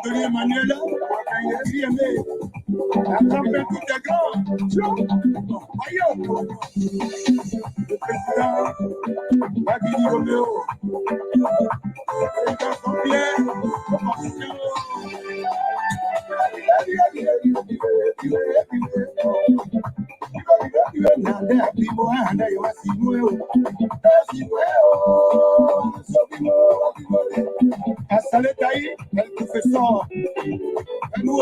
Donner Manuela, le président, Bagini Romeo, le président Jean-Pierre, Asaletaï, el professeur, nous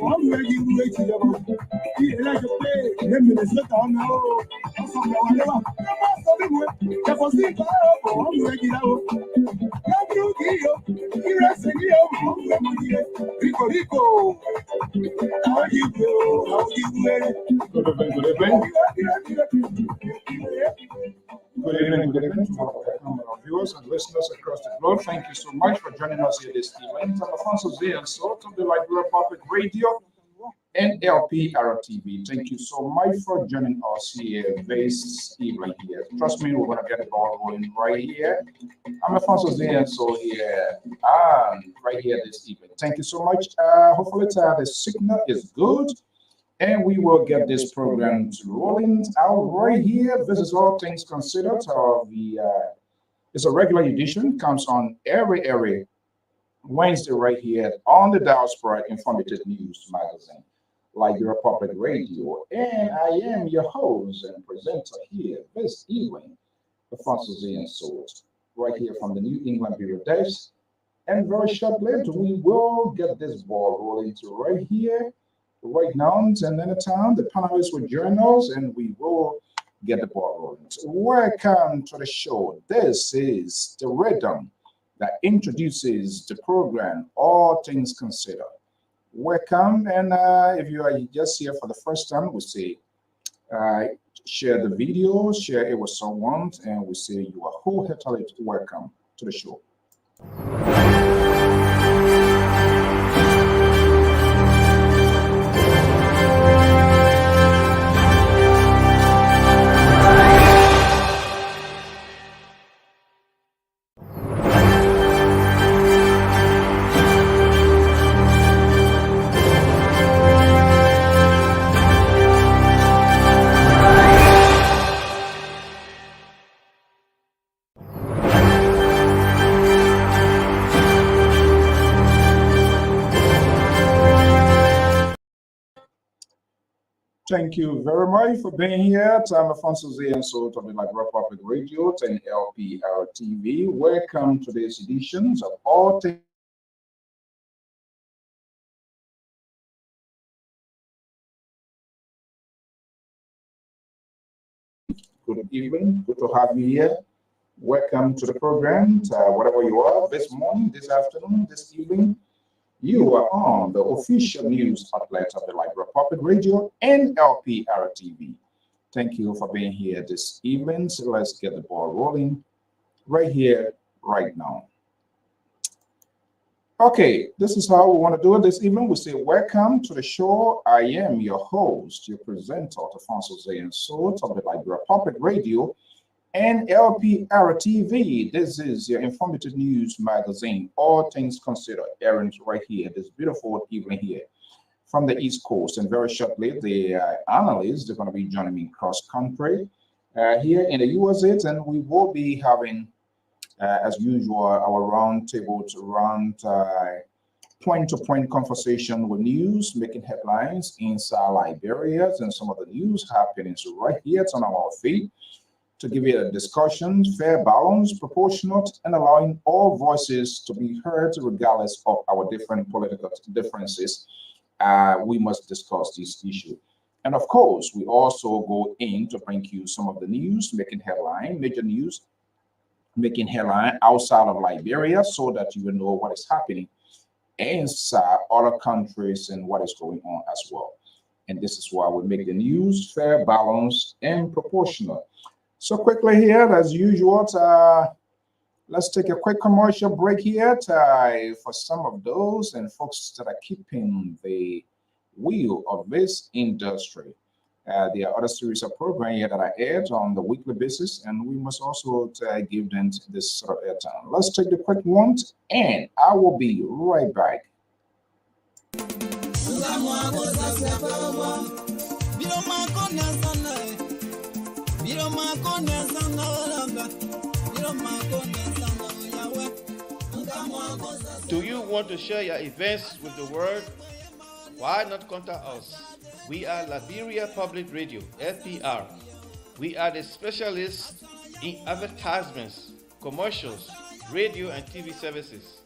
I'm ready to wait till you like to play. Let me let down now. I'm from the one. I'm ready now. Rico, Rico. How you do? How you do? Good evening. Good evening to our viewers and listeners across the globe. Thank you so much for joining us here this evening. I'm Alfonso Z and Sort of the Liberia Public Radio and Lpr-Tv. Thank you so much for joining us here this evening here. Trust me, we're going to get the ball rolling right here. I'm Alfonso Z and so here right here this evening. Thank you so much. Hopefully the signal is good. And we will get this program rolling out right here. This is All Things Considered. It's a regular edition, comes on every Wednesday right here on the Diaspora Informative News Magazine, Liberia Public Radio. And I am your host and presenter here this evening, Alfonso Z and Sort, right here from the New England Bureau Desk. And very shortly, we will get this ball rolling to right here. Right now, and then the panelists will join us and we will get the ball rolling. So welcome to the show. This is the rhythm that introduces the program, All Things Considered. Welcome, and if you are just here for the first time, we say share the video, share it with someone, and we say you are wholeheartedly welcome to the show. Thank you very much for being here. I'm Alfonso Z and Sort of the Liberia Public Radio and Lpr-Tv. Welcome to this edition of All Things. Good evening. Good to have you here. Welcome to the program. Whatever you are, this morning, this afternoon, this evening, you are on the official news outlet of the Liberia Public Radio and Lpr-Tv. Thank you for being here this evening. So let's get the ball rolling right here, right now. Okay, this is how we want to do it this evening. We say, welcome to the show. I am your host, your presenter, Alfonso Z and Sort of the Liberia Public Radio and Lpr-Tv. This is your informative news magazine, All Things Considered, airing right here, this beautiful evening here from the East Coast. And very shortly, the analysts are going to be joining me cross country here in the USA, and we will be having, as usual, our roundtable to round point-to-point conversation with news, making headlines inside Liberia and some of the news happening right here on our feed, to give you a discussion, fair, balanced, proportionate, and allowing all voices to be heard regardless of our different political differences. We must discuss this issue. And of course, we also go in to bring you some of the news, making headline, major news, making headline outside of Liberia so that you will know what is happening inside other countries and what is going on as well. And this is why we make the news fair, balanced, and proportional. So quickly here, as usual, let's take a quick commercial break here for some of those and folks that are keeping the wheel of this industry. There are other series of programs here that I add on the weekly basis, and we must also give them this sort of airtime. Let's take the quick one, and I will be right back. Do you want to share your events with the world? Why not contact us? We are Liberia Public Radio, LPR. We are the specialists in advertisements, commercials, radio and TV services.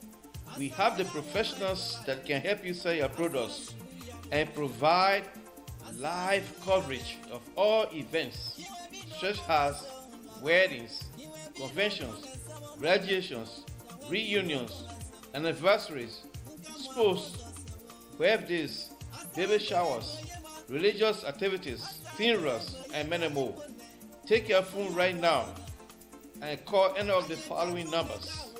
We have the professionals that can help you sell your products. and provide live coverage of all events such as weddings, conventions, graduations, reunions, anniversaries, sports, birthdays, baby showers, religious activities, funerals, and many more. Take your phone right now and call any of the following numbers: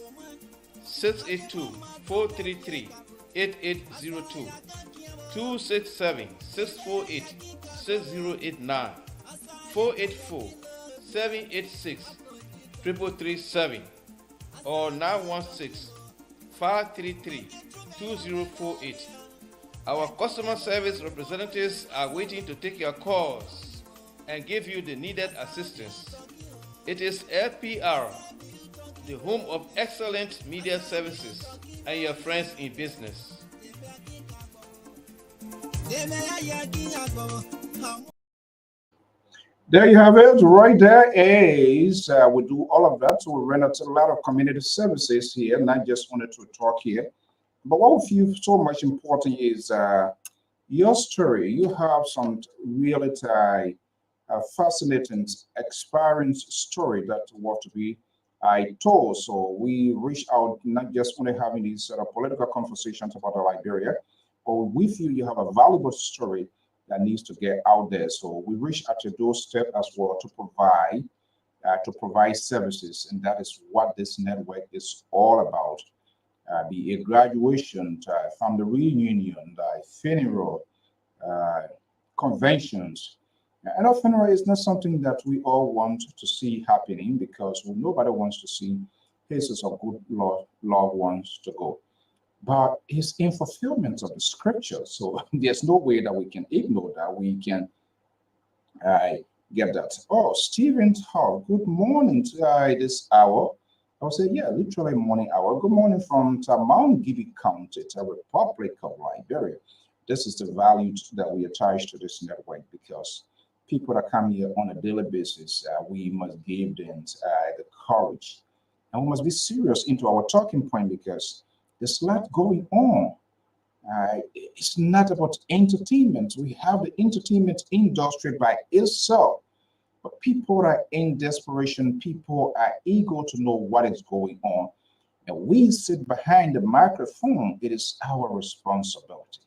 682-433-8802, 267-648-6089, 484-786-3337, or 916-533-2048. Our customer service representatives are waiting to take your calls and give you the needed assistance. It is LPR, the home of excellent media services, and your friends in business. There you have it. Right there is, we do all of that. So we render a lot of community services here, not just wanted to talk here. But what we feel so much important is your story. You have some really fascinating experience story that was to be told. So we reach out, not just only having these sort of political conversations about Liberia, but we feel you have a valuable story that needs to get out there. So we reach at your doorstep as well to provide services, and that is what this network is all about. Be it graduation, family reunion, funeral, conventions. And a funeral is not something that we all want to see happening, because nobody wants to see faces of good loved ones to go. But it's in fulfillment of the scripture. So there's no way that we can ignore that. We can get that. Oh, Stephen Hall, good morning to this hour. I would say, yeah, literally morning hour. Good morning from Mount Gibby County, the Republic of Liberia. This is the value that we attach to this network, because people that come here on a daily basis, we must give them the courage. And we must be serious into our talking point, because there's a lot going on. It's not about entertainment. We have the entertainment industry by itself. But people are in desperation. People are eager to know what is going on. And we sit behind the microphone. It is our responsibility.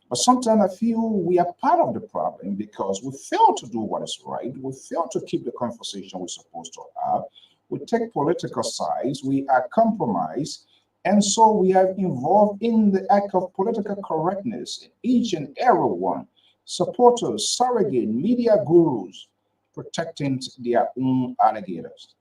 But sometimes I feel we are part of the problem, because we fail to do what is right. We fail to keep the conversation we're supposed to have. We take political sides. We are compromised. And so we are involved in the act of political correctness. Each and every one, supporters, surrogate, media gurus, protecting their own alligators.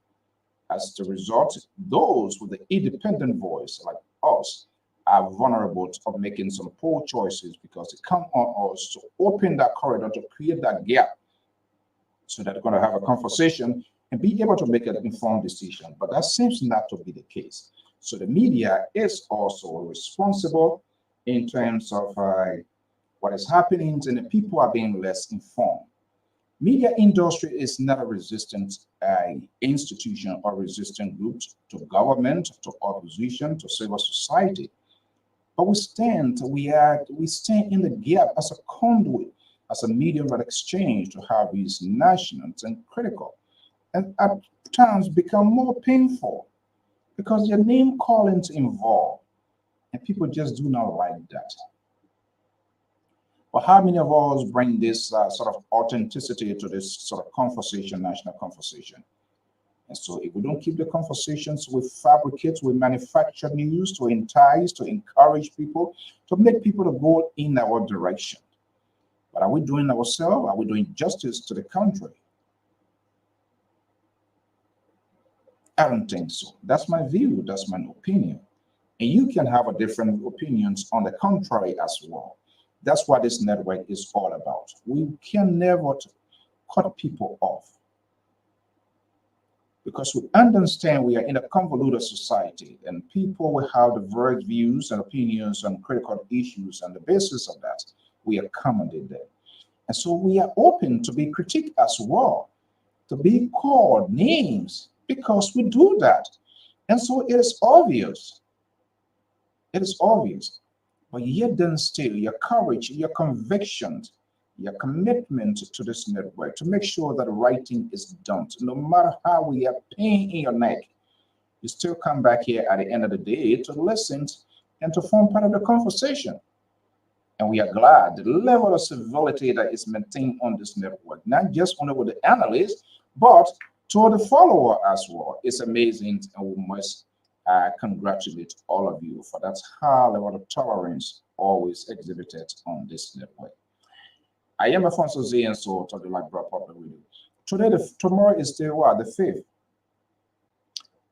As the result, those with the independent voice like us are vulnerable of making some poor choices, because they come on us to open that corridor, to create that gap, so that they're going to have a conversation and be able to make an informed decision. But that seems not to be the case. So the media is also responsible in terms of what is happening, and the people are being less informed. Media industry is not a resistant institution or resistant group to government, to opposition, to civil society. But we stand in the gap as a conduit, as a medium of exchange, to have these national and critical, and at times become more painful, because your name callings involved, and people just do not like that. But how many of us bring this sort of authenticity to this sort of conversation, national conversation? And so if we don't keep the conversations, we fabricate, we manufacture news to entice, to encourage people, to make people to go in our direction. But are we doing ourselves? Are we doing justice to the country? I don't think so. That's my view. That's my opinion. And you can have a different opinions on the contrary as well. That's what this network is all about. We can never cut people off, because we understand we are in a convoluted society, and people will have diverse views and opinions on critical issues. On the basis of that, we accommodate them. And so we are open to be critiqued as well, to be called names, because we do that. And so it is obvious but yet then still your courage, your conviction, your commitment to this network to make sure that the right thing is done. No matter how we have pain in your neck, you still come back here at the end of the day to listen and to form part of the conversation. And we are glad the level of civility that is maintained on this network, not just only with the analysts, but to the follower as well. It's amazing, and we must congratulate all of you for that high level of tolerance always exhibited on this network. I am Alfonso Z, and so to the Black Public Radio. Tomorrow is the what? The 5th.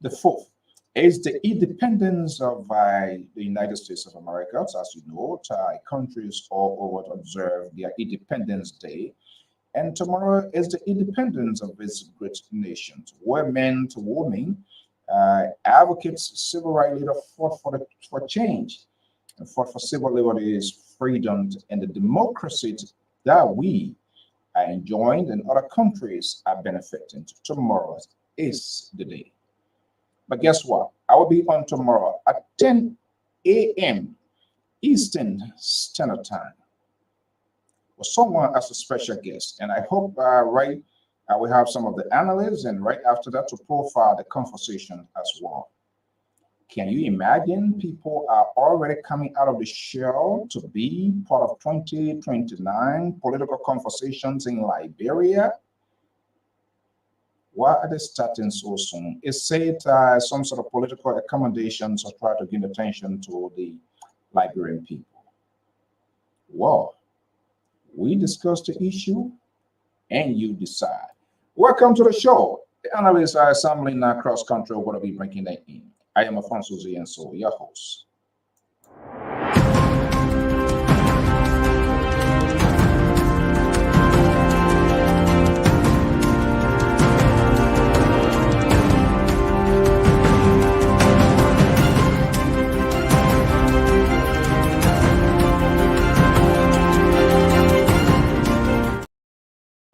The 4th is the independence of the United States of America. So as you know, countries all over observe their Independence Day. And tomorrow is the independence of this great nation, where men to women, advocates, civil rights leaders fought for change, and fought for civil liberties, freedoms, and the democracy that we are enjoying and other countries are benefiting. Tomorrow is the day. But guess what? I will be on tomorrow at 10 a.m. Eastern Standard Time with someone as a special guest. And I hope we have some of the analysts, and right after that to profile the conversation as well. Can you imagine people are already coming out of the shell to be part of 2029 political conversations in Liberia? Why are they starting so soon? Is it some sort of political accommodations or try to gain attention to the Liberian people? Well, we discuss the issue and you decide. Welcome to the show. The analysts are assembling across country. We're going to be breaking that in. I am Alfonso Z, and so your host.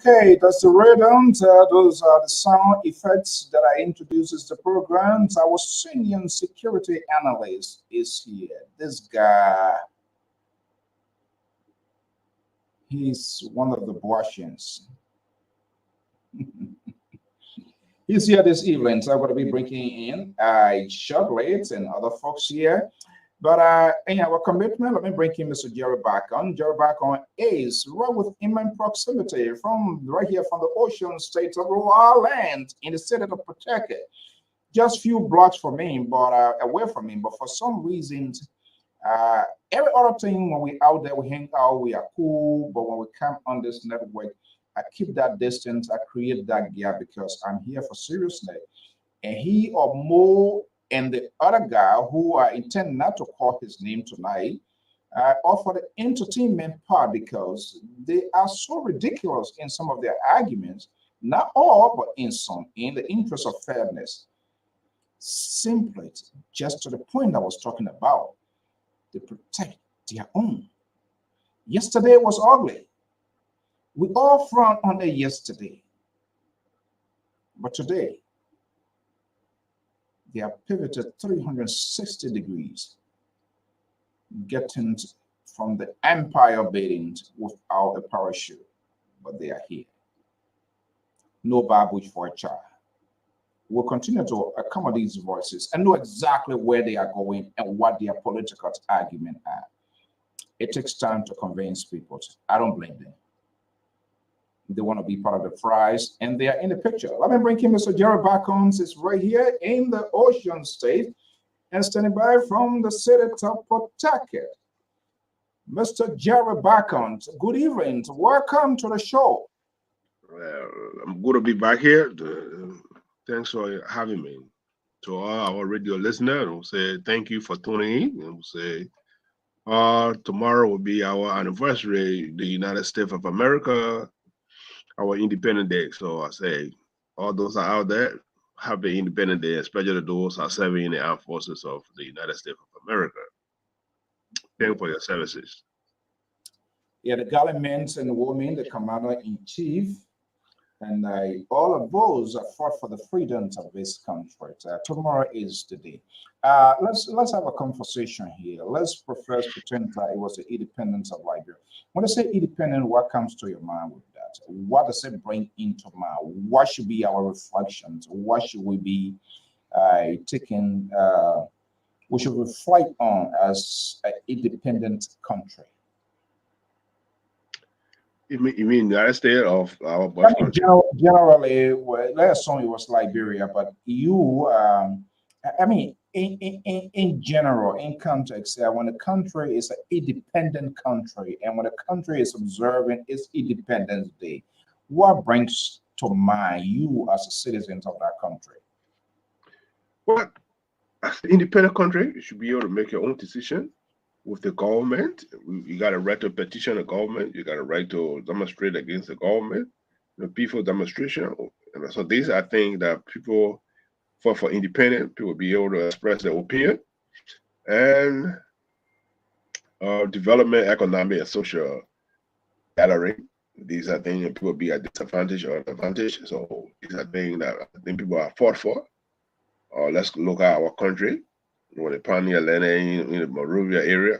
Okay, that's the rhythm. Those are the sound effects that I introduces the programs. Our senior security analyst is here. This guy, he's one of the Boasians. He's here this evening, so I'm going to be bringing in shortly and other folks here. But in our commitment, let me bring in Mr. Jerry back on. Jerry back on is right with immense proximity from right here from the ocean state of Rhode Island in the city of Pawtucket. Just few blocks from him, but away from him. But for some reasons, every other thing when we out there, we hang out, we are cool. But when we come on this network, I keep that distance, I create that gap because I'm here for seriousness. And he or more and the other guy who I intend not to call his name tonight, offer the entertainment part because they are so ridiculous in some of their arguments, not all, but in some, in the interest of fairness. Simply, just to the point I was talking about, they protect their own. Yesterday was ugly. We all frowned on it yesterday. But today, they have pivoted 360 degrees, getting from the empire building without a parachute, but they are here. No babush for a child. We'll continue to accommodate these voices and know exactly where they are going and what their political argument are. It takes time to convince people. I don't blame them. They want to be part of the prize, and they are in the picture. Let me bring in Mr. Jerry Backons. Is right here in the Ocean State and standing by from the city of Pawtucket. Mr. Jerry Backons, good evening. Welcome to the show. Well, I'm good to be back here. Thanks for having me. To all our radio listeners, we'll say thank you for tuning in. And we'll say tomorrow will be our anniversary, the United States of America, our Independent Day. So I say, all those are out there, happy Independent Day, especially those who are serving in the armed forces of the United States of America. Thank you for your services. Yeah, the gallant men and women, the commander-in-chief, And all of those fought for the freedoms of this country. Tomorrow is the day. Let's have a conversation here. Let's first pretend that it was the independence of Liberia. When I say independent, what comes to your mind with that? What does it bring into mind? What should be our reflections? What should we be taking? We should reflect on as an independent country. You mean the United States of our I birth mean, country? generally, well, let's assume it was Liberia, but you, I mean, in general, in context, when a country is an independent country and when a country is observing its Independence Day, what brings to mind you as a citizen of that country? Well, as an independent country, you should be able to make your own decision with the government. You got a right to petition the government. You got a right to demonstrate against the government, the peaceful demonstration. And so these are things that people, for independent, people be able to express their opinion. And development, economic, and social gathering. These are things that people be at disadvantage or advantage. So these are things that I think people are fought for. Let's look at our country. When the pioneer landed in the Monrovia area,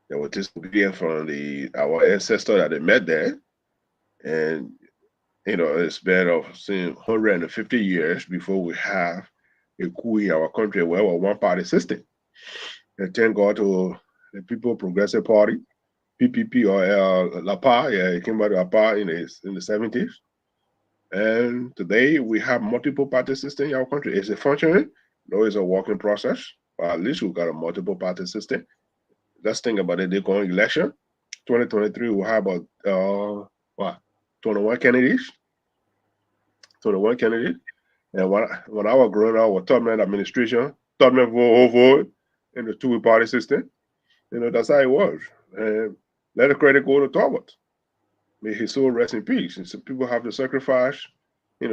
there was disobedience from our ancestors that they met there. And, it's been of 150 years before we have a coup in our country where we're one-party system. And thank God to the People Progressive Party, PPP or Lpr, it came out of Lpr in the 70s. And today we have multiple party system in our country. Is it functioning? No, it's a working process. But at least we've got a multiple party system. Let's think about it. They're going election. 2023, we'll have about 21 candidates. 21 candidates. And when I was growing up, with government administration, government vote in the two party system. That's how it was. And let the credit go to Talbot. May his soul rest in peace. And so people have to sacrifice,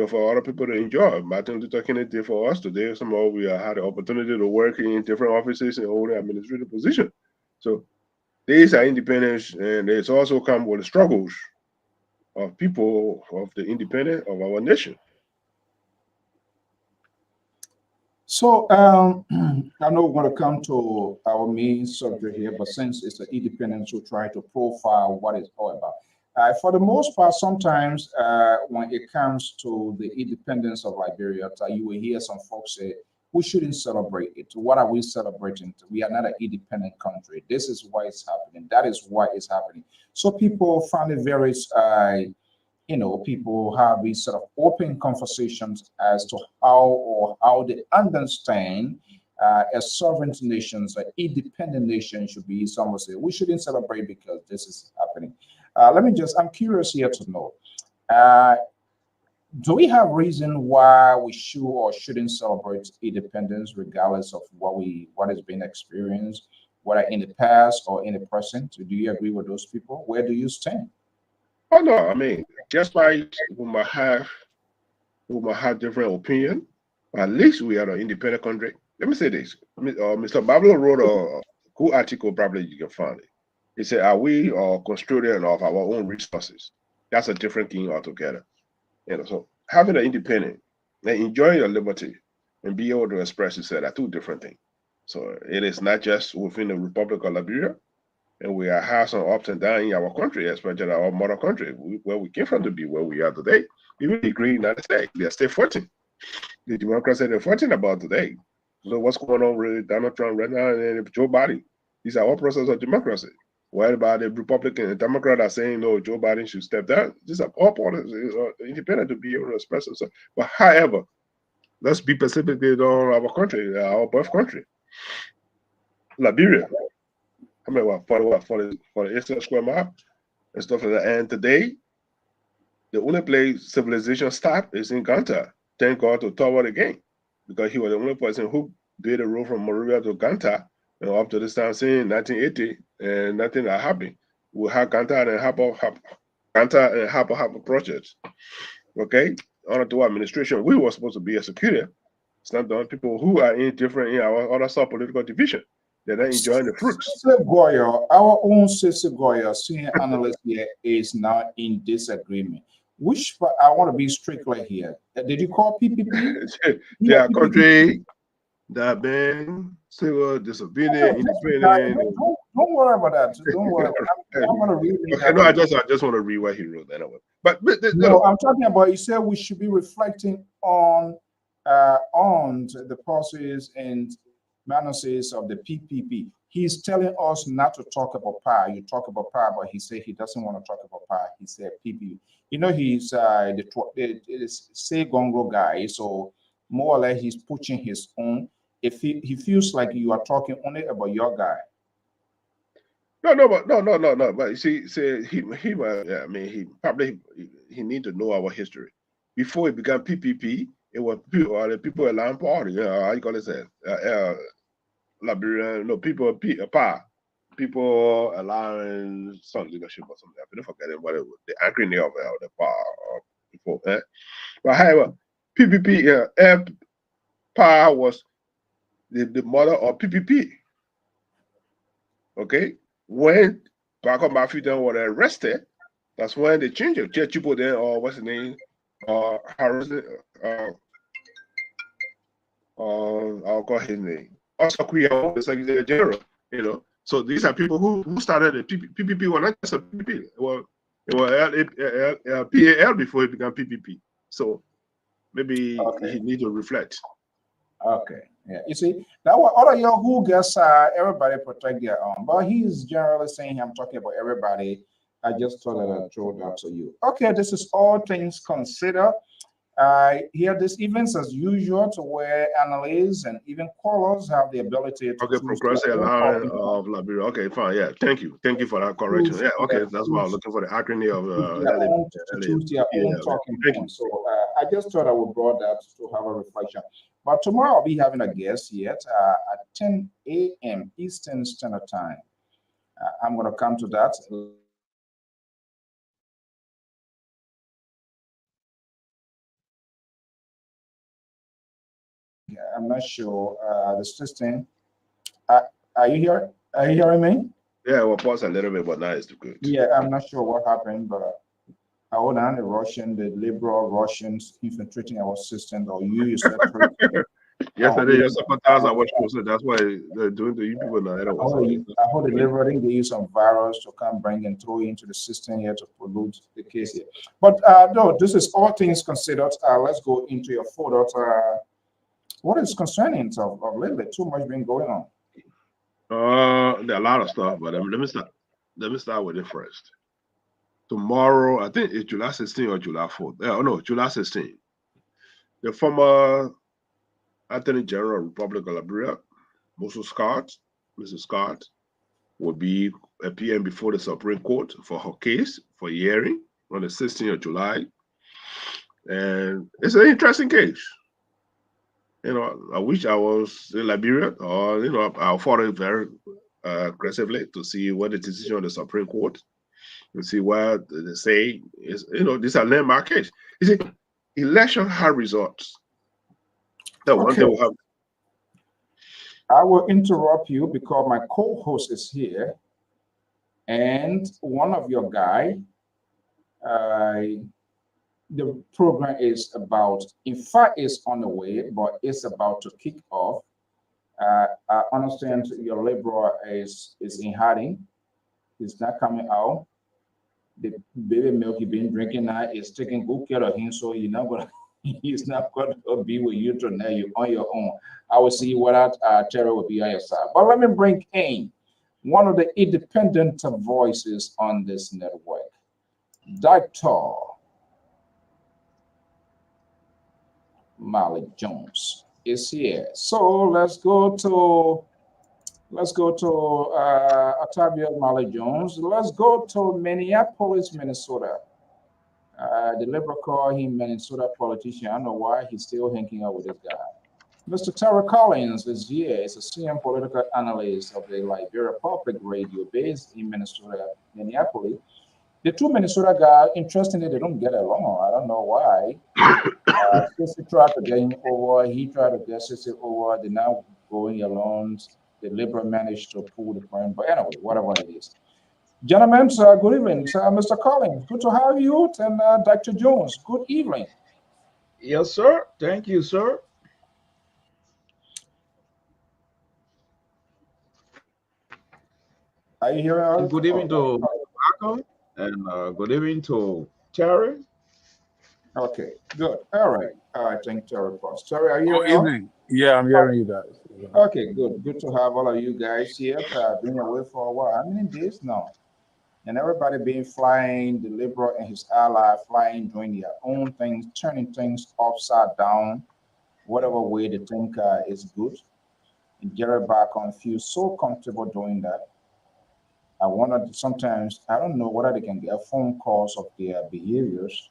for other people to enjoy. Martin Luther King did for us today. Somehow we had the opportunity to work in different offices and hold an administrative position. So these are independence, and it's also come with the struggles of people of the independence of our nation. So I know we're going to come to our main subject here, but since it's an independence, we'll try to profile what it's all about. For the most part, sometimes when it comes to the independence of Liberia, you will hear some folks say, we shouldn't celebrate it. What are we celebrating? We are not an independent country. This is why it's happening. That is why it's happening. So people find it very, people have these sort of open conversations as to how they understand a sovereign nation, an independent nation should be. Some will say we shouldn't celebrate because this is happening. I'm curious here to know, do we have reason why we should or shouldn't celebrate independence regardless of what has been experienced, whether in the past or in the present? Do you agree with those people? Where do you stand? Oh no, I mean, just like we might have different opinion, but at least we are an independent country. Let me say this. Mr. Bablo wrote a cool article, probably you can find it. He said, are we custodian of our own resources? That's a different thing altogether. So having an independent and enjoying your liberty and be able to express yourself are two different things. So it is not just within the Republic of Liberia, and we have some ups and downs in our country, especially our mother country, where we came from to be where we are today. Even the great United States, they are still fighting. The Democrats are fighting about today. So what's going on with Donald Trump right now and Joe Biden? These are all processes of democracy. What about the Republican and Democrat are saying, no, Joe Biden should step down? These are all parties independent to be able to express themselves. But however, let's be specific on our country, our birth country, Liberia. I mean, for the square mile and stuff like that. And today, the only place civilization stopped is in Ganta. Thank God to Toward again, because he was the only person who did the road from Monrovia to Ganta, up to this time in 1980, and nothing that happened. We had Ganta and Hapa projects. Okay, under the administration, we were supposed to be executed. It's not done. People who are in our other sub-political division, they're not enjoying the fruits. Goya, our own Sister Goya, senior analyst here, is now in disagreement. which I want to be strictly here. Did you call PPP? Yeah, country that have been civil, disobedient, independent. Don't worry about that. Don't worry. I'm going to read it. Okay, no, I just want to read what he wrote anyway. But no, I'm talking about. You said we should be reflecting on the pauses and minuses of the PPP. He's telling us not to talk about power. You talk about power, but he said he doesn't want to talk about power. He said PPP. You know, he's the say Gongo guy. So more or less, he's pushing his own. If he feels like you are talking only about your guy. No. But you see, yeah, I mean, he need to know our history. Before it began PPP, it was the people allowing party. How you call it? Liberian, no, people allowing some leadership or something. I don't forget what it was, the acronym of the power before. But however, PPP, power was the mother of PPP. Okay, when Barack Obama was arrested, that's when they changed it. Chipo then, or what's the name? Harrison. I'll call his name. Also, the Secretary General. You know, so these are people who started the PPP. Well, not just a PPP. Well, it was PAL before it became PPP. So maybe he need to reflect. Okay. Yeah. You see, that was other y'all who gets everybody protect their own. But he's generally saying I'm talking about everybody. I just thought that I'd throw that to you. Okay, this is all things considered. Here, this events as usual, to where analysts and even callers have the ability to. Okay, progressive allowance of Liberia. Okay, fine. Yeah, thank you for that correction. Yeah, okay, that's why I'm looking for the acronym of choose their own talking point. So I just thought I would brought that to have a reflection. But tomorrow I'll be having a guest yet at 10 a.m. Eastern Standard Time. I'm going to come to that. I'm not sure the system. Are you here? Are you hearing me? Yeah, we'll pause a little bit, but now it's good. Yeah, I'm not sure what happened, but hold on, the liberal Russians infiltrating our system, or you yourself. Yesterday, your supporters are watching, so that's why they're doing the you people now. I heard the liberal they use some virus to come bring and throw into the system here to pollute the case here. But no, this is all things considered. Let's go into your folder. What is concerning of lately? Too much been going on. There are a lot of stuff, but let me start with it first. Tomorrow, I think it's July 16 or July 4th. Oh no, July 16. The former Attorney General of Republic of Liberia, Mrs. Scott, will be appearing before the Supreme Court for her case for hearing on the 16th of July. And it's an interesting case. You know, I wish I was in Liberia, or you know, I'll follow it very aggressively to see what the decision of the Supreme Court, and see what they say is. You know, these are landmark case. You see, election have results. The one thing we have. I will interrupt you because my co-host is here, and one of your guy. The program is about, in fact, it's on the way, but it's about to kick off. I understand your liberal is in hiding. It's not coming out. The baby milk you've been drinking now is taking good care of him, so he's not gonna be with you tonight. You're on your own. I will see whether Terry will be on your side. But let me bring in one of the independent voices on this network, Dr. Malik Jones is here. So let's go to Octavia Malik Jones. Let's go to Minneapolis, Minnesota. The liberal call him Minnesota politician. I don't know why he's still hanging out with this guy. Mr. Tara Collins is here. He's a senior political analyst of the Liberia Public Radio based in Minnesota, Minneapolis. The two Minnesota guys, interestingly, they don't get along. I don't know why. Sissy tried to get him over. He tried to get Sissy over. They're now going alone. The Liberal managed to pull the point. But anyway, whatever it is. Gentlemen, good evening. Mr. Collins, good to have you. And Dr. Jones, good evening. Yes, sir. Thank you, sir. Are you hearing us? Good evening to Malcolm, and good evening to Terry. Okay, good. All right. I think Terry first. Terry, are you Good hearing us? evening. Yeah, I'm hearing you guys. Okay, good. Good to have all of you guys here. Been away for a while. How many days now? And everybody being flying, the liberal and his ally flying, doing their own things, turning things upside down, whatever way they think is good. And Jerry Bacon feels so comfortable doing that. I wonder sometimes, I don't know whether they can get phone calls of their behaviors,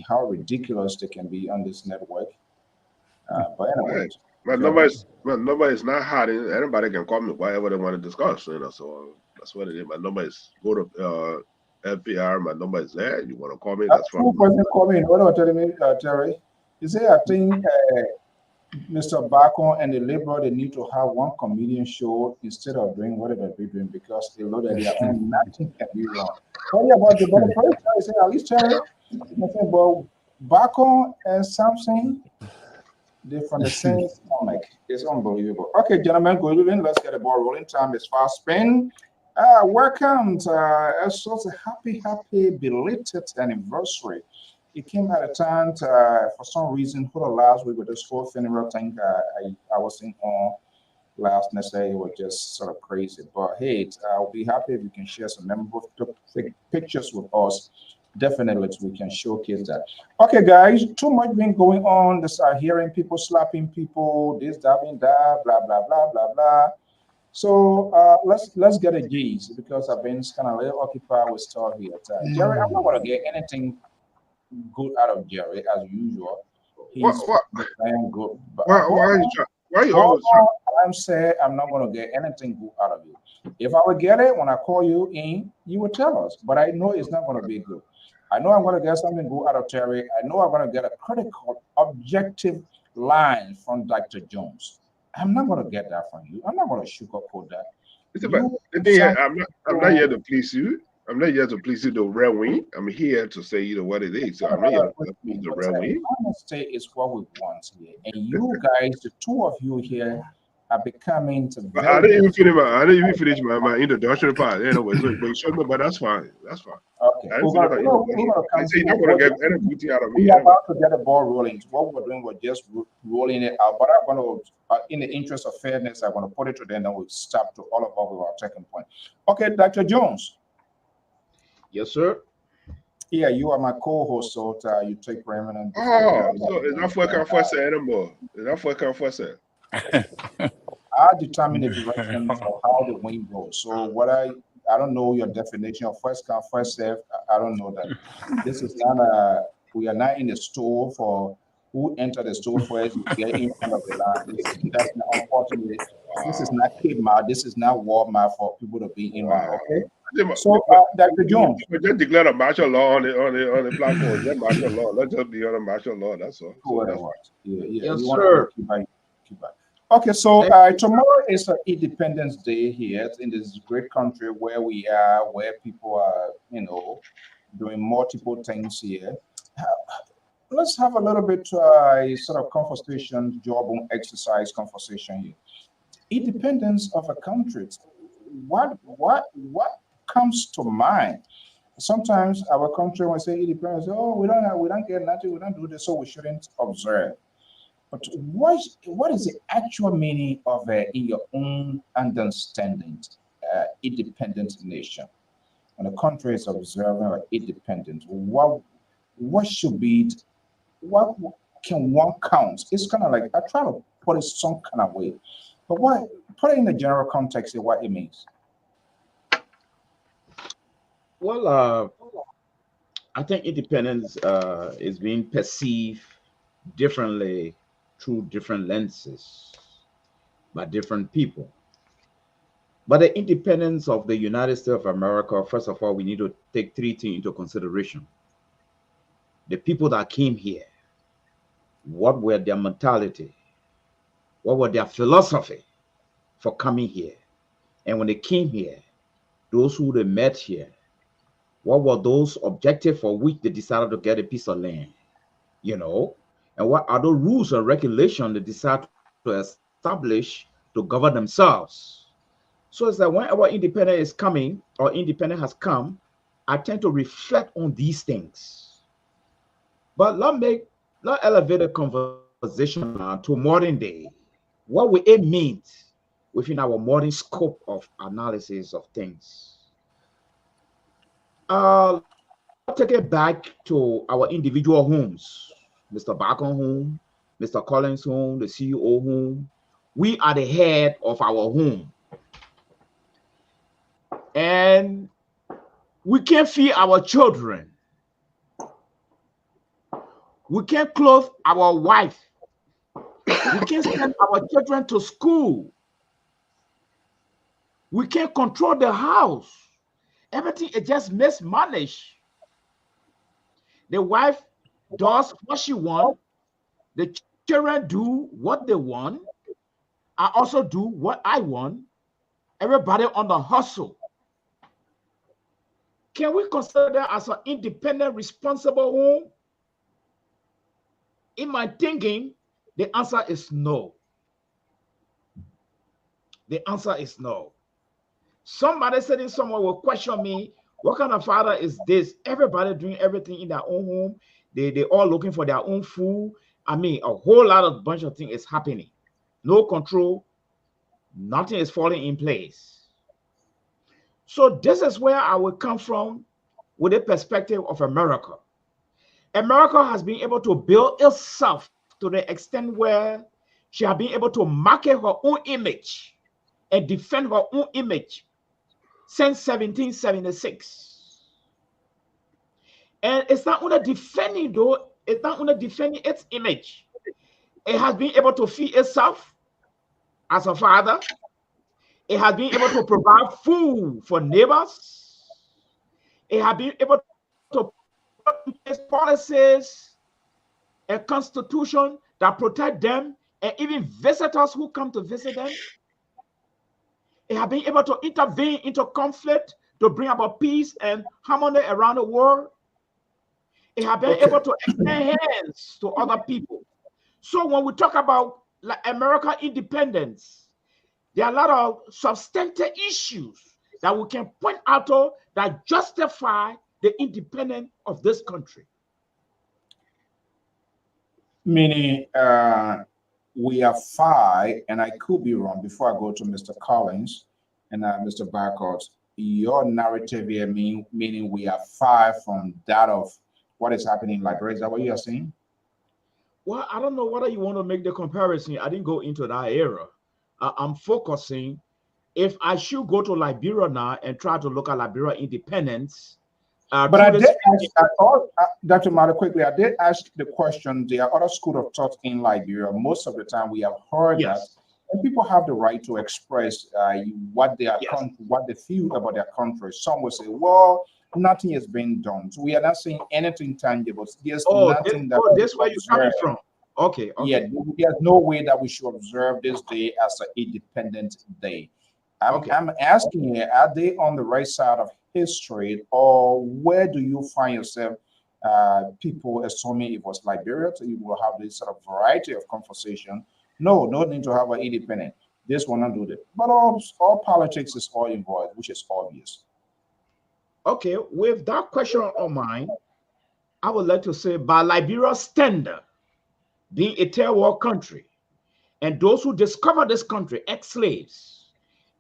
how ridiculous they can be on this network. But anyway, My number is not hot. Anybody can call me whatever they want to discuss. So that's what it is. My number is go to LPR. My number is there. You want to call me? That's fine. Two person call me. What about telling me, Terry? You say I think Mr. Bacon and the Liberal they need to have one comedian show instead of doing whatever they're doing because they know that they are on nothing can be wrong. Tell you about the but first I say at least Terry. I say, but Bacon and Samson, they're from the same stomach. It's unbelievable. Okay, gentlemen, good evening. Let's get the ball rolling. Time is fast spent. Welcome to such a happy belated anniversary. It came at a time for some reason for the last week with this whole funeral thing I wasn't on last Wednesday. It was just sort of crazy. But hey, I'll be happy if you can share some memorable pictures with us. Definitely, we can showcase that. Okay, guys, too much been going on. This hearing people slapping people, this, that, blah, blah, blah, blah, blah. So let's get a G's because I've been kind of a little occupied with stuff here. Jerry, I'm not gonna get anything good out of Jerry as usual. He's playing good. But why are you always I'm saying I'm not gonna get anything good out of you. If I would get it when I call you in, you would tell us. But I know it's not gonna be good. I know I'm gonna get something good out of Terry. I know I'm gonna get a critical, objective line from Dr. Jones. I'm not gonna get that from you. I'm not gonna sugarcoat that. I'm not here to please you. I'm not here to please you the red wing. I'm here to say what it is. So I'm not here to please the red wing. Honesty is what we want here. And you guys, the two of you here, are becoming to very I didn't even finish my introduction part. Anyway, but that's fine. That's fine. Okay. I say you're not gonna get any booty out of me. We are about to get the ball rolling. What we're doing, we're just rolling it out. But I'm going to, in the interest of fairness, I'm going to put it to them and we'll stop to all of us with our checking point. Okay, Dr. Jones. Yes, sir. Yeah, you are my co-host, so you take preeminent. Oh, so it's not for first anymore. It's not for first. I determine the direction of how the wind blows. So what I don't know your definition of first come, first serve. I don't know that. This is not we are not in the store for who enter the store first, get in front of the line. That's not, unfortunately, this is not Kmart, this is not Walmart for people to be in line, okay? So Dr. Jones. Just declare a martial law on the platform. Just martial law. Let's just be on a martial law, that's all. Yes, sir. Okay, so tomorrow is Independence Day here in this great country where we are, where people are, doing multiple things here. Let's have a little bit a sort of conversation, job exercise conversation here. Independence of a country. What comes to mind? Sometimes our country, when we say independence, we don't get nothing, we don't do this, so we shouldn't observe. But what is the actual meaning of, in your own understanding, independent nation? When a country is observing or independent, what should be, what can one count? It's kind of like, I try to put it some kind of way, but put it in the general context of what it means. Well, I think independence is being perceived differently through different lenses by different people. But the independence of the United States of America, first of all, we need to take three things into consideration. The people that came here, what were their mentality? What were their philosophy for coming here? And when they came here, those who they met here, what were those objectives for which they decided to get a piece of land, you know, and what are the rules and regulations they decide to establish to govern themselves. So it's that when our independence is coming or independence has come, I tend to reflect on these things. But let's elevate the conversation now to modern day. What will it mean within our modern scope of analysis of things? Let's take it back to our individual homes. Mr. Barker home, Mr. Collins home, the CEO home. We are the head of our home. And we can't feed our children. We can't clothe our wife. We can't send our children to school. We can't control the house. Everything is just mismanaged. The wife does what she wants. The children do what they want. I also do what I want. Everybody on the hustle. Can we consider that as an independent, responsible home? In my thinking, the answer is no. The answer is no. Somebody sitting somewhere will question me, what kind of father is this? Everybody doing everything in their own home. They all looking for their own food. I mean, a whole lot of bunch of things is happening. No control. Nothing is falling in place. So this is where I will come from with the perspective of America. America has been able to build itself to the extent where she has been able to market her own image and defend her own image since 1776. And it's not only defending though, it's not only defending its image. It has been able to feed itself as a father. It has been able to provide food for neighbors. It has been able to put in place policies and constitution that protect them and even visitors who come to visit them. It has been able to intervene into conflict to bring about peace and harmony around the world. It has been able to extend hands to other people. So when we talk about like American independence, there are a lot of substantive issues that we can point out to that justify the independence of this country. Meaning, we are five, and I could be wrong before I go to Mr. Collins and Mr. Barcott. Your narrative here meaning we are five from that of what is happening in Liberia. Is that what you are saying? Well, I don't know whether you want to make the comparison. I didn't go into that era. I'm focusing. If I should go to Liberia now and try to look at Liberia independence, but I did ask, Dr. Mata, quickly, I did ask the question. There are other schools of thought in Liberia. Most of the time, we have heard that, and people have the right to express what they are, what they feel about their country. Some will say, "Well, nothing has been done. So we are not saying anything tangible. There's nothing that." This where you're coming from. Okay. Yeah, there's no way that we should observe this day as an independent day. I'm asking you, are they on the right side of history, or where do you find yourself? People assuming it was Liberia, so you will have this sort of variety of conversation. No need to have an independent. This will not do that. But all politics is all involved, which is obvious. Okay, with that question on mind, I would like to say by Liberia's standard, being a third world country, and those who discovered this country, ex-slaves,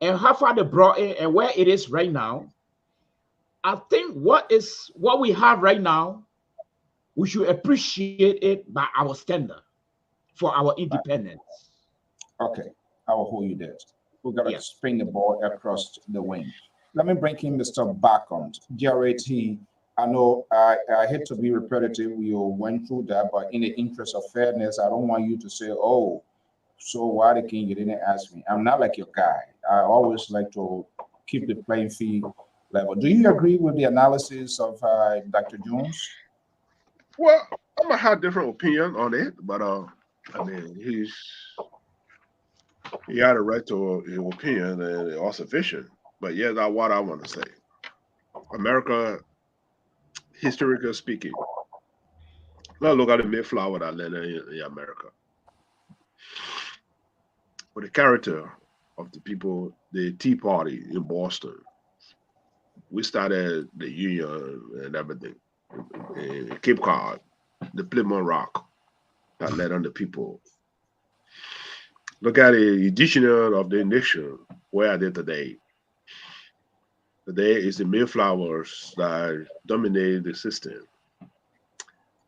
and how far they brought it and where it is right now, I think what we have right now, we should appreciate it by our standard for our independence. Okay, I will hold you there. We've got to spin the ball across the wing. Let me bring in Mr. Bacont. JRAT, I know I hate to be repetitive. You went through that, but in the interest of fairness, I don't want you to say, "Oh, so why the king you didn't ask me?" I'm not like your guy. I always like to keep the playing field level. Do you agree with the analysis of Dr. Jones? Well, I'm gonna have different opinion on it, but I mean, he had a right to his opinion and all sufficient. But yeah, that's what I want to say. America, historically speaking, let's look at the Mayflower that landed in America. For the character of the people, the Tea Party in Boston, we started the Union and everything in Cape Cod, the Plymouth Rock that led on the people. Look at the edition of the nation. Where are they today? Today is the Mayflowers that dominate the system.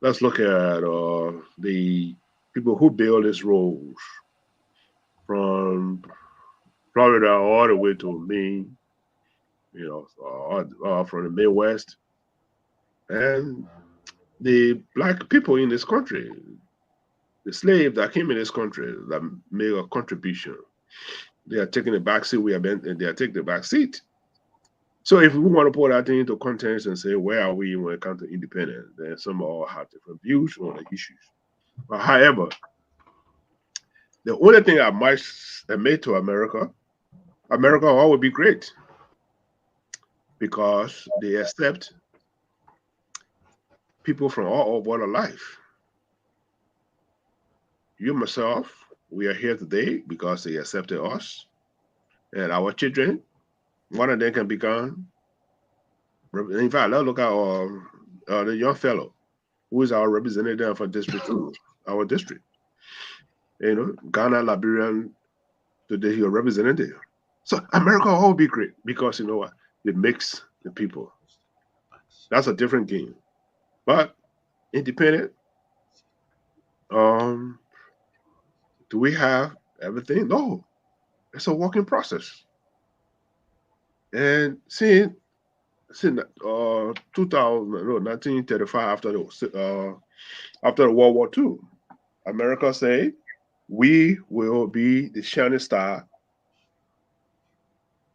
Let's look at the people who build these roads from Florida all the way to Maine, from the Midwest, and the black people in this country, the slaves that came in this country that made a contribution. They are taking the back seat. They are taking the back seat. So if we want to put that thing into context and say, where are we when it comes to independence, then some all have different views on the issues. But however, the only thing I might admit to America all would be great because they accept people from all over the life. You, myself, we are here today because they accepted us and our children. One of them can become, in fact, let's look at the young fellow who is our representative for District 2, our district. Ghana, Liberian, today he a representative. So America will be great because you know what? It makes the people. That's a different game. But independent, do we have everything? No. It's a working process. And since 1935, after the World War II, America say we will be the shining star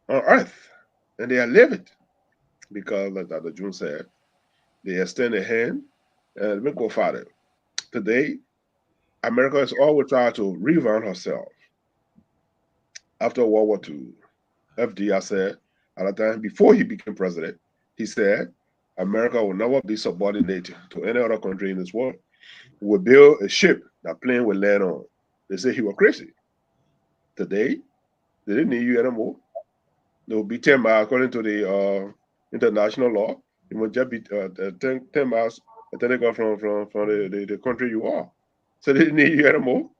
on earth, and they are living because, like Dr. June said, they extend a hand and we go farther. Today, America is always trying to revamp herself. After World War II, FDR said at the time before he became president, he said, America will never be subordinate to any other country in this world. We will build a ship that plane will land on. They say he was crazy. Today, they didn't need you anymore. There will be 10 miles according to the international law. It will just be 10 miles from the country you are. So they didn't need you anymore.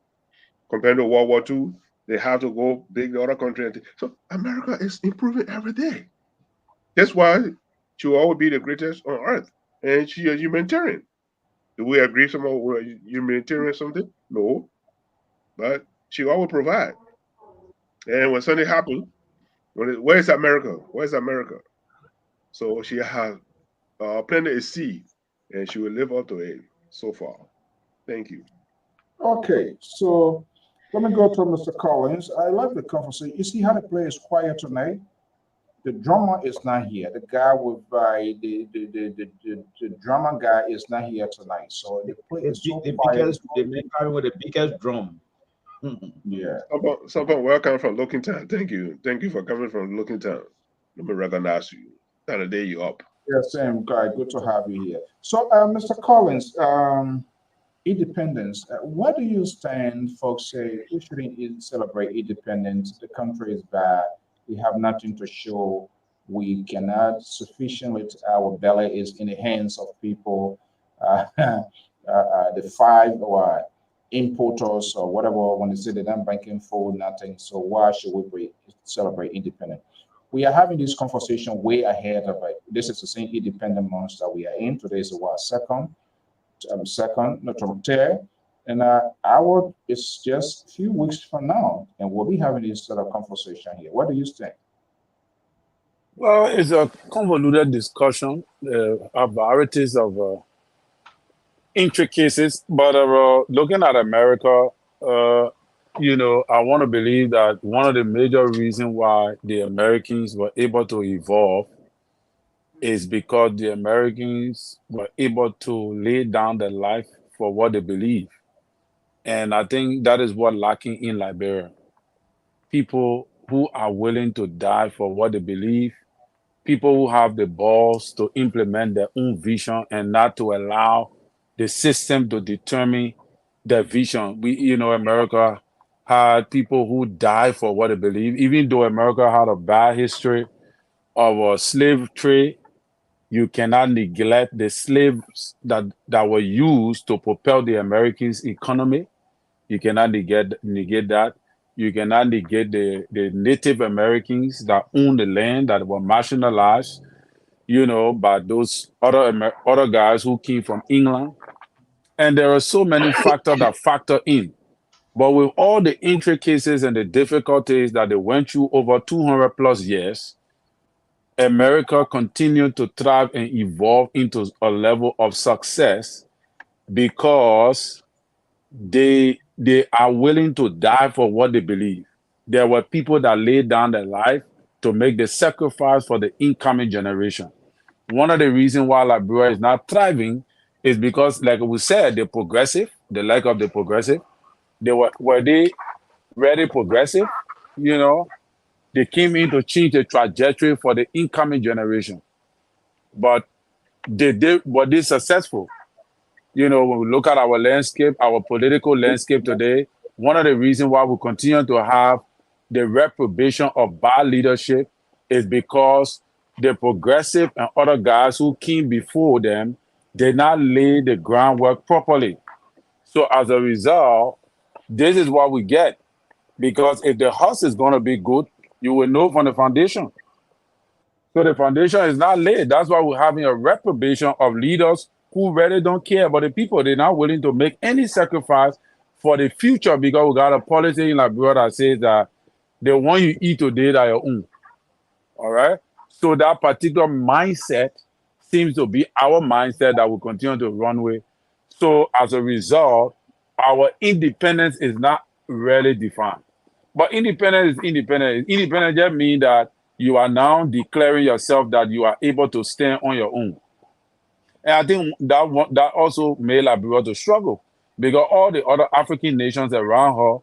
Compared to World War II, they have to go big the other country. So America is improving every day. That's why she will always be the greatest on earth. And she is humanitarian. Do we agree somehow with humanitarian something? No. But she always provide. And when something happens, where's America? Where's America? So she has planted a seed and she will live up to it so far. Thank you. Okay, so let me go to Mr. Collins. I like the conversation. You see how the play is quiet tonight? The drummer is not here. The guy with the drummer guy is not here tonight. So the play is so quiet. The main guy with the biggest drum. Yeah. Someone welcome from Looking Town. Thank you. Thank you for coming from Looking Town. Let me recognize you. Kind of day you up. Yeah, same guy. Good to have you here. So, Mr. Collins, independence. Where do you stand? Folks say we shouldn't celebrate independence. The country is bad. We have nothing to show. We cannot sufficiently. Our belly is in the hands of people. The five or importers or whatever. When they say they're not banking for nothing, so why should we celebrate independence? We are having this conversation way ahead of it. This is the same independent month that we are in. Today is what second, not from third, and our is just a few weeks from now, and we'll be having this sort of conversation here. What do you think? Well, it's a convoluted discussion, varieties of intricacies, but looking at America, I want to believe that one of the major reasons why the Americans were able to evolve is because the Americans were able to lay down their life for what they believe. And I think that is what lacking in Liberia. People who are willing to die for what they believe, people who have the balls to implement their own vision and not to allow the system to determine their vision. America had people who died for what they believe, even though America had a bad history of a slave trade. You cannot neglect the slaves that were used to propel the Americans' economy. You cannot negate that. You cannot negate the Native Americans that owned the land that were marginalized, by those other guys who came from England. And there are so many factors that factor in. But with all the intricacies and the difficulties that they went through over 200 plus years, America continued to thrive and evolve into a level of success because they are willing to die for what they believe. There were people that laid down their life to make the sacrifice for the incoming generation. One of the reasons why Liberia is not thriving is because, like we said, the progressive, the lack of the progressive, were they really progressive? They came in to change the trajectory for the incoming generation. But were they successful? When we look at our landscape, our political landscape today, one of the reasons why we continue to have the reprobation of bad leadership is because the progressive and other guys who came before them did not lay the groundwork properly. So as a result, this is what we get. Because if the house is going to be good, you will know from the foundation. So the foundation is not laid. That's why we're having a reprobation of leaders who really don't care about the people. They're not willing to make any sacrifice for the future because we got a policy in Liberia that says that the one you eat today that your own. All right? So that particular mindset seems to be our mindset that we continue to run with. So as a result, our independence is not really defined. But independence is independent. Independent just means that you are now declaring yourself that you are able to stand on your own. And I think that also made Liberia to struggle because all the other African nations around her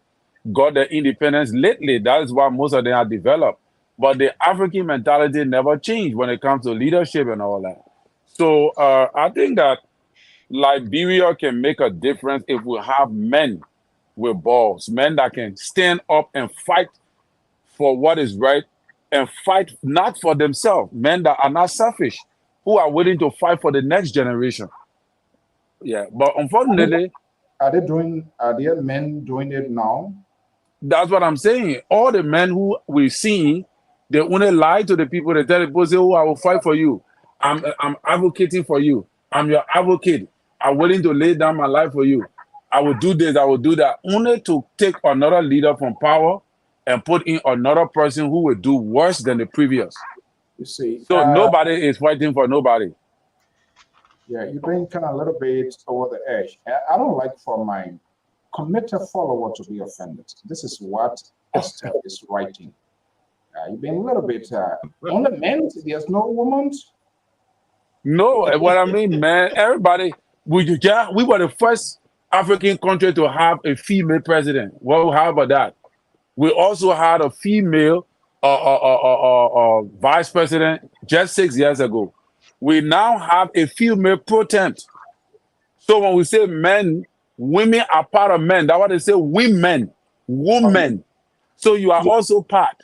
got their independence lately. That is why most of them are developed. But the African mentality never changed when it comes to leadership and all that. So I think that Liberia can make a difference if we have men with balls, men that can stand up and fight for what is right and fight not for themselves, men that are not selfish, who are willing to fight for the next generation. Yeah, but unfortunately, are there men doing it now? That's what I'm saying. All the men who we've seen, they only lie to the people. They tell the people, say, "Oh, I will fight for you. I'm advocating for you. I'm your advocate. I'm willing to lay down my life for you. I will do this. I will do that." Only to take another leader from power and put in another person who will do worse than the previous. You see, So nobody is fighting for nobody. Yeah, you've been kind of a little bit over the edge. I don't like for my committed follower to be offended. This is what Esther is writing. You've been a little bit on the men. There's no woman. No, what I mean, man, everybody, we were the first African country to have a female president. Well, how about that? We also had a female vice president just 6 years ago. We now have a female pro temp. So when we say men, women are part of men. That's what they say, women. So you are also part.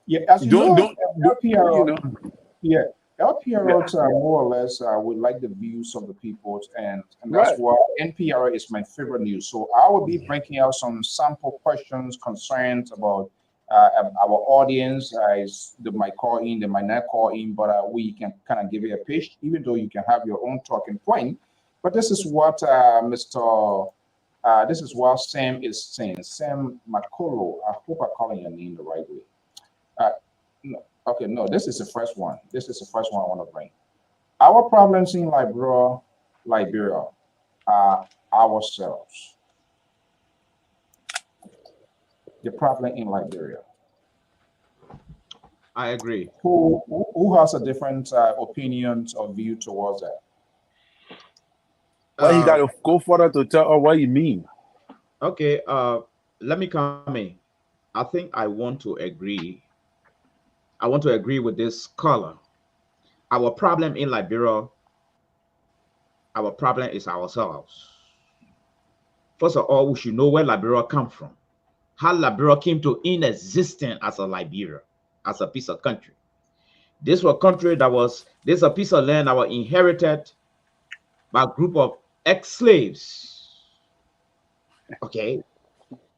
Yeah, as LPR, yeah, LPR more or less would like the views of the people, and that's why NPR is my favorite news. So I will be bringing out some sample questions, concerns about our audience. They might call in, they might not call in, but we can kind of give you a pitch, even though you can have your own talking point. But this is what this is what Sam is saying. Sam Makolo. I hope I'm calling your name the right way. No, okay, no, this is the first one. This is the first one I want to bring. Our problems in Liberia are ourselves. The problem in Liberia. I agree. Who has a different opinions or view towards that? Well, you got to go further to tell what you mean. Okay, let me come in. I think I want to agree. I want to agree with this scholar. Our problem in Liberia, our problem is ourselves. First of all, we should know where Liberia come from, how Liberia came to in existence as a Liberia, as a piece of country. This was a country that was, this is a piece of land that was inherited by a group of ex-slaves. Okay.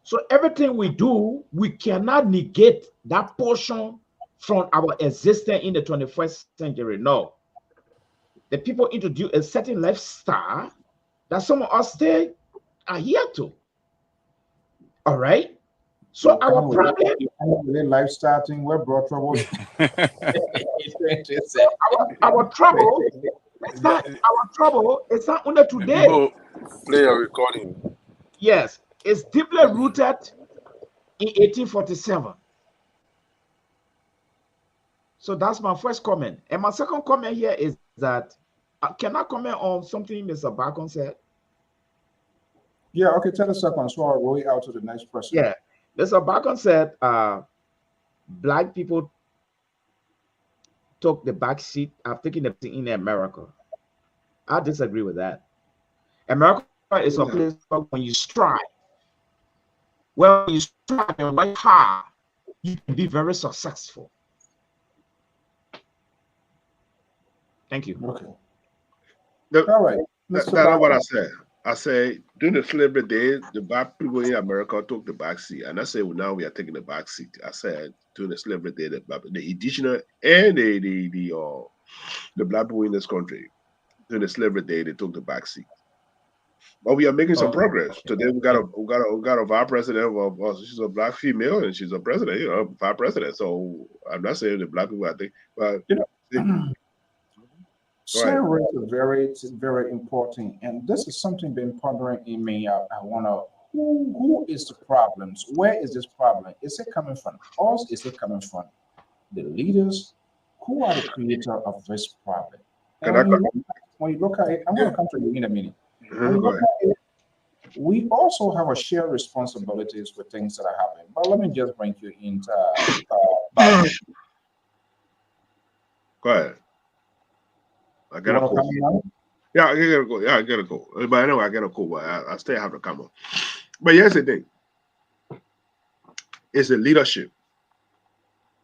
So everything we do, we cannot negate that portion from our existence in the 21st century. No. The people introduce a certain lifestyle that some of us still are here to. All right. So our problem, lifestyle thing where brought trouble. our trouble is not our trouble. It's not only today. People play a recording. Yes, it's deeply rooted in 1847. So that's my first comment. And my second comment here is that can I comment on something Mr. Bacon said? Yeah, okay, tell the second, so I'll roll it out to the next person. Yeah, Mr. Bacon said black people took the back seat. I've taken the seat in America. I disagree with that. America is a place when you strive. Well, when you strive and work hard, you can be very successful. Thank you. Okay. All right. That's not what I said. I say during the slavery days, the black people in America took the back seat, and I say well, now we are taking the back seat. I said during the slavery day, the indigenous and the black people in this country during the slavery day they took the back seat. But we are making some progress. Today we got a vice president. Well, she's a black female and she's a president. You know, vice president. So I'm not saying the black people. I think, but you know. Slavery is very important, and this is something been pondering in me. I want to, who is the problems? Where is this problem? Is it coming from us? Is it coming from the leaders? Who are the creator of this problem? When you look at it, I'm going to come to you in a minute. We also have a shared responsibilities with things that are happening. But let me just bring you into. Go ahead. I gotta go. Yeah, I gotta go. Yeah, I gotta go. But anyway, I gotta go. But I still have to come on. But here's the thing. It's the leadership.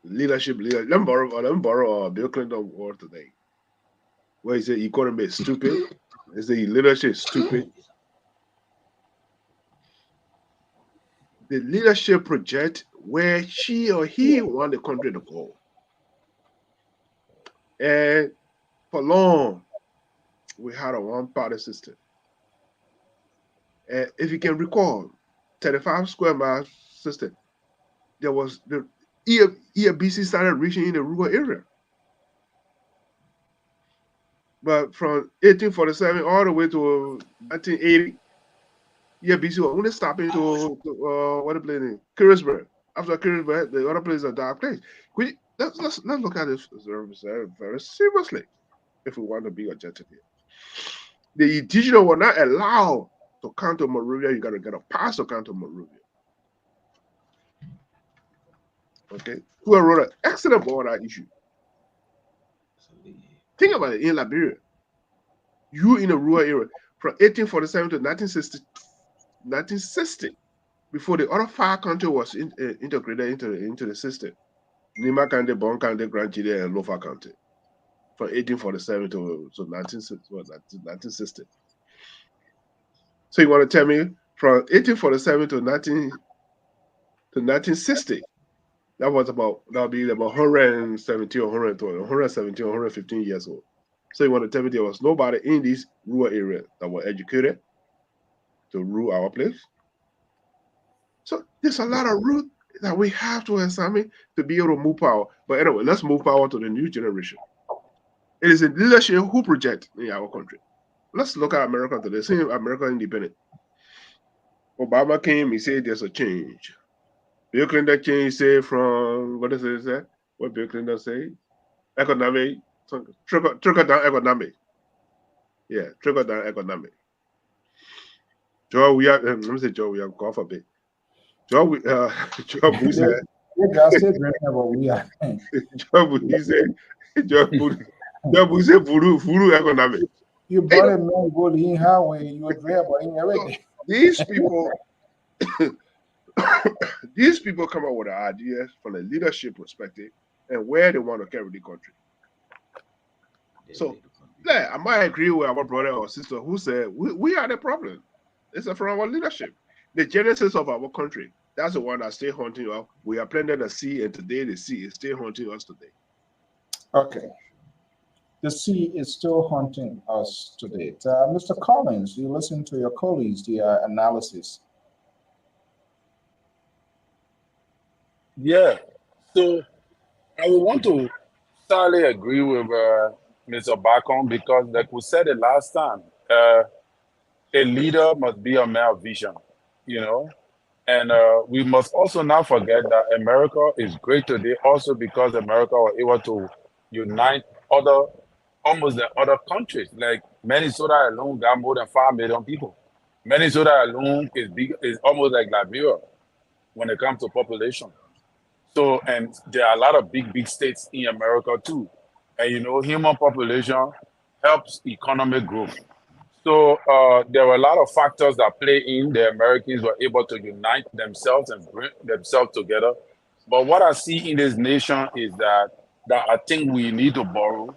Leadership. Let me borrow Bill Clinton word today. Where he said economy is stupid. He said leadership is stupid. The leadership project where she or he want the country to go. And for long, we had a one-party system. And if you can recall, 35 square mile system, there was the EFBC started reaching in the rural area. But from 1847 all the way to 1980, EFBC was only stopping to what the place is, Curtisburg. After Curtisburg, the other place is a dark place. Let's look at this very seriously if we want to be objective here. The indigenous were not allowed to come to Monrovia. You got to get a pass to come to Monrovia. Okay, who wrote an excellent book on that issue. Think about it in Liberia. You in a rural area from 1847 to 1960, before the other 5 countries was integrated into the system. Nima County, Bon County, Grand Chile, and Lofa County. From 1847 to 1960. So you want to tell me from 1847 to 1960, that'll be about 117 or 115 years old. So you want to tell me there was nobody in this rural area that were educated to rule our place? So there's a lot of root that we have to examine to be able to move power. But anyway, let's move power to the new generation. It is the leadership who project in our country. Let's look at America today. See America independent. Obama came, he said there's a change. Bill Clinton changed, say from, what does it say? What Bill Clinton say? Economic, trickle down economic. Yeah, trickle down economic. Joe, we are, let me say Joe, we are God forbid. Job, Job, who said, You guys still drinking, but we are. Job, he said, Job, who said, Voodoo economic. You brought a man go in highway, you were there, but in already. These people, these people come up with ideas from a leadership perspective and where they want to carry the country. So, yeah, I might agree with our brother or sister who said we are the problem. It's from our leadership. The genesis of our country, that's the one that still haunting us. We are planting the sea, and today the sea is still haunting us today. Okay. The sea is still haunting us today. Mr. Collins, you listen to your colleagues, the analysis. Yeah. So I would want to thoroughly agree with Mr. Bacon because, like we said it last time, a leader must be a man of vision, you know? And we must also not forget that America is great today also because America was able to unite almost the other countries. Like Minnesota alone got more than 5 million people. Minnesota alone is almost like Liberia when it comes to population. So, and there are a lot of big states in America too. And human population helps economic growth. So there were a lot of factors that play in. The Americans were able to unite themselves and bring themselves together. But what I see in this nation is that I think we need to borrow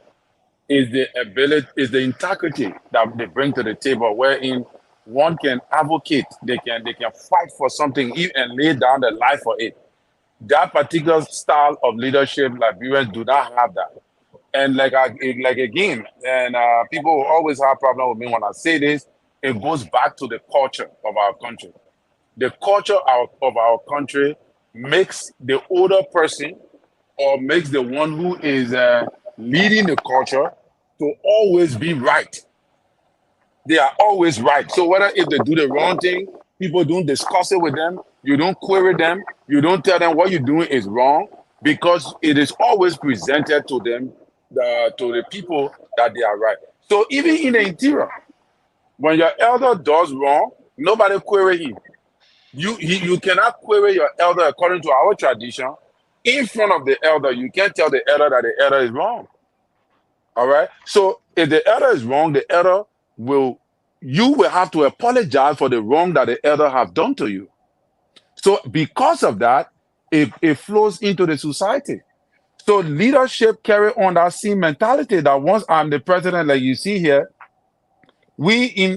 is the integrity that they bring to the table, wherein one can advocate, they can fight for something and lay down their life for it. That particular style of leadership, Liberians do not have that. And like again, and people will always have problem with me when I say this. It goes back to the culture of our country. The culture of our country makes the older person or makes the one who is leading the culture to always be right. They are always right. So whether if they do the wrong thing, people don't discuss it with them. You don't query them. You don't tell them what you're doing is wrong because it is always presented to them, to the people that they are right. So even in the interior, when your elder does wrong, nobody query him. You cannot query your elder according to our tradition. In front of the elder, you can't tell the elder that the elder is wrong. All right. So if the elder is wrong, the elder you will have to apologize for the wrong that the elder have done to you. So because of that, it flows into the society. So leadership carry on that same mentality that once I'm the president, like you see here, we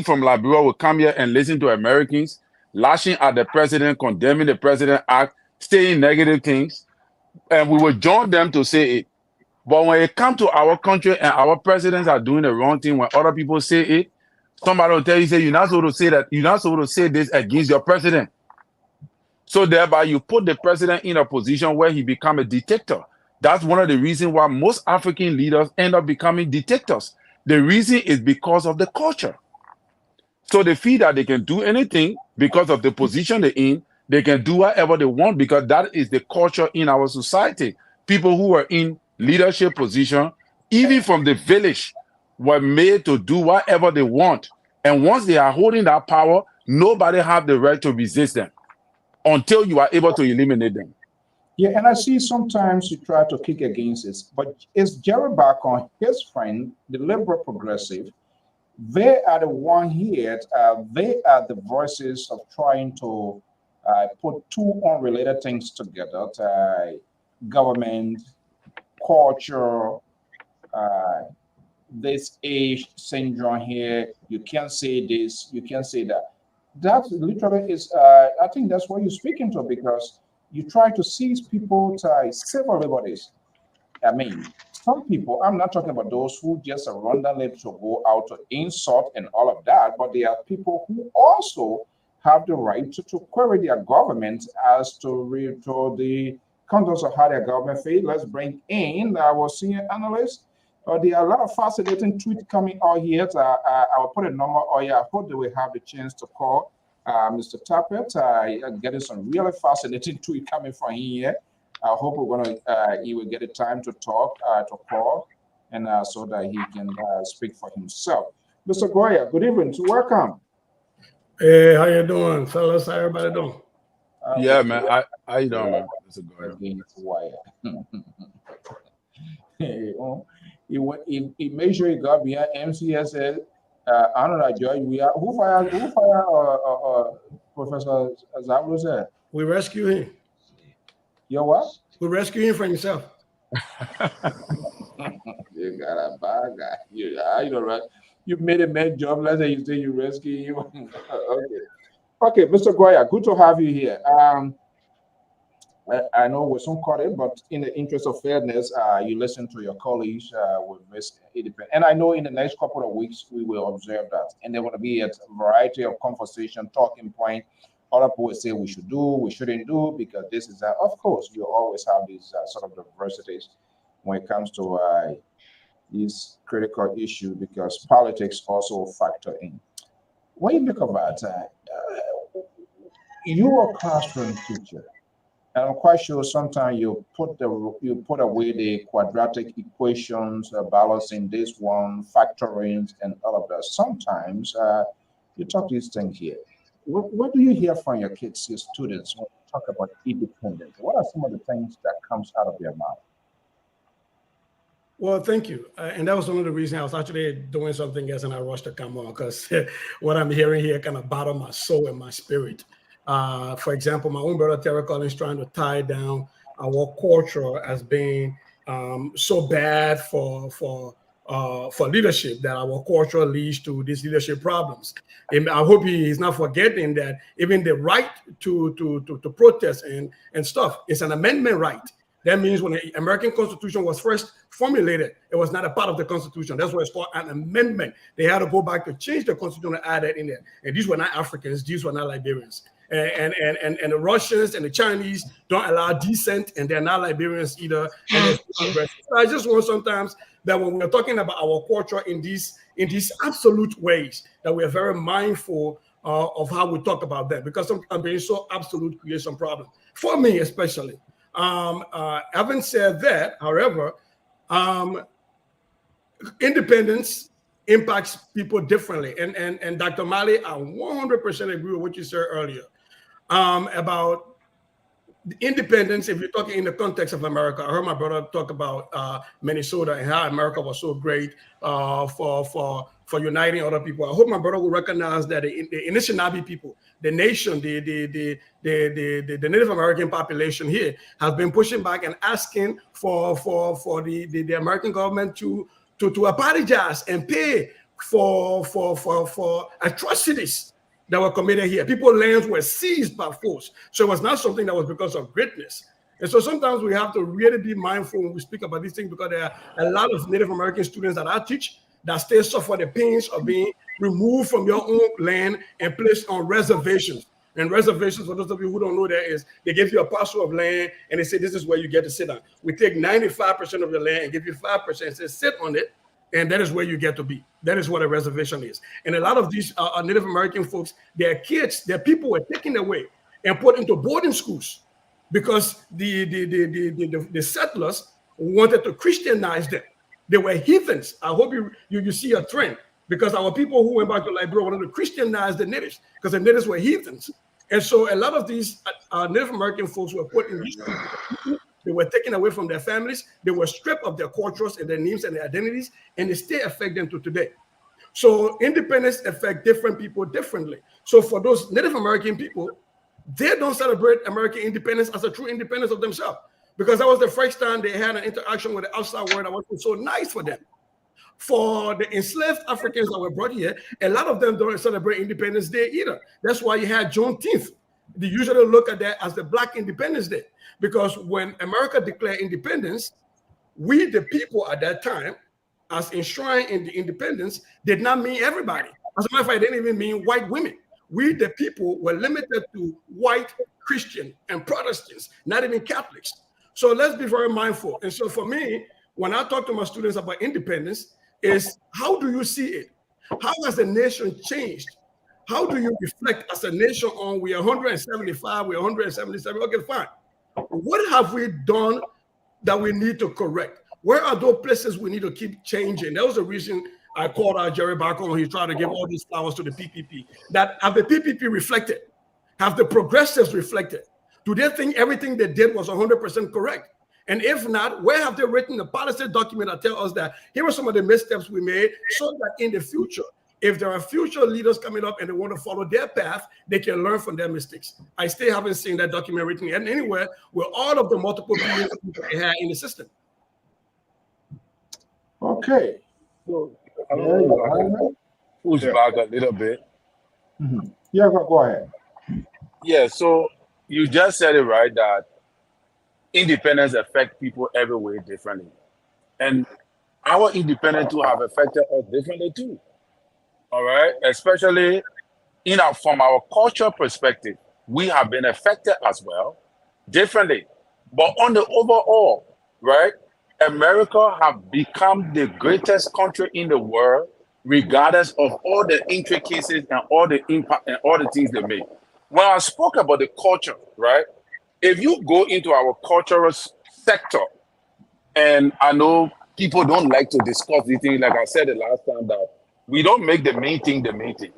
from Liberia will come here and listen to Americans lashing at the president, condemning the president act, saying negative things, and we will join them to say it. But when it comes to our country and our presidents are doing the wrong thing, when other people say it, somebody will tell you, say, you're not supposed to say that, you're not supposed to say this against your president. So thereby you put the president in a position where he become a dictator. That's one of the reasons why most African leaders end up becoming dictators. The reason is because of the culture. So they feel that they can do anything because of the position they're in. They can do whatever they want because that is the culture in our society. People who are in leadership position, even from the village, were made to do whatever they want. And once they are holding that power, nobody have the right to resist them until you are able to eliminate them. Yeah, and I see sometimes you try to kick against it, but it's Jerry Bacon, his friend, the liberal progressive. They are the one here. They are the voices of trying to put two unrelated things together: government, culture, this age syndrome here. You can't say this, you can't say that. That literally is. I think that's what you're speaking to because you try to seize people to civil liberties. I mean, some people, I'm not talking about those who just are randomly to go out to insult and all of that, but there are people who also have the right to query their government as to the contours of how their government failed. Let's bring in our senior analyst. There are a lot of fascinating tweets coming out here. I'll put a number on here. I hope they will have the chance to call Mr. Tappet. Getting some really fascinating tweet coming from here. I hope he will get the time to talk, to call, and so that he can speak for himself. Mr. Goya, good evening. Welcome. Hey, how you doing, fellas? How everybody doing? Yeah, man. I you know, man. It's a good. Against wire. He made sure he got behind MCS. I don't know, George. Who fired Professor Zablo? We rescue him. You what? We rescue him from himself. You got a bad guy. You know, right? You made a man jobless and you say you rescue him. Okay, Mr. Goya, good to have you here. I know we're soon caught in, but in the interest of fairness, you listen to your colleagues with this independent. And I know in the next couple of weeks, we will observe that. And there will be a variety of conversation, talking point. Other people will say we should do, we shouldn't do, because this is that. Of course, you always have these sort of diversities when it comes to these critical issues, because politics also factor in. What do you make of that? You're a classroom teacher. And I'm quite sure sometimes you put away the quadratic equations, balancing this one, factorings, and all of that. Sometimes you talk these things here. What do you hear from your kids, your students, when you talk about independence? What are some of the things that comes out of their mouth? Well, thank you. And that was one of the reasons I was actually doing something else and I rushed to come on, because what I'm hearing here kind of battled my soul and my spirit. For example, my own brother Terry Collins trying to tie down our culture as being so bad for leadership, that our culture leads to these leadership problems. And I hope he's not forgetting that even the right to protest and stuff is an amendment right. That means when the American Constitution was first formulated, it was not a part of the Constitution. That's why it's called an amendment. They had to go back to change the Constitution and add that in there. And these were not Africans, these were not Liberians. And the Russians and the Chinese don't allow dissent, and they're not Liberians either. And so I just want sometimes that when we're talking about our culture in these absolute ways, that we're very mindful of how we talk about that, because sometimes being so absolute creates some problem for me, especially. Having said that, however, independence impacts people differently, and Dr. Mali, I 100% agree with what you said earlier about independence. If you're talking in the context of America, I heard my brother talk about Minnesota and how America was so great for uniting other people. I hope my brother will recognize that the Anishinaabe people, the nation, the Native American population here, has been pushing back and asking for the American government to apologize and pay for atrocities that were committed here. People's lands were seized by force. So it was not something that was because of greatness. And so sometimes we have to really be mindful when we speak about these things, because there are a lot of Native American students that I teach that still suffer the pains of being removed from your own land and placed on reservations. And reservations, for those of you who don't know that, is they give you a parcel of land and they say, this is where you get to sit on. We take 95% of your land and give you 5% and say, sit on it. And that is where you get to be. That is what a reservation is. And a lot of these Native American folks, their kids, their people were taken away and put into boarding schools because the settlers wanted to Christianize them. They were heathens. I hope you see a trend, because our people who went back to Liberia wanted to Christianize the natives, because the natives were heathens. And so a lot of these Native American folks were put in these schools. They were taken away from their families. They were stripped of their cultures and their names and their identities, and they still affect them to today. So independence affects different people differently. So for those Native American people, they don't celebrate American independence as a true independence of themselves, because that was the first time they had an interaction with the outside world that wasn't so nice for them. For the enslaved Africans that were brought here, a lot of them don't celebrate Independence Day either. That's why you had Juneteenth. They usually look at that as the Black Independence Day, because when America declared independence, we, the people at that time, as enshrined in the independence, did not mean everybody. As a matter of fact, it didn't even mean white women. We, the people, were limited to white Christian and Protestants, not even Catholics. So let's be very mindful. And so for me, when I talk to my students about independence, is how do you see it? How has the nation changed? How do you reflect as a nation on we are 175, we're 177? Okay, fine. What have we done that we need to correct? Where are those places we need to keep changing? That was the reason I called out Jerry Barker when he tried to give all these flowers to the PPP. That have the PPP reflected? Have the progressives reflected? Do they think everything they did was 100% correct? And if not, where have they written a policy document that tell us that here are some of the missteps we made, so that in the future, if there are future leaders coming up and they want to follow their path, they can learn from their mistakes? I still haven't seen that document written anywhere with all of the multiple billions they had in the system. Okay. So, I don't know, push back a little bit. Yeah, go ahead. Yeah, so you just said it right, that independence affect people every way differently. And our independence too have affected us differently too. All right, especially from our cultural perspective, we have been affected as well, differently. But on the overall, right, America have become the greatest country in the world, regardless of all the intricacies and all the impact and all the things they make. When I spoke about the culture, right, if you go into our cultural sector, and I know people don't like to discuss these things, like I said the last time, that we don't make the main thing the main thing.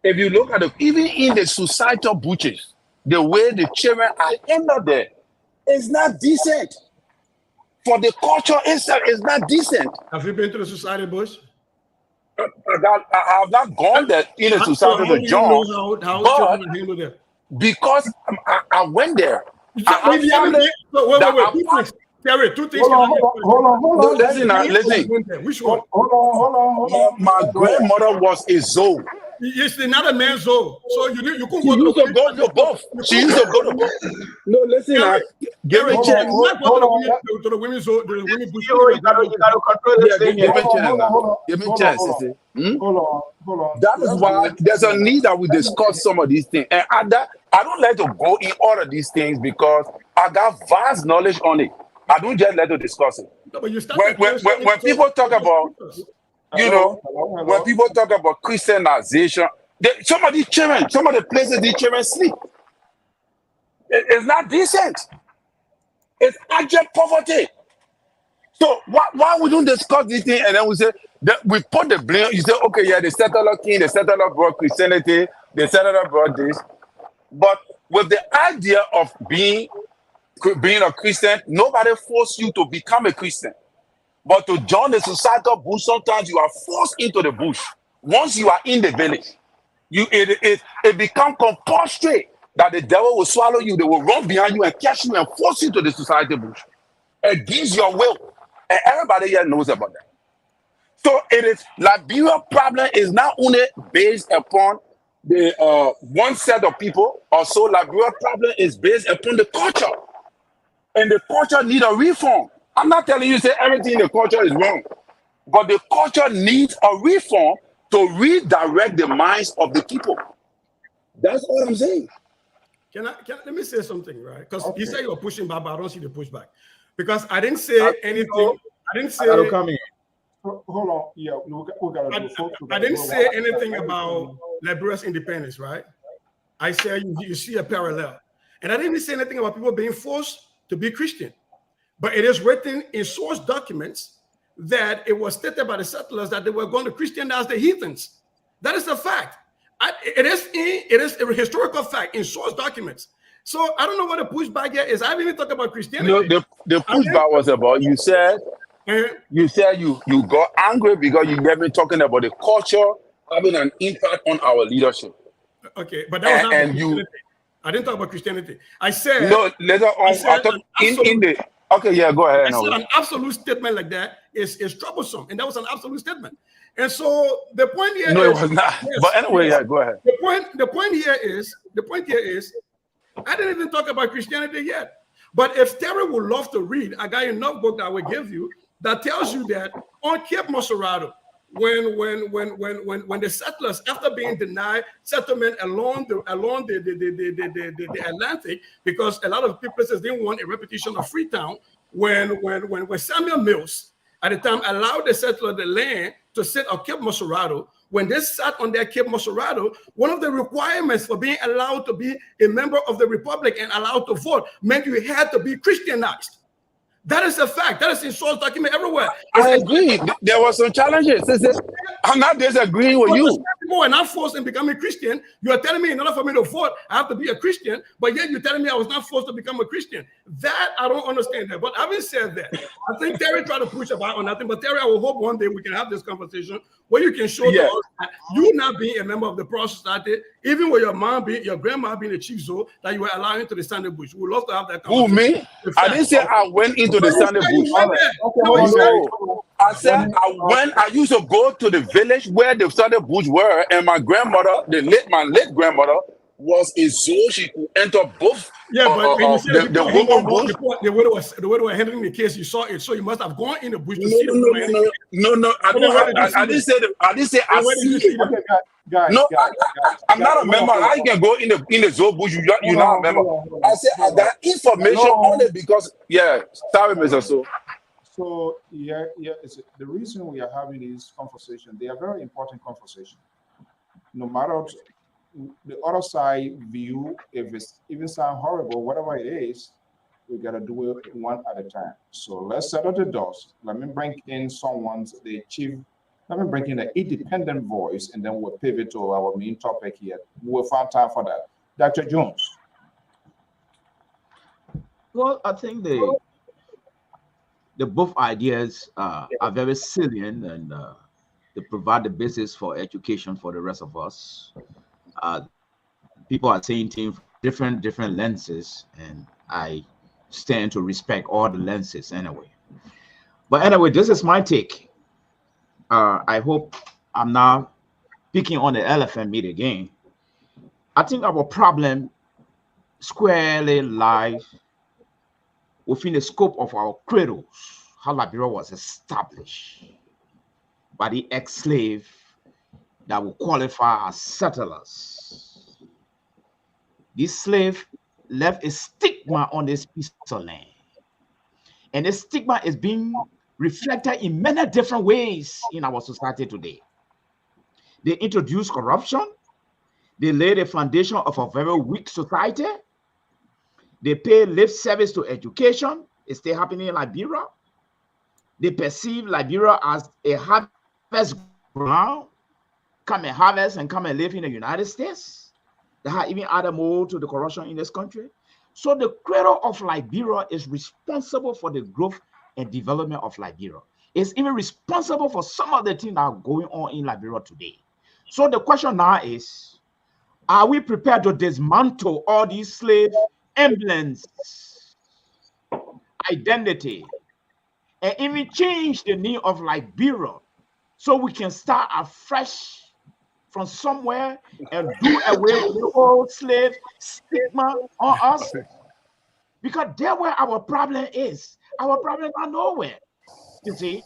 If you look at it, even in the societal butches, the way the children are ended there, it's not decent. For the culture itself, it's not decent. Have you been to the society bush? I have not gone there in the society of John, but because I went there. Wait, Terry, two things. Hold on. Listen. Which one? Hold on. My grandmother was a Zoe. It's not a man's Zoe. So you couldn't She used to go to both. She used to go to both. No, listen, give me a chance. To the women's Zoe, the women's bush. You gotta control this thing. Give me a chance now. Give me a chance. Hold on. That is why there's a need that we discuss some of these things. And I don't like to go in all of these things because I got vast knowledge on it. I don't just like to discuss it. No, but when people talk about, when people talk about Christianization, some of these children, some of the places these children sleep, it's not decent. It's abject poverty. So why we don't discuss this thing and then we say that we put the blame? You say, okay, yeah, the settler king, the settler brought Christianity, the settler brought this, but with the idea of being a Christian, nobody forced you to become a Christian. But to join the societal bush, sometimes you are forced into the bush. Once you are in the village, it becomes compulsory that the devil will swallow you. They will run behind you and catch you and force you to the society bush against your will. And everybody here knows about that. So it is Liberia problem is not only based upon the one set of people, also Liberia problem is based upon the culture. And the culture needs a reform. I'm not telling you say everything in the culture is wrong, but the culture needs a reform to redirect the minds of the people. That's all I'm saying. Let me say something, right? Because you say you're pushing back, but I don't see the pushback. Because I didn't say anything. I didn't say. Hold on. Yeah, we gotta do. I didn't say anything about Liberia's independence, right? I said you see a parallel, and I didn't say anything about people being forced to be Christian. But it is written in source documents that it was stated by the settlers that they were going to Christianize the heathens. That is a fact. It is a historical fact in source documents. So I don't know what the pushback here is. I haven't even talked about Christianity. No, the pushback was about you said you got angry because you never talking about the culture having an impact on our leadership. Okay, but that was not I didn't talk about Christianity. I said no. Later on, I thought in the. Okay, yeah, go ahead. I said an absolute statement like that is troublesome, and that was an absolute statement. And so the point here it was not. Yes, but anyway, yeah, go ahead. The point here is I didn't even talk about Christianity yet. But if Terry would love to read, I got enough book that I will give you that tells you that on Cape Moserado, when the settlers, after being denied settlement along the Atlantic, because a lot of people didn't want a repetition of Freetown, when Samuel Mills at the time allowed the settler the land to sit on Cape Moserado, when they sat on their Cape Moserado, one of the requirements for being allowed to be a member of the Republic and allowed to vote meant you had to be Christianized. That is a fact. That is in source document everywhere. I agree. There were some challenges. I'm not disagreeing with you. People were not forced in becoming Christian. You are telling me in order for me to vote, I have to be a Christian, but yet you're telling me I was not forced to become a Christian. That I don't understand that. But having said that, I think Terry tried to push about on nothing. But Terry, I will hope one day we can have this conversation where you can show to us that you not being a member of the Pro Society, even with your grandma being a chief zoo, that you were allowing to the Sunday bush. We would love to have that conversation. Who, me? I didn't say I went into the Sunday bush. No, I said I used to go to the village where the Sunday bush were, and my grandmother, my late grandmother, was a zoo. She could enter both. Yeah, but when you said the woman bush, the way they were handling the case, you saw it, so you must have gone in the bush to see No. I didn't say I see it. Guys, I'm not a member. I can go in the zoo bush. You're not a member. I said I got information on it because sorry, Mr. So the reason we are having these conversations, they are very important conversations. No matter the other side view, if it's even sound horrible, whatever it is, we gotta do it one at a time. So let's settle the dust. Let me bring in let me bring in an independent voice, and then we'll pivot to our main topic here. We'll find time for that. Dr. Jones. Well, I think the both ideas are very salient, and they provide the basis for education for the rest of us. People are saying things from different lenses, and I stand to respect all the lenses anyway. But anyway, this is my take. I hope I'm not picking on the elephant meat again. I think our problem squarely lies within the scope of our cradles, how Liberia was established by the ex-slave that will qualify as settlers. This slave left a stigma on this piece of land. And this stigma is being reflected in many different ways in our society today. They introduced corruption. They laid a foundation of a very weak society. They pay lip service to education. It's still happening in Liberia. They perceive Liberia as a harvest ground. Come and harvest and come and live in the United States. They have even added more to the corruption in this country. So the cradle of Liberia is responsible for the growth and development of Liberia. It's even responsible for some of the things that are going on in Liberia today. So the question now is, are we prepared to dismantle all these slave emblems, identity, and even change the name of Liberia so we can start afresh from somewhere and do away with the old slave stigma on us? Because that's where our problem is. Our problem are nowhere, you see.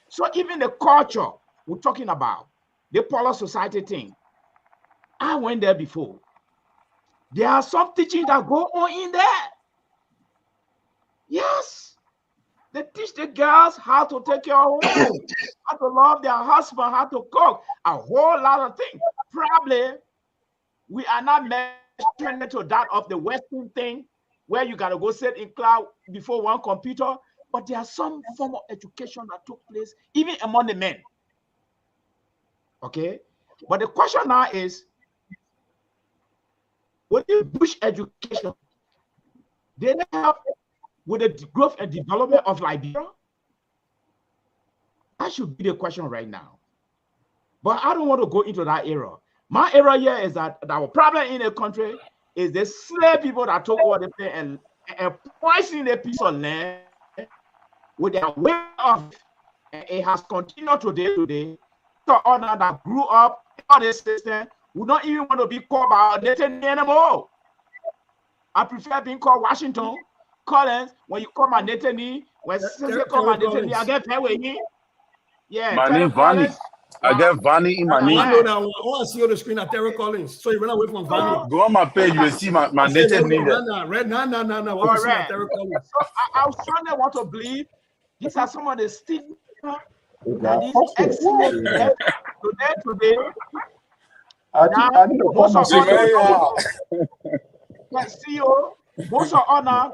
So even the culture we're talking about, the polar society thing, I went there before. There are some teachings that go on in there. Yes. They teach the girls how to take care of home, how to love their husband, how to cook, a whole lot of things. Probably we are not measuring to that of the Western thing where you got to go sit in cloud before one computer, but there are some form of education that took place even among the men. Okay? But the question now is, with the Bush education, did they help with the growth and development of Liberia? That should be the question right now. But I don't want to go into that era. My era here is that our problem in the country is the slave people that took all the thing and poisoning a piece of land with their way of, and it has continued today. So honor that grew up in all this system would not even want to be called by a native anymore. I prefer being called Washington, Collins. When you call my native, when you call my native, I get paid with you. Yeah, my name Vanny. I get Vanny in my name. I know that one. I want to see on the screen at Terry Collins. So you run away from Vanny. Go on my page, you will see my native name there. No. I want to see at Terry Collins. So I was trying to want to believe these are some of the stigma that these ex-slaves left today. Most of us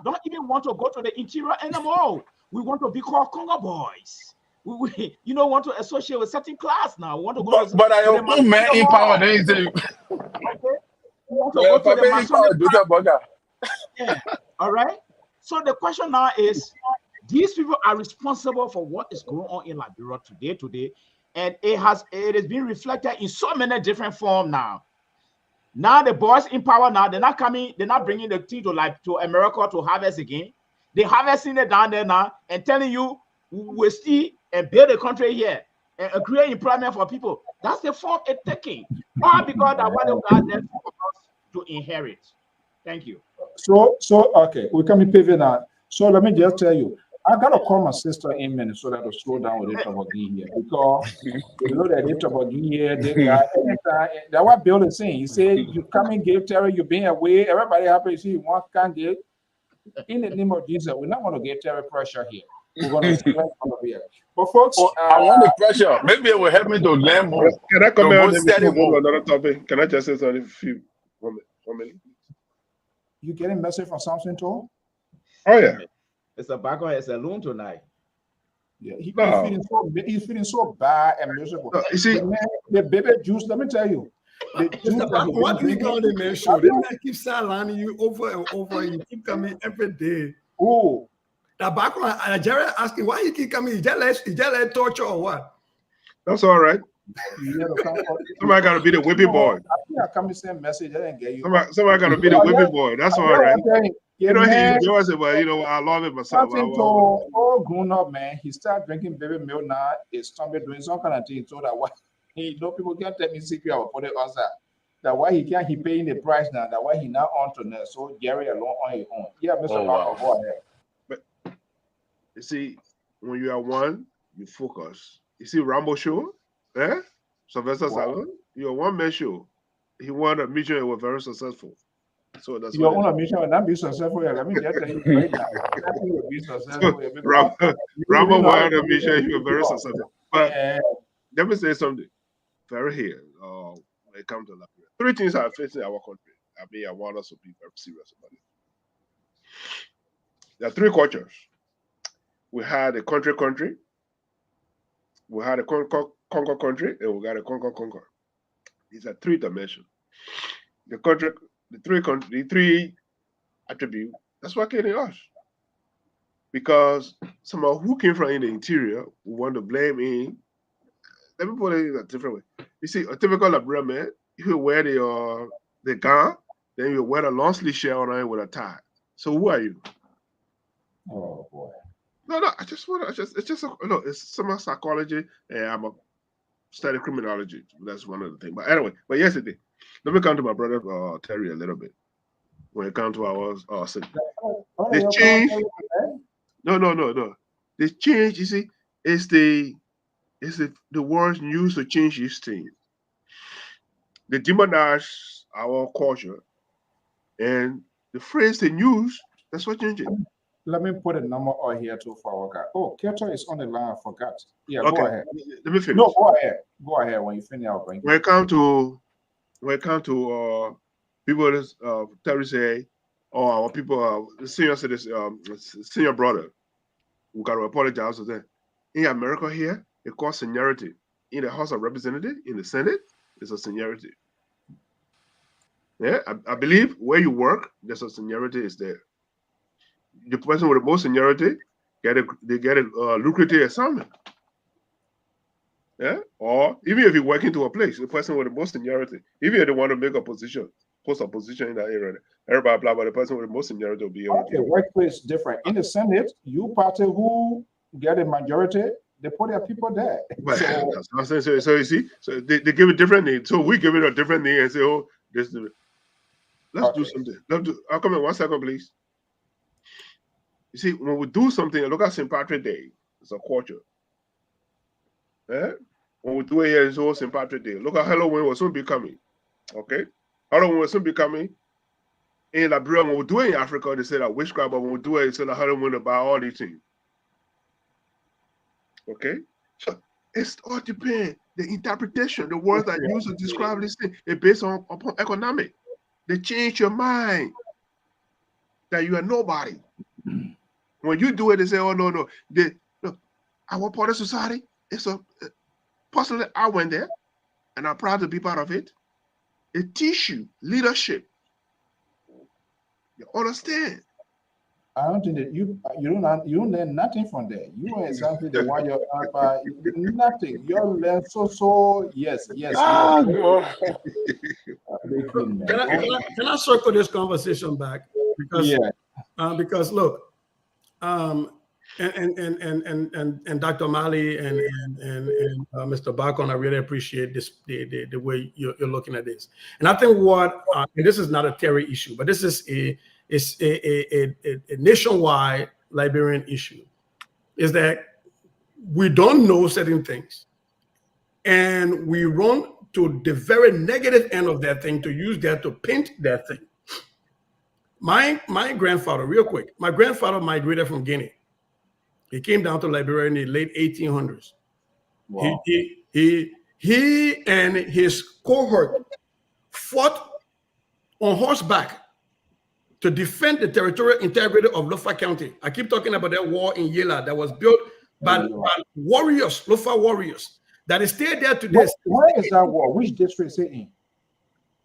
don't even want to go to the interior anymore. we want to be called Congo boys. We you know, want to associate with certain class now. We want to go But I to the own man in power. They say, okay. We want to go to the Masonic class. Yeah. All right. So the question now is, these people are responsible for what is going on in Liberia today, and it is being reflected in so many different forms now. Now the boys in power now, they're not bringing the tea to America to harvest again. They're harvesting it down there now and telling you we see and build a country here and create employment for people. That's the form it's taking. All because that one of God left for us to inherit. Thank you. So okay, we can be paving now. So let me just tell you, I gotta call my sister in Minnesota to slow down with it about here, because you know that it about here, they got that what Bill is saying. He said you come and give Terry, you being away, everybody happy to see you want can give. In the name of Jesus, we're not gonna get Terry pressure here. We're gonna here. But folks, I want the pressure. Maybe it will help me to learn more. Can I come out and study move more? on to another topic? Can I just say something? One minute. You getting message from Samson too? Oh yeah. It's a back on his alone tonight. Yeah, he's feeling so bad and miserable. No, you see, the baby juice, let me tell you. The juice What do you call the man show? This man keeps sidelining you over and over, and you keep coming every day. Oh, The background, Nigeria asking why you keep coming. Is that like torture or what? that's all right. Somebody got to be the whippy boy. I think I come to send message. I didn't get you. Somebody got to be the whippy boy. That's all right. You know, he always say, well, you know, I love it myself. All grown up, man. He started drinking baby milk now. His stomach doing some kind of thing. So that why he know people can't tell me secret about put it outside. That why he paying the price now. That why he now on to that. So Jerry alone on his own. Yeah, Mr. Parker, go ahead. But you see, when you are one, you focus. You see Rambo show, Sylvester Stallone, you're one man show. He won a mission and was very successful. So that's your own mission will not be successful. Let me just tell you right now. Nothing will be successful. Rambo won a mission, he was very successful. But let me say something very here. When it comes to Liberia, 3 things are facing our country. I mean, I want us to be very serious about it. There are 3 cultures. We had a country, we had a Congo country, and we got a Congo. These are 3 dimensions. The country, the 3 attributes, that's what killing us. Because someone who came from in the interior, we want to blame in. Let me put it in a different way. You see, a typical Liberian man, if you wear the gown, then you wear a long sleeve shirt on with a tie. So who are you? Oh boy. No, it's some psychology, and I'm a study criminology. That's one of the things. But anyway, yesterday, let me come to my brother Terry a little bit. When it comes to our city, the change. No. The change, you see, is the words used to change this thing. They demonize our culture, and the phrase they use, that's what changes. Let me put a number on here too for our guy. Oh, Keto is on the line. I forgot. Yeah, okay. Go ahead. Let me finish. No, go ahead. Go ahead. When you finish, I'll bring When it comes to people that Terry say, our people, senior citizen, senior brother, we got to apologize for that. In America here, it calls seniority. In the House of Representatives, in the Senate, it's a seniority. Yeah, I believe where you work, there's a seniority is there. The person with the most seniority get a lucrative assignment. Yeah, or even if you work into a place, the person with the most seniority, even if they want to make a position, post a position in that area, everybody blah, but the person with the most seniority will be able to. The workplace different. In the Senate, you party who get a majority, they put their people there. But so you see, so they give it different name. So we give it a different name and say, oh, let's do something. I'll come in 1 second, please. You see, when we do something, look at St. Patrick's Day. It's a culture. When we do it here, it's all St. Patrick's Day. Look at Halloween will soon be coming. Okay? Halloween will soon be coming. In Liberia, when we do it in Africa, they say that witchcraft, but when we do it, it's that Halloween about all these things. Okay? So it's all depends. The interpretation, the words that used to describe this thing, is based upon economic. They change your mind that you are nobody. When you do it, they say, oh, no, no. Look, our party society, it's a, personally, I went there, and I'm proud to be part of it. It teaches you leadership. You understand? I don't think that you don't learn nothing from there. You are exactly the one you're nothing. You learn yes. Ah, Can I circle this conversation back? Because look, and Dr. Mali and Mr. Bakon, I really appreciate this the way you're looking at this. And I think and this is not a Terry issue, but this is a nationwide Liberian issue, is that we don't know certain things, and we run to the very negative end of that thing to use that to paint that thing. My grandfather, real quick, my grandfather migrated from Guinea. He came down to Liberia in the late 1800s. Wow. He and his cohort fought on horseback to defend the territorial integrity of Lofa County. I keep talking about that war in Yela that was built by warriors, Lofa warriors, that is still there today. Where is that war? Which district is it in?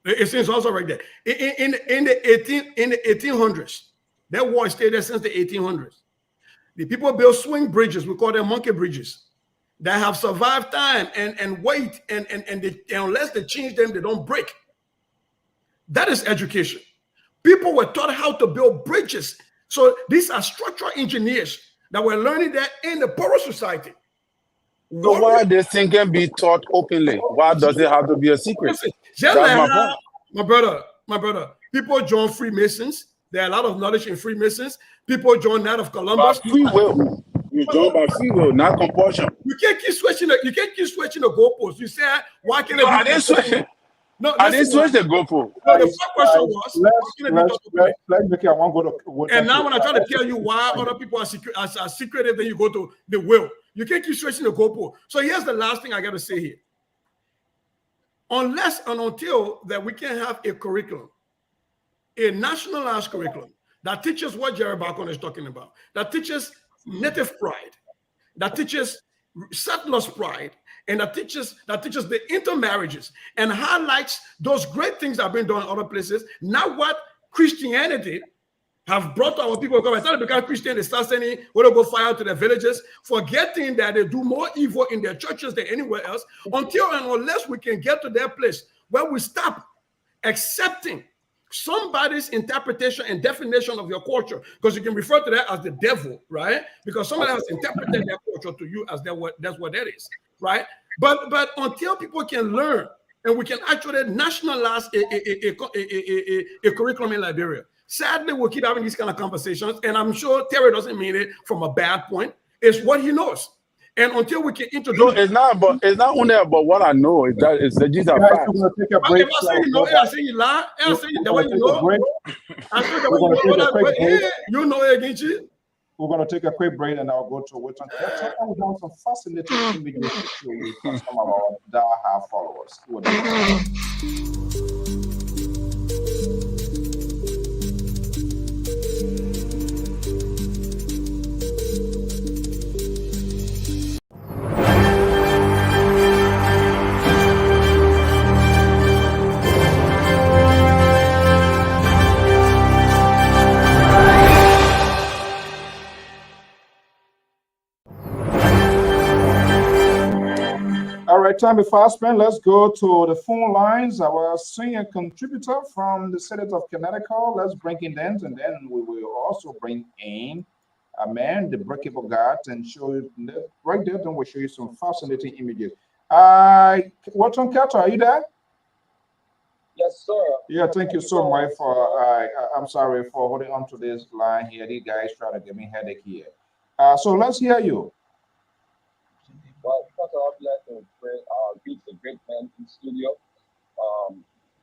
It's also right there. In the 1800s. That war is still there since the 1800s. The people built swing bridges, we call them monkey bridges, that have survived time and weight, and unless they change them, they don't break. That is education. People were taught how to build bridges. So these are structural engineers that were learning that in the poorer society. So why this thing can be taught openly? Why does it have to be a secret? Just like my brother, people join Freemasons. There are a lot of knowledge in Freemasons. People join that of Columbus. By free will. You join by free will, not compulsion. You can't keep switching the goalposts. You say, why can't I didn't switch. No, I didn't switch the goalpost. No, the first question was, let's make it. I want to go to. And now when I try to tell you why other people are secretive, then you go to the will. You can't keep switching the goalpost. So here's the last thing I got to say here. Unless and until that we can have a curriculum, a nationalized curriculum that teaches what Jerry Bakon is talking about, that teaches native pride, that teaches settlers' pride, and that teaches the intermarriages and highlights those great things that have been done in other places, not what Christianity have brought to our people. Because by the time they become Christian, they start sending go fire to their villages, forgetting that they do more evil in their churches than anywhere else, until and unless we can get to that place where we stop accepting somebody's interpretation and definition of your culture, because you can refer to that as the devil, right? Because somebody has interpreted their culture to you as that's what that is, right? But until people can learn and we can actually nationalize a curriculum in Liberia, sadly, we'll keep having these kind of conversations, and I'm sure Terry doesn't mean it from a bad point. It's what he knows. And until we can introduce, no, it's not only about what I know. It's that these are facts. Take a break. If I say you know, I say you lie. I say the way you know. I say the way you know. You know it against you. We're going to take a quick break, and I'll go to Witton. We have some fascinating images to show you from some of our die-hard followers. All right, time before I spend, let's go to the phone lines. Our senior contributor from the Senate of Connecticut. Let's bring in then, and then we will also bring in a man, the breakable guard, and show you right there. Then we'll show you some fascinating images. Whatson Kato, are you there? Yes, sir. Yeah, thank you so much for. I'm sorry for holding on to this line here. These guys try to give me a headache here. So let's hear you. Well, first of all, I'd like to greet the great man in the studio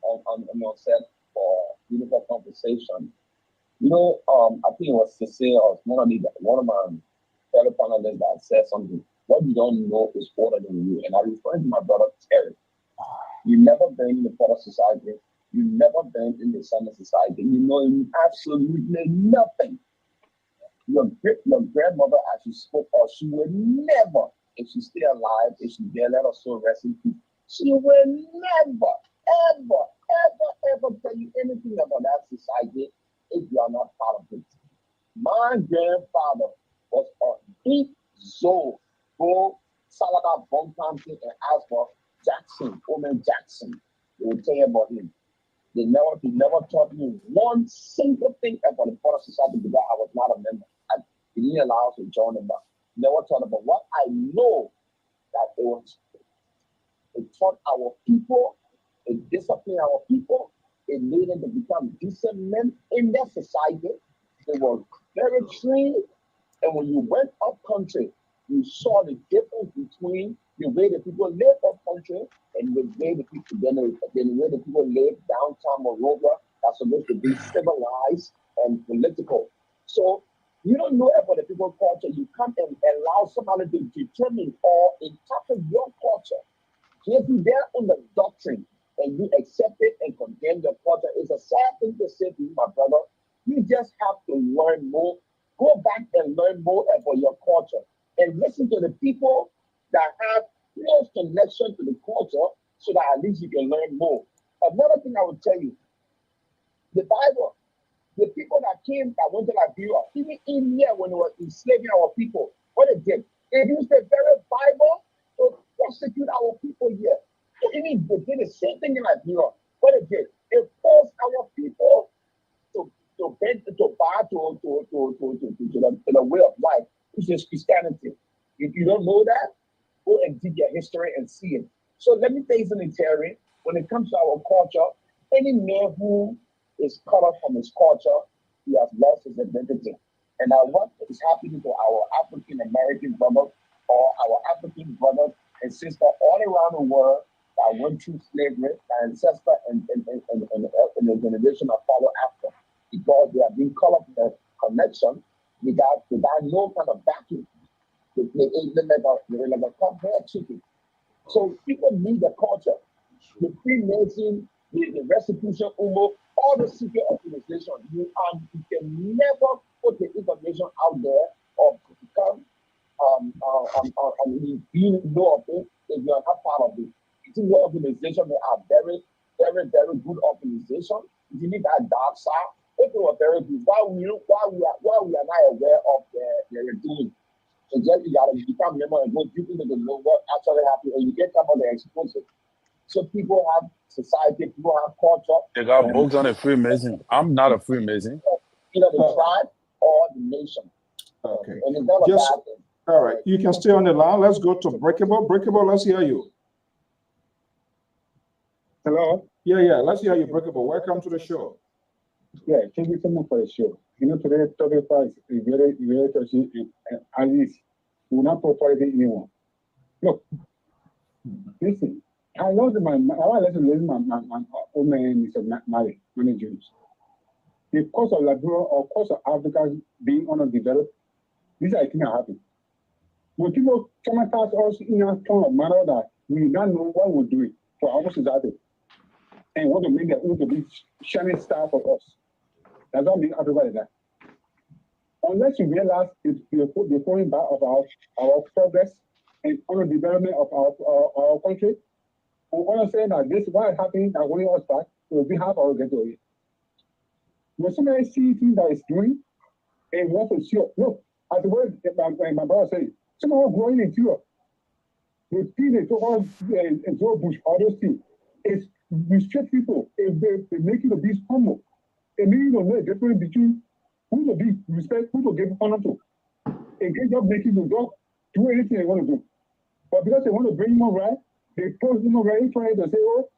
on set for beautiful conversation. You know, I think it was to say one of my fellow panelists that said something. What you don't know is older than you. And I refer to my brother Terry. You never been in the Porter Society. You never been in the Summit Society. You know absolutely nothing. your grandmother, as she spoke, or she will never, if she's still alive, if she's there, let her soul rest in peace. She will never, ever, ever, ever tell you anything about that society if you are not part of it. My grandfather was a big Zoe. Go Salada Bonkampi and ask for Jackson, Omen Jackson. They will tell you about him. He never taught me one single thing about the Porter Society because I was not a member. He didn't allow us to join them. Never taught about what I know that it taught our people, it disciplined our people, it made them to become decent men in their society. They were very trained, and when you went up country, you saw the difference between the way the people live up country and the way the people live downtown Monrovia that's supposed to be civilized and political. So you don't know about the people culture. You come and allow somebody to determine or interpret your culture. If you there on the doctrine and you accept it and condemn the culture, it's a sad thing to say to you, my brother. You just have to learn more. Go back and learn more about your culture and listen to the people that have close connection to the culture so that at least you can learn more. Another thing I will tell you, the Bible, the people that went to Liberia, even India when they were enslaving our people, what they did, they used the very Bible to prosecute our people here. So even they did the same thing in Liberia. What they did, they forced our people to bend to bow to the way of life, which is Christianity. If you don't know that, go and dig your history and see it. So let me tell you something, Terry. When it comes to our culture, any man who is cut off from his culture, he has lost his identity. And now what is happening to our African American brothers or our African brothers and sisters all around the world that went through slavery, their ancestor and the generation that follow after, because they have been cut off the connection without no kind of backing. They're like a compare chicken. So people need the culture, the Freemason, the restitution, all the secret organization. You can never put the information out there or become being know of it if you are not part of it. It's in the organization they are very, very, very good organization. You need that dark side. If they were very good, why we are not aware of their doing. So just you gotta become a member and go deep into the know what actually happened, and you get some of the exposure. So people have society, people have culture. They got books on a Freemason. I'm not a Freemason. Either the tribe or the nation. Okay. And it's not a bad thing. All right. You can stay on the line. Let's go to Breakable. Breakable, let's hear you. Hello? Yeah. Let's hear you, Breakable. Welcome to the show. Yeah, thank you so much for the show. Today's topic is very, very touching, and at least we will not provide anyone. Look, listen, I want to listen my old man, Mr. Mali, Many Jews. The cost of Liberia or cost of Africa being underdeveloped, these are things that happen. When people come across us in a kind of manner that we don't know what we're doing for our society and want to make their own to be shining star for us. That's not being everybody that. Unless you realize the falling back of our progress and on the development of our country, we want to say that this is what is happening and holding us back, so we have our get away. When somebody sees things that is doing and want to see, look, as the word my brother said, some are growing in Europe. The thing they talk about and bush, all those things, is restrict people, they make you to be humble. And maybe you don't know the difference between who to be respect, who to give honor to. And get job making you don't do anything they want to do. But because they want to bring human right, they post human right, trying to say, oh,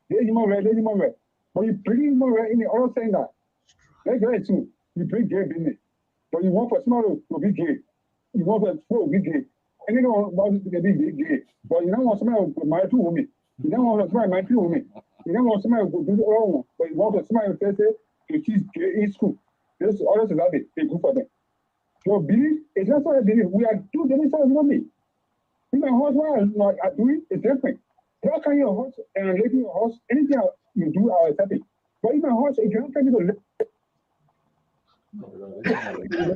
there's human right, there's human right. But you bring human right in the other saying that. That's right too. You bring gay business. But you want for somebody to be gay. You want for to be gay. And you don't want to be gay. But you don't want somebody to marry two women. You don't want somebody to marry two women. You don't want somebody to do the other one. But you want somebody to say, to teach gay in school. This is other society, they good for them. So belief, it's not what I believe. We are two different things, not me. My husband are doing is different. How can your horse and living your horse, anything you do, I accept it. But if my horse, if you don't tell me to live,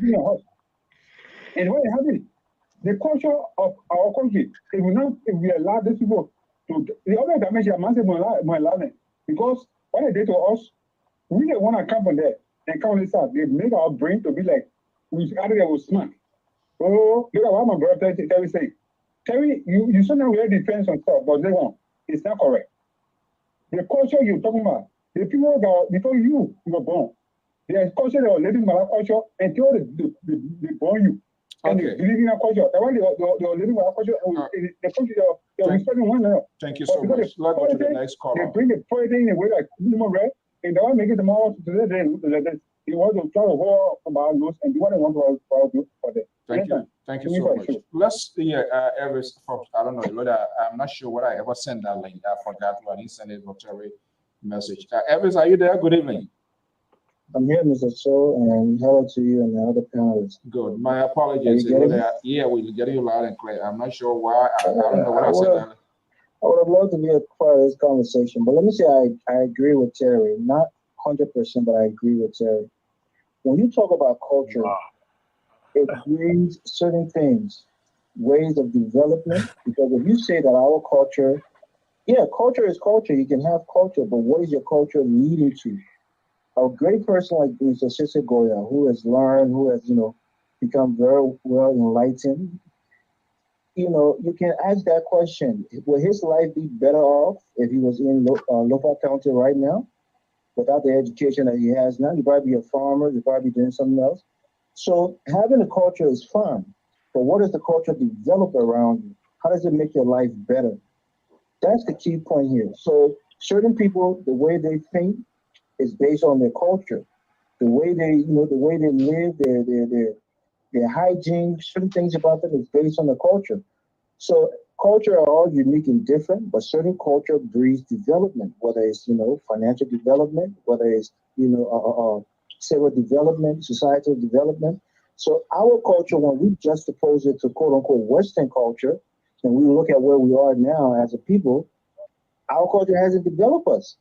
your horse. And what happened? The culture of our country, if we allow these people to, the other dimension, I must say, my learning, because what they did to us, we don't want to come from there and come on this side. They make our brain to be like, we started there was smart. Oh, look at what my brother Terry saying. Terry, you sometimes really depends on stuff, but they won't. It's not correct. The culture you're talking about, the people that before you were born, there's culture that are living by that culture until they born you. And they believe in that culture. The one they are living by that culture, the culture they're respecting one another. Thank you so much. Let's go to the next caller. They bring the poetry in a way like minimum red, and they want to make it tomorrow to the day. They want to try to hold about those and do what they want to do for them. Thank you. Thank you so much. Let's see, Elvis, folks, I don't know, I'm not sure what I ever sent that link. I forgot to. I didn't send it for Terry message. Elvis, are you there? Good evening. I'm here, Mr. So, and hello to you and the other panelists. Good. My apologies. Yeah, we're getting you loud and clear. I'm not sure why. I don't know what I said. I would have loved to be a part of this conversation, but let me say I agree with Terry. Not 100%, but I agree with Terry. When you talk about culture, it means certain things, ways of development, because if you say that our culture, culture is culture. You can have culture, but what is your culture leading to? A great person like Mr. Sisse Goya, who has learned, who has, become very well enlightened, you can ask that question. Will his life be better off if he was in Lpr County right now without the education that he has now? He'd probably be a farmer. He'd probably be doing something else. So having a culture is fun, but what does the culture develop around you? How does it make your life better? That's the key point here. So certain people, the way they think is based on their culture, the way they, the way they live, their hygiene, certain things about them is based on the culture. So culture are all unique and different, but certain culture breeds development, whether it's, financial development, whether it's, civil development, societal development. So our culture, when we juxtapose it to quote unquote Western culture, and we look at where we are now as a people, our culture hasn't developed us.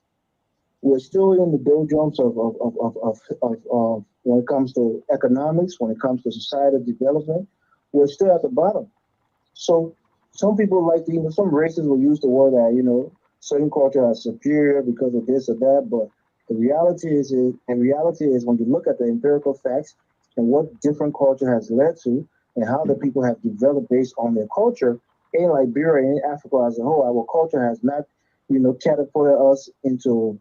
We're still in the doldrums of when it comes to economics, when it comes to societal development, we're still at the bottom. So some people like to, some races will use the word that, certain culture are superior because of this or that, but the reality is when you look at the empirical facts and what different culture has led to and how the people have developed based on their culture, in Liberia, in Africa as a whole, our culture has not, catapulted us into,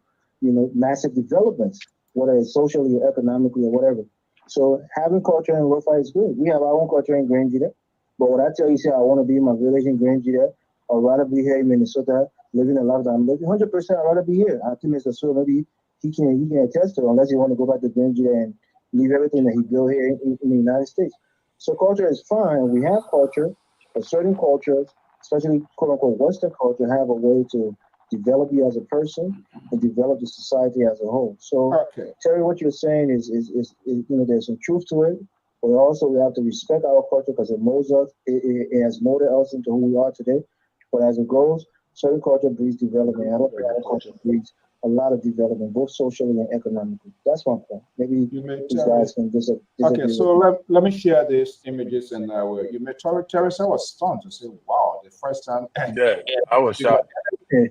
massive developments, whether it's socially or economically or whatever. So having culture in Lofa is good. We have our own culture in Grangida, but when I tell you, say I want to be in my village in Grangida, I'd rather be here in Minnesota, living a life that I'm living. 100%, I'd rather be here. I think Mr. So maybe he can attest to it, unless you want to go back to Grangida and leave everything that he built here in the United States. So culture is fine. We have culture, but certain cultures, especially quote unquote Western culture, have a way to develop you as a person and develop the society as a whole. So Terry, what you're saying is there's some truth to it, but also we have to respect our culture because it molds us, it has molded us into who we are today. But as it goes, certain culture breeds development. I don't think our culture breeds a lot of development, both socially and economically. That's one point. Maybe these guys can disagree. Okay, so let me share these images and you met Terry. I was stunned to say, wow, the first time. Yeah, I was shocked.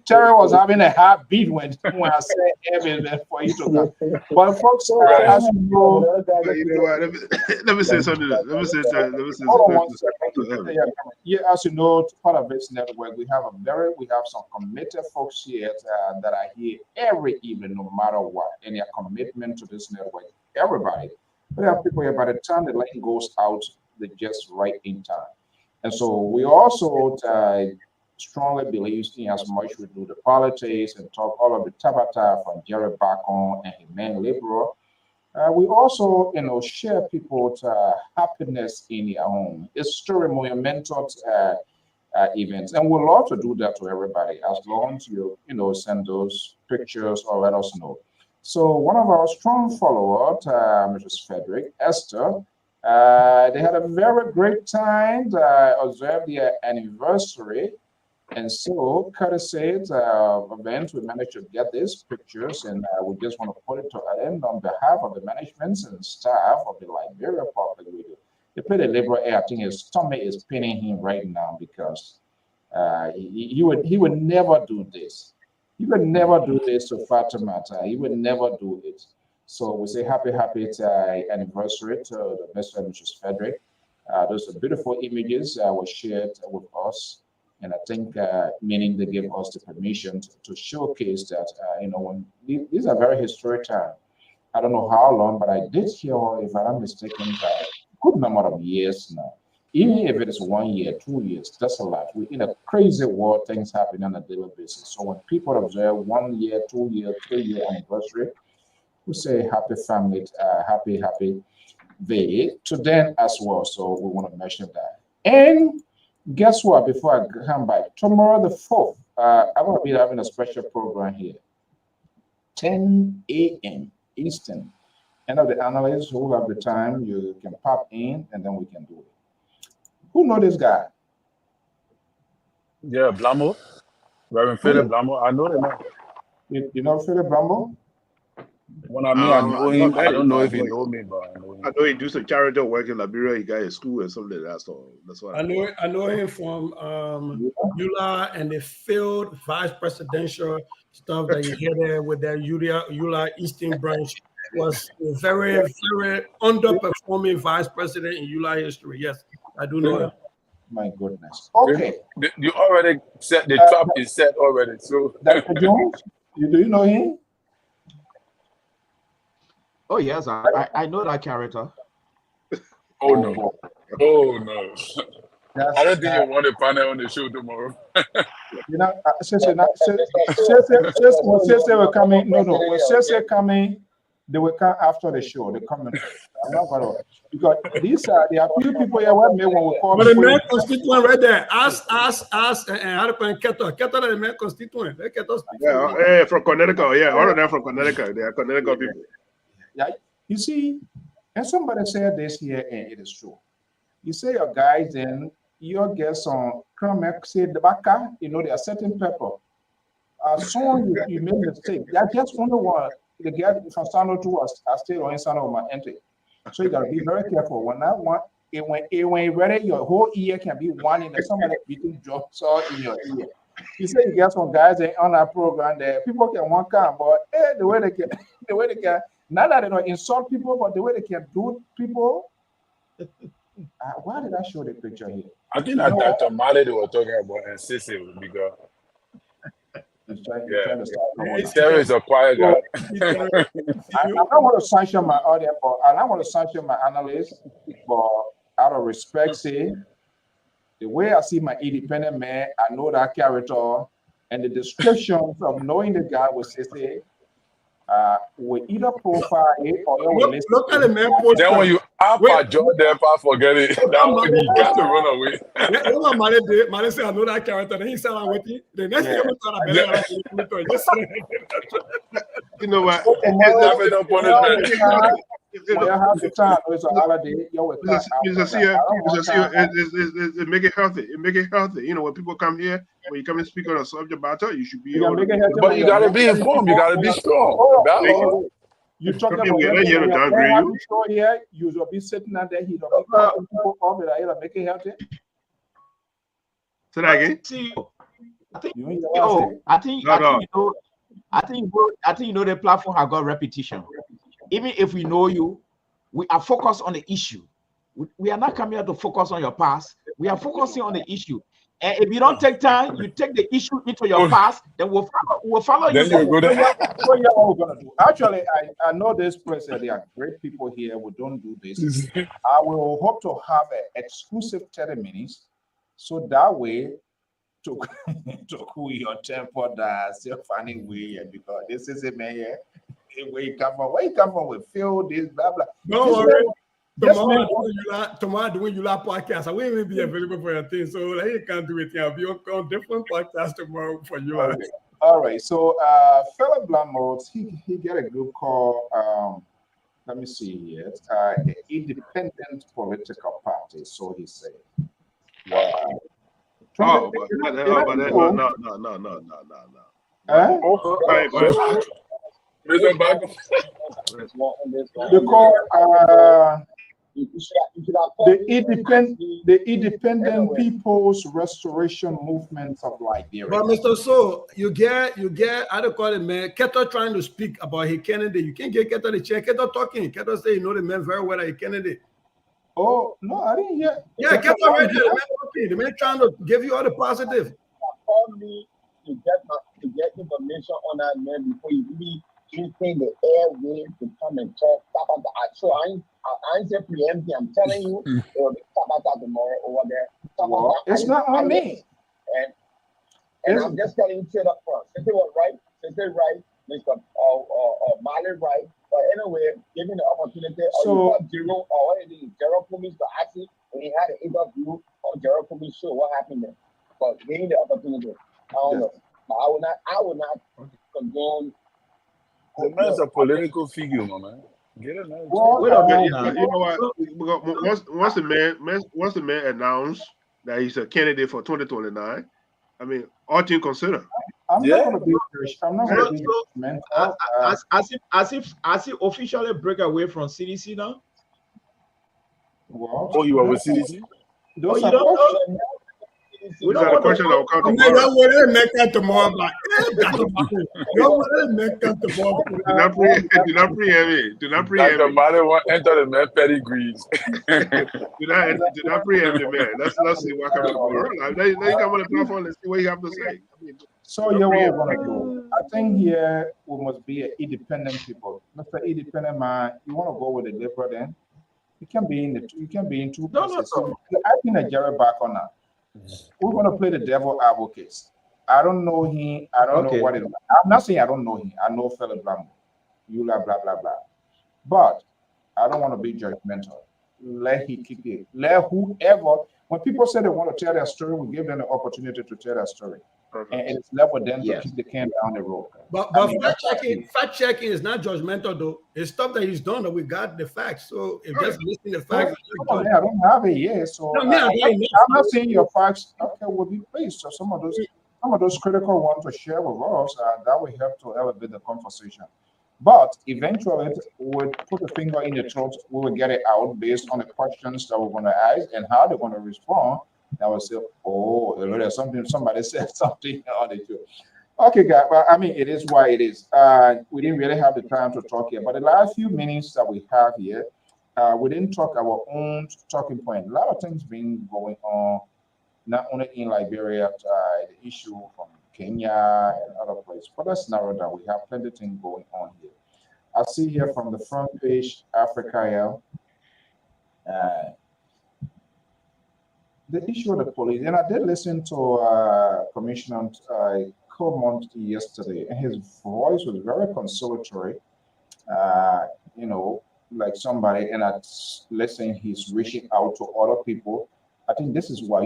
Terry was having a heartbeat when I said everything for you to come. But folks, as you know, let me say something. Let me say something. Hold on 1 second. Yeah, as you know, part of this network, we have some committed folks here that are here every evening, no matter what, and their commitment to this network. Everybody. We have people here by the time the line goes out, they just right in time. And so we also strongly believe in as much we do the politics and talk all of the tabata from Jerry Bacon and his man Liberal. We also, share people's happiness in their own. It's story monumental events, and we'll love to do that to everybody as long as you, send those pictures or let us know. So one of our strong followers, Mrs. Frederick Esther, they had a very great time to observe their anniversary. And so, courtesy event, we managed to get these pictures, and we just want to put it to an end on behalf of the management and staff of the Liberia Public Radio. They play the Liberal air. I think his stomach is pinning him right now because he would never do this. He would never do this to Fatimata. He would never do it. So we say happy anniversary to the best friend, Mrs. Frederick. Those are beautiful images were shared with us. And I think meaning they gave us the permission to showcase that, when these are very historic times. I don't know how long, but I did hear, if I'm not mistaken, a good number of years now. Even if it is 1 year, 2 years, that's a lot. We're in a crazy world, things happen on a daily basis. So when people observe 1 year, 2 year, 3 year anniversary, we say happy family, happy day to them as well. So we want to mention that. And guess what? Before I come back, tomorrow the 4th, I'm going to be having a special program here, 10 a.m. Eastern. End of the analysts who have the time, you can pop in and then we can do it. Who know this guy? Yeah, Blamo, Reverend Philip Blamo. I know the man. You know Philip Blamo? When I mean I know him, I don't know if he he know me, but I know him. I know he do some charity work in Liberia. He got a school and something like that. So that's what I know him from EULA and the field vice presidential stuff that you hear there with their EULA Eastern branch was a very, very underperforming vice president in EULA history. Yes, I do know him. My goodness. Okay. You already set the trap is set already. So Dr. Jones, do you know him? Oh yes, I know that character. Oh no. Oh no. I don't think you want a panel on the show tomorrow. Since we're coming, when Sese coming, they will come after the show. They come. I'm not gonna, because there are few people here when we call. But the main constituent right there, ask, and how to find Keto the main constituent. yeah, from Connecticut. Yeah, all of them from Connecticut. They are Connecticut people. Yeah, you see, and somebody said this here, and it is true. You say your guys, then your guests on come say the baka, there are certain people. Someone you made a mistake. I just wonder why the guy from Sano to us are still on Sano of my entry. So you gotta be very careful. When that one, when you ready, your whole ear can be one in the somebody beating drops all in your ear. You say you get some guys on our program there, people can one come, but the way they can, not that they don't insult people, but the way they can do people. Why did I show the picture here? I think that Dr. Mali they were talking about and Sissy because Terry is a quiet guy. I'm not going to sanction my audience, but I'm not going to sanction my analysts, but out of respect, say the way I see my independent man, I know that character, and the descriptions of knowing the guy will say, we either profile it or you will listen. Look at the man post. Then when you up a job there, forget it. That one you got to run away. You know what Male say, I know that character. Then he said, I'm with you. The next time we thought You know what? When you have the time, it's a holiday. It make it healthy. It make it healthy. When people come here, when you come and speak on a subject matter, you should be able to. But you gotta be informed. You gotta be strong. You talk about here. You will be sitting out there. He don't be people off it. I make it healthy. Say that again. I think the platform has got repetition. Even if we know you, we are focused on the issue. We are not coming here to focus on your past. We are focusing on the issue. And if you don't take time, you take the issue into your past, then we'll follow you. Then you go there. What we're gonna do? Actually, I know this person. There are great people here. We don't do this. I will hope to have an exclusive 30 minutes, so that way to cool your temper. That's still finding way, because this is a man here. Where you come from with Phil, this blah blah. Don't worry. Tomorrow doing you podcast, I will even be available for your thing. So you can't do it. I'll be on different podcast tomorrow for you. All right. So Philip Blamos, he get a group called let me see here. Independent Political Party. So he said. Wow. No. They call You should have called me and asked me. The independent Anyway. people's restoration movement of Liberia. But Mr. So, you get, how to call it, man, Keto trying to speak about his candidate. You can't get Keto the chair. Keto talking. Keto say, you know the man very well that he candidate. Oh, no, I didn't hear. Yeah, Keto right there. The man talking. The man trying to give you all the positive. Call me to get information on that man before you really treating the airway to come and talk. So I ain't say preempting. I'm telling you, it will be Tabata tomorrow over there. Well, it's not on me. And I'm just telling you straight up front. Since it was right, Mr. Mali right. But anyway, give me the opportunity. So, Gerald Cummings to ask him when he had an interview on Gerald Cummings' show. What happened there? But give me the opportunity. I don't know. But I would not condone. The man's a political figure, my man. Get it, man. well, You know what? Once the man announced that he's a candidate for 2029, I mean, all things considered. I'm not going to be judgmental. As he officially break away from CDC now. Well, Oh, you are with CDC? Those you are don't know? questions. We These don't are the want questions that will come Man, tomorrow. y'all will make that tomorrow. Like, y'all will make that tomorrow. Do not preempt me. Do not preempt Dr. me. Mali want enter the man pedigrees. Do not preempt the man. Let's see what comes tomorrow. Let you come on the platform and see what you have to say. So here what we're going to do. I think here we must be an independent people. Mr. Independent man, you want to go with the liberal then? You can be in two places. I think a Jerry back on that. We're going to play the devil advocate. I don't know him. I don't know what it is. I'm not saying I don't know him. I know fellow Blanco. You blah, blah, blah, blah. But I don't want to be judgmental. Let he keep it. Let whoever, when people say they want to tell their story, we give them the opportunity to tell their story. And it's left with them to kick the can down the road. But fact checking is not judgmental though. It's stuff that he's done that we got the facts. So if just listening to facts, I don't have it yet. So I'm not saying your facts. Okay, will be pleased. So some of those critical ones to share with us, that will help to elevate the conversation. But eventually, we'll put a finger in the throat. We will get it out based on the questions that we're going to ask and how they're going to respond. I will say, oh, there's something, somebody said something on the show. Okay, guys, but I mean, it is why it is. We didn't really have the time to talk here, but the last few minutes that we have here, we didn't talk our own talking point. A lot of things been going on, not only in Liberia, the issue from Kenya and other places, but let's narrow down. We have plenty of things going on here. I see here from the front page, Africa, the issue of the police, and I did listen to Commissioner Comont yesterday, and his voice was very conciliatory, like somebody, and I listen, he's reaching out to other people. I think this is why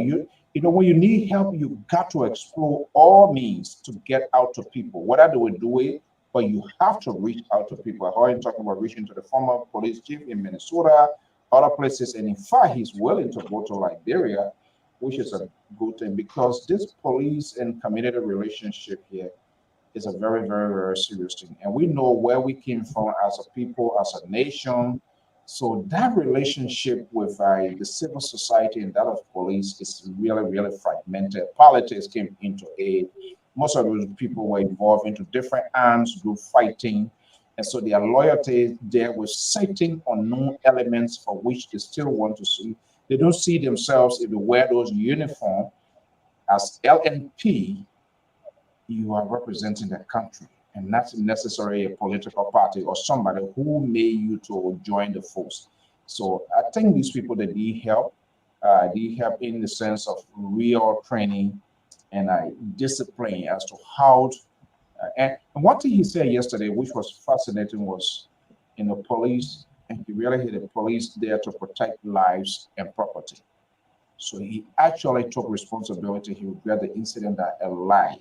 when you need help, you got to explore all means to get out to people, whether they will do it, but you have to reach out to people. I heard him talking about reaching to the former police chief in Minnesota, other places, and in fact, he's willing to go to Liberia, which is a good thing because this police and community relationship here is a very, very, very serious thing. And we know where we came from as a people, as a nation. So that relationship with the civil society and that of police is really, really fragmented. Politics came into it. Most of those people were involved into different arms group fighting. And so their loyalty there was certain unknown elements for which they still want to see. They don't see themselves if they wear those uniforms as LNP, you are representing the country and not necessarily a political party or somebody who made you to join the force. So I think these people that need help in the sense of real training and discipline as to how and one thing he said yesterday, which was fascinating, was in the police, and he really hit the police there to protect lives and property. So he actually took responsibility. He regret the incident that a life,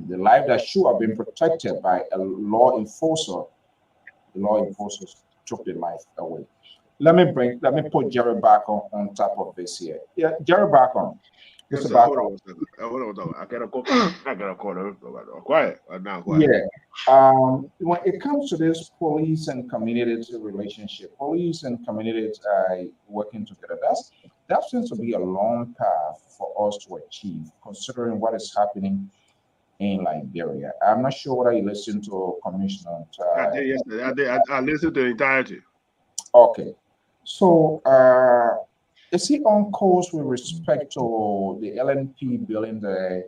the life that should have been protected by a law enforcer, the law enforcers took the life away. Let me put Jerry back on top of this here. Yeah, Jerry back on. Just So about. hold on one second. Hold on, I gotta go. I gotta call them. Quiet. Now, quiet. Yeah. When it comes to this police and community relationship, police and communities working together, that seems to be a long path for us to achieve, considering what is happening in Liberia. I'm not sure whether you listened to Commissioner. I did yesterday. I listened to the entirety. Okay. So, is he on course with respect to the LNP building the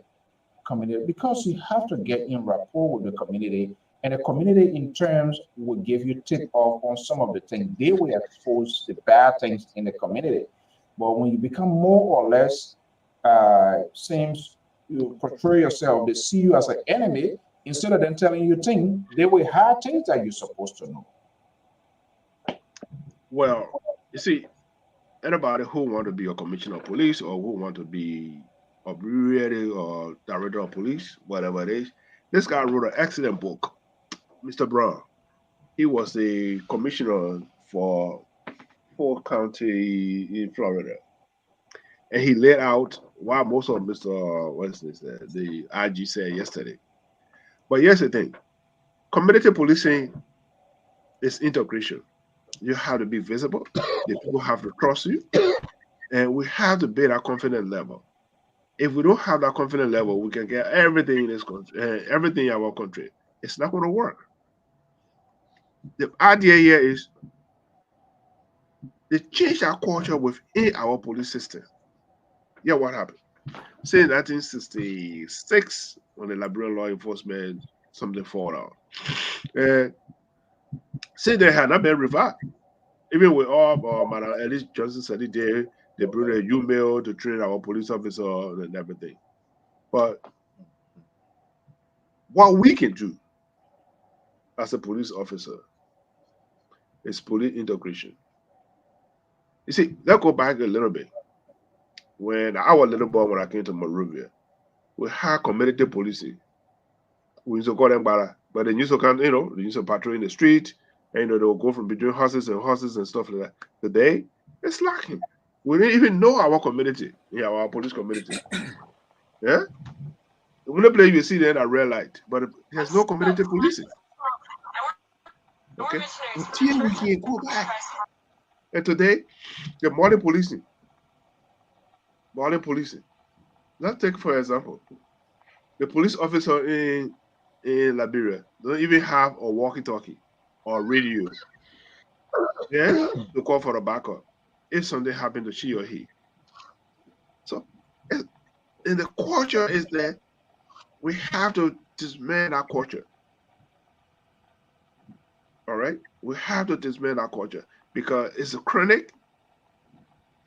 community? Because you have to get in rapport with the community, and the community, in terms, will give you tip off on some of the things they will expose the bad things in the community. But when you become more or less, seems you portray yourself, they see you as an enemy instead of them telling you things, they will hide things that you're supposed to know. Well, you see, anybody who want to be a commissioner of police or who want to be a brewery or director of police, whatever it is, this guy wrote an excellent book, Mr. Brown. He was a commissioner for Fort County in Florida. And he laid out why most of Mr. What's this, the IG said yesterday. But here's the thing, community policing is integration. You have to be visible. The people have to trust you. And we have to build our confidence level. If we don't have that confidence level, we can get everything in this country, everything in our country. It's not going to work. The idea here is they change our culture within our police system. Yeah, what happened? Say 1966, when the Liberian law enforcement something fall out. Say they had not been revived. Even with all Madam Ellis Johnson said it there, they bring a U-mail to train our police officer and everything. But what we can do as a police officer is police integration. You see, let's go back a little bit. When I was a little boy, when I came to Monrovia, we had community policing. We used to call them bara, but they used to come, they used to patrol in the street, and they will go from between houses and stuff like that. Today, it's lacking. We didn't even know our community, our police community. Yeah? The only place you see there at red light, but there's no community policing. Okay? Until we can go back. And today, the morning policing. Let's take, for example, the police officer in Liberia don't even have a walkie-talkie or radio. Yeah, to call for a backup if something happened to she or he. So, and the culture is that we have to dismantle our culture. All right, we have to dismantle our culture because it's a chronic.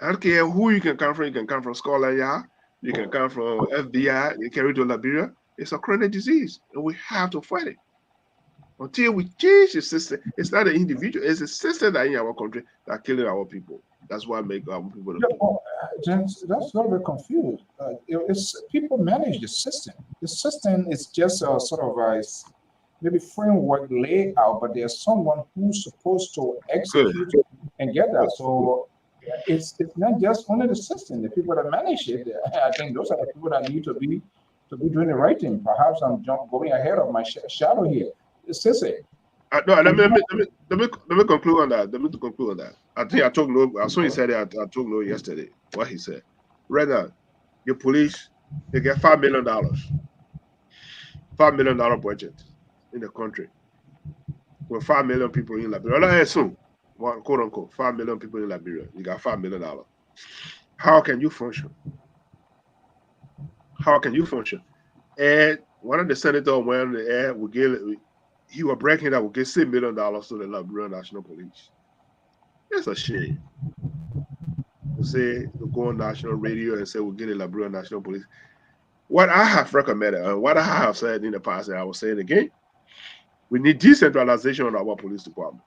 I don't care who you can come from. You can come from Scotland Yard. You can come from FBI. You carry to Liberia. It's a chronic disease, and we have to fight it. Until we change the system, it's not an individual, it's a system that in our country that are killing our people. That's why I make our people. James, that's a little bit confused. It's people manage the system. The system is just a sort of a maybe framework layout, but there's someone who's supposed to execute and get that. So it's not just only the system. The people that manage it, I think those are the people that need to be doing the right thing. Perhaps I'm going ahead of my shadow here. Sissy. No, let me conclude on that. Let me conclude on that. I think I told no. As soon as he said it, I told no yesterday. What he said. Right now, your police, they get $5 million. $5 million budget in the country. With 5 million people in Liberia. Let's assume, quote unquote, 5 million people in Liberia. You got $5 million. How can you function? How can you function? And one of the senators went on the air, he was breaking that we give $6 million to the Liberian National Police. It's a shame. To say to go on national radio and say we'll get the Liberian National Police. What I have recommended and what I have said in the past, and I will say it again, we need decentralization of our police department.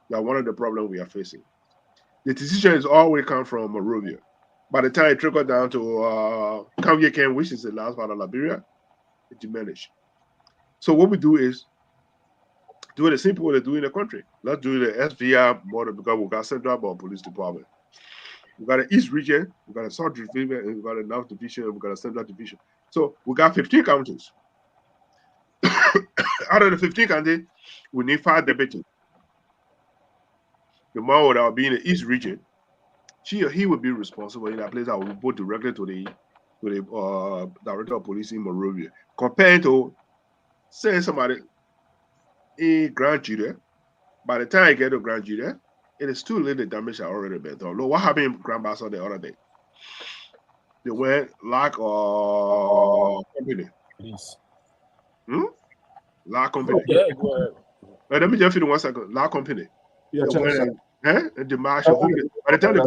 That's one of the problems we are facing. The decision is always come from Monrovia. By the time it trickles down to Kamye, which is the last part of Liberia, it diminishes. So what we do is do it the simple way they do in the country. Let's do the SVI model because we got Central Police Department. we got an East region, we got a South division, and we got a North division, and we got a Central division. So we got 15 counties. Out of the 15 counties, we need 5 deputies. The man that will be in the East region, she or he will be responsible in that place that will report directly to the director of police in Monrovia. Compared to, say, somebody in Grand Judah, by the time I get to Grand Judah, it is too late. The damage has already been done. Look, what happened in Grand Bassa the other day? They went lack of company. Please. Lack company. Yeah, go ahead. Let me just finish 1 second. Lack company. Yeah, And the march. By the time the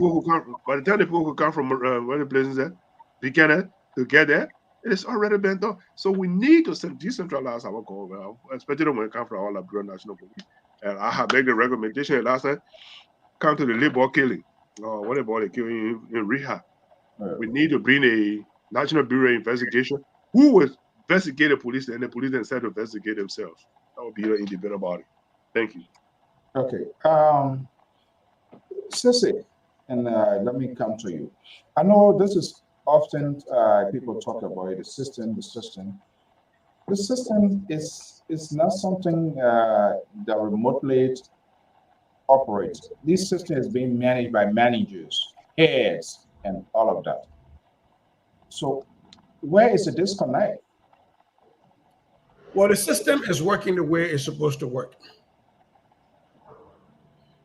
people who come from where the places there, beginner to get there, it has already been done. So we need to decentralize our government, especially when it comes from our Liberian National Police. And I have made the recommendation last time. Come to the labor killing, what about the killing in rehab? We need to bring a National Bureau of Investigation who will investigate the police, and the police themselves to investigate themselves. That would be an independent body. Thank you. Okay. Sissy, and let me come to you. I know this is often people talk about it, the system. The system is not something that remotely operates. This system is being managed by managers, heads, and all of that. So where is the disconnect? Well, the system is working the way it's supposed to work.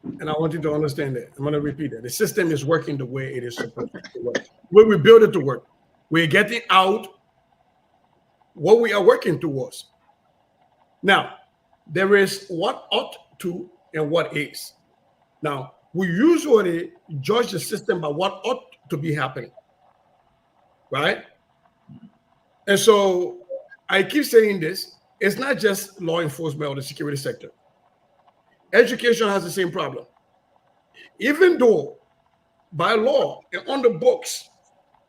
And I want you to understand that. I'm going to repeat that. The system is working the way it is supposed to work. When we build it to work, we're getting out what we are working towards. Now, there is what ought to and what is. Now, we usually judge the system by what ought to be happening, right? And so I keep saying this, it's not just law enforcement or the security sector. Education has the same problem. Even though by law and on the books,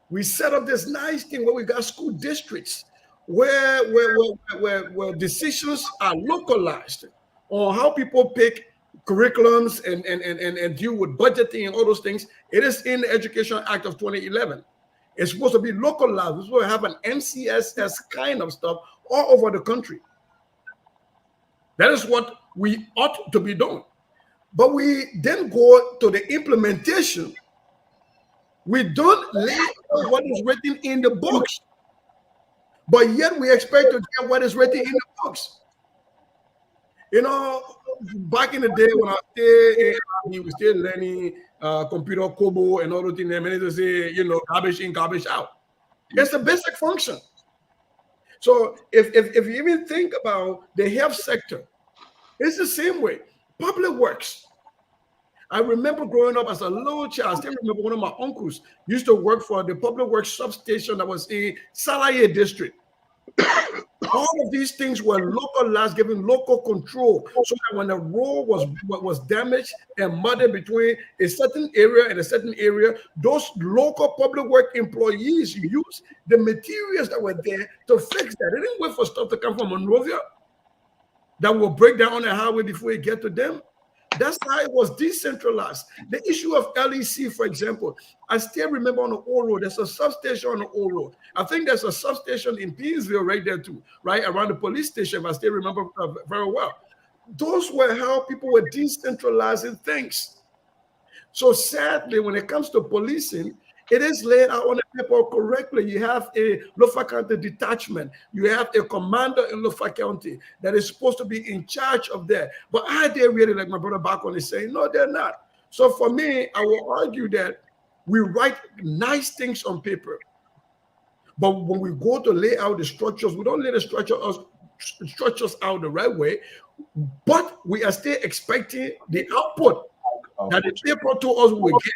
we set up this nice thing where we got school districts where decisions are localized on how people pick curriculums and deal with budgeting and all those things. It is in the Education Act of 2011. It's supposed to be localized. We're supposed to have an MCSS kind of stuff all over the country. That is what we ought to be doing. But we then go to the implementation. We don't lay out what is written in the books, but yet we expect to get what is written in the books. You know, back in the day when I stayed, we were still learning computer COBOL and all the things. And to say, you know, garbage in, garbage out. It's a basic function. So if you even think about the health sector, it's the same way. Public works. I remember growing up as a little child. I still remember one of my uncles used to work for the public works substation that was in Salaye district. All of these things were localized, given local control, so that when the road was damaged and mudded between a certain area and a certain area, those local public work employees used the materials that were there to fix that. They didn't wait for stuff to come from Monrovia that will break down on the highway before it get to them. That's how it was decentralized. The issue of LEC, for example, I still remember on the old road, there's a substation on the old road. I think there's a substation in Peansville right there too, right around the police station, if I still remember very well. Those were how people were decentralizing things. So sadly, when it comes to policing, it is laid out on the paper correctly. You have a Lofa County detachment. You have a commander in Lofa County that is supposed to be in charge of that. But are they really, like my brother Bakon is saying? No, they're not. So for me, I will argue that we write nice things on paper. But when we go to lay out the structures, we don't lay the structures out the right way. But we are still expecting the output that the paper told us we will get,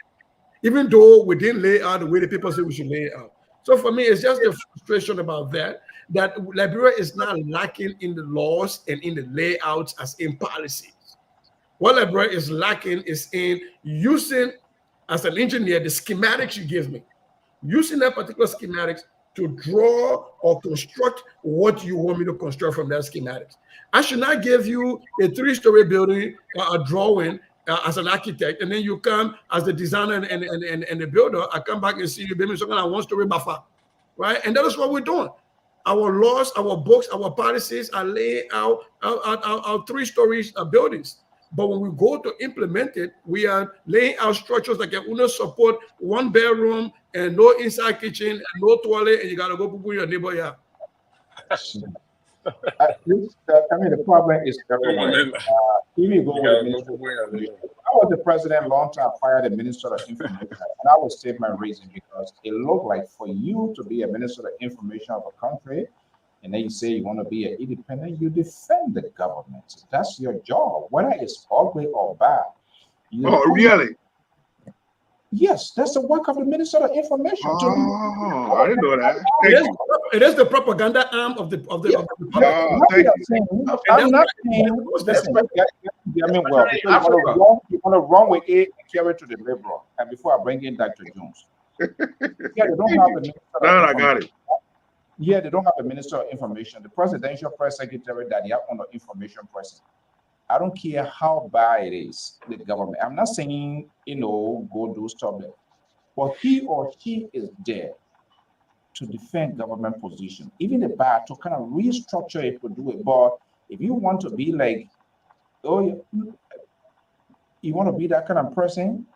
even though we didn't lay out the way the people say we should lay it out. So for me, it's just the frustration about that Liberia is not lacking in the laws and in the layouts as in policies. What Liberia is lacking is in using, as an engineer, the schematics you give me. Using that particular schematics to draw or construct what you want me to construct from that schematics. I should not give you a 3-story building, a drawing, as an architect, and then you come as the designer and the builder. I come back and see you building something like 1-story buffer, right? And that is what we're doing. Our laws, our books, our policies are laying out our 3-story buildings. But when we go to implement it, we are laying out structures that can only support 1 bedroom and no inside kitchen and no toilet, and you gotta go put your neighbor here. I mean, the problem is everywhere. If you go with the Ministry of Information, I was the president a long time, fired the Minister of Information, and I will state my reason because it looked like for you to be a Minister of Information of a country, and then you say you want to be an independent, you defend the government. That's your job, whether it's ugly or bad. Oh, really? Yes, that's the work of the Minister of Information. Oh, I didn't know that. It is the propaganda arm of the thank you. I'm not saying, listen, I mean, well, you want to run with it and carry it to the liberal. And before I bring in Dr. Jones, yeah, they don't have a minister. I got it. Yeah, they don't have a Minister of Information. The presidential press secretary that they have on the information person. I don't care how bad it is, the government. I'm not saying, go do stuff there. But he or she is there to defend government position. Even the bad, to kind of restructure it to do it. But if you want to be like, you want to be that kind of person,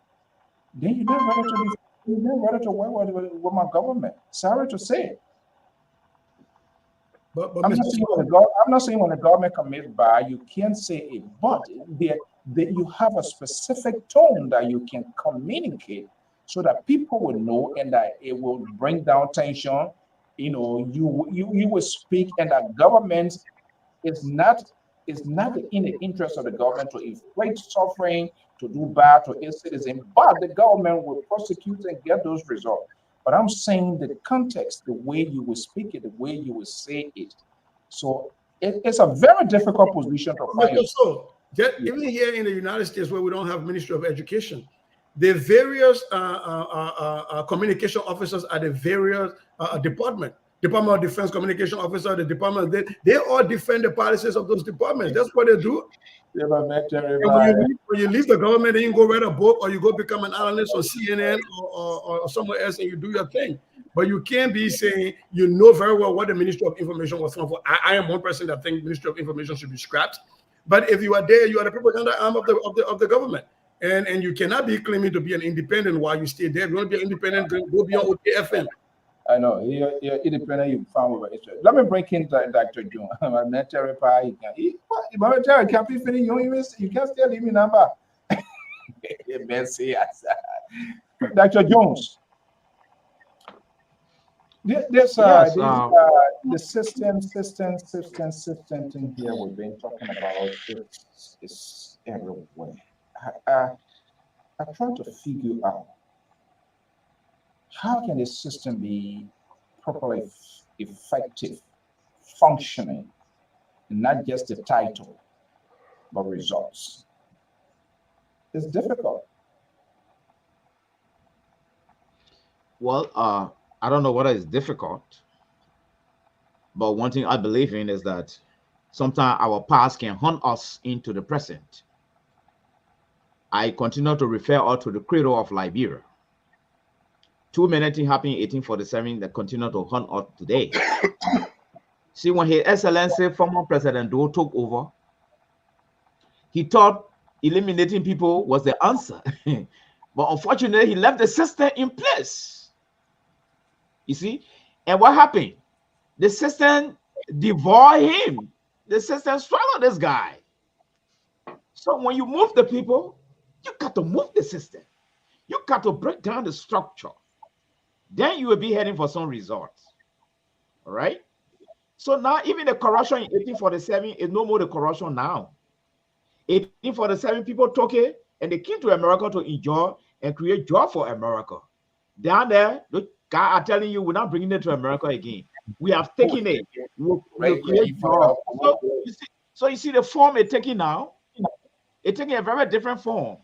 then you're not ready to work with my government. Sorry to say it. But I'm not saying when the government commits bad, you can't say it, but you have a specific tone that you can communicate so that people will know and that it will bring down tension. You will speak, and that government is not in the interest of the government to inflict suffering, to do bad to its citizens, but the government will prosecute and get those results. But I'm saying the context, the way you will speak it, the way you will say it. So it's a very difficult position to find. So, even here in the United States, where we don't have Ministry of Education, the various communication officers at the various Department of Defense communication officer, the department, they all defend the policies of those departments. That's what they do. When you leave the government, then you go write a book or you go become an analyst on CNN or somewhere else and you do your thing. But you can't be saying you know very well what the Ministry of Information was for. I am one person that thinks Ministry of Information should be scrapped. But if you are there, you are the propaganda arm of the government. And you cannot be claiming to be an independent while you stay there. If you want to be an independent, go be on OTFM. I know you're independent. You found with it. Let me break in Dr. John. My military pie. Military can't be finished. You can't still leave me number. Dr. Jones. There's the system thing here we've been talking about is everywhere. I try to figure out how can a system be properly effective, functioning, not just the title, but results. It's difficult. Well, I don't know whether it's difficult, but one thing I believe in is that sometimes our past can hunt us into the present. I continue to refer out to the cradle of Liberia. Too many things happened in 1847 that continue to hunt us today. See, when His Excellency, former President Doe, took over, he thought eliminating people was the answer. But unfortunately, he left the system in place. You see? And what happened? The system devoured him. The system swallowed this guy. So when you move the people, you got to move the system. You got to break down the structure. Then you will be heading for some results. All right? So now, even the corruption in 1847 is no more the corruption now. 1847, people took it and they came to America to enjoy and create job for America. Down there, the guy are telling you, we're not bringing it to America again. We have taken it. We'll create job. So you see the form it's taking now. It's taking a very different form.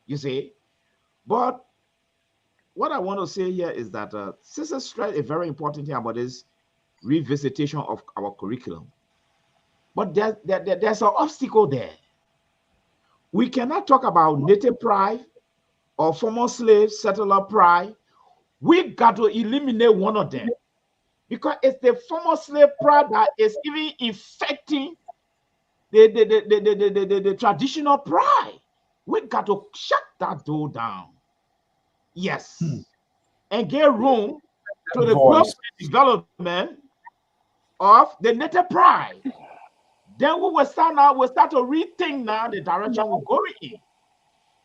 You see? But what I want to say here is that Sister stressed a very important thing about this revisitation of our curriculum. But there's an obstacle there. We cannot talk about native pride or former slave settler pride. We got to eliminate one of them because it's the former slave pride that is even infecting the traditional pride. We got to shut that door down. Yes. And give room to the growth and development of the native pride. Then we will start to rethink now the direction we're going in.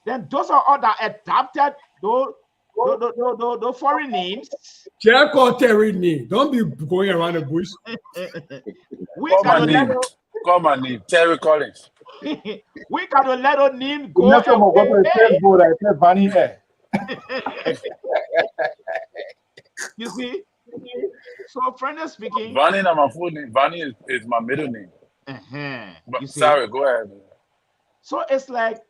Then those are all that adapted those foreign names. Chair call Terry name. Don't be going around the bush. Call my name, Terry Collins. We got to let our name go. You see? So, friendly speaking, Vanny is my full name. Vanny is my middle name. But, sorry, go ahead. So it's like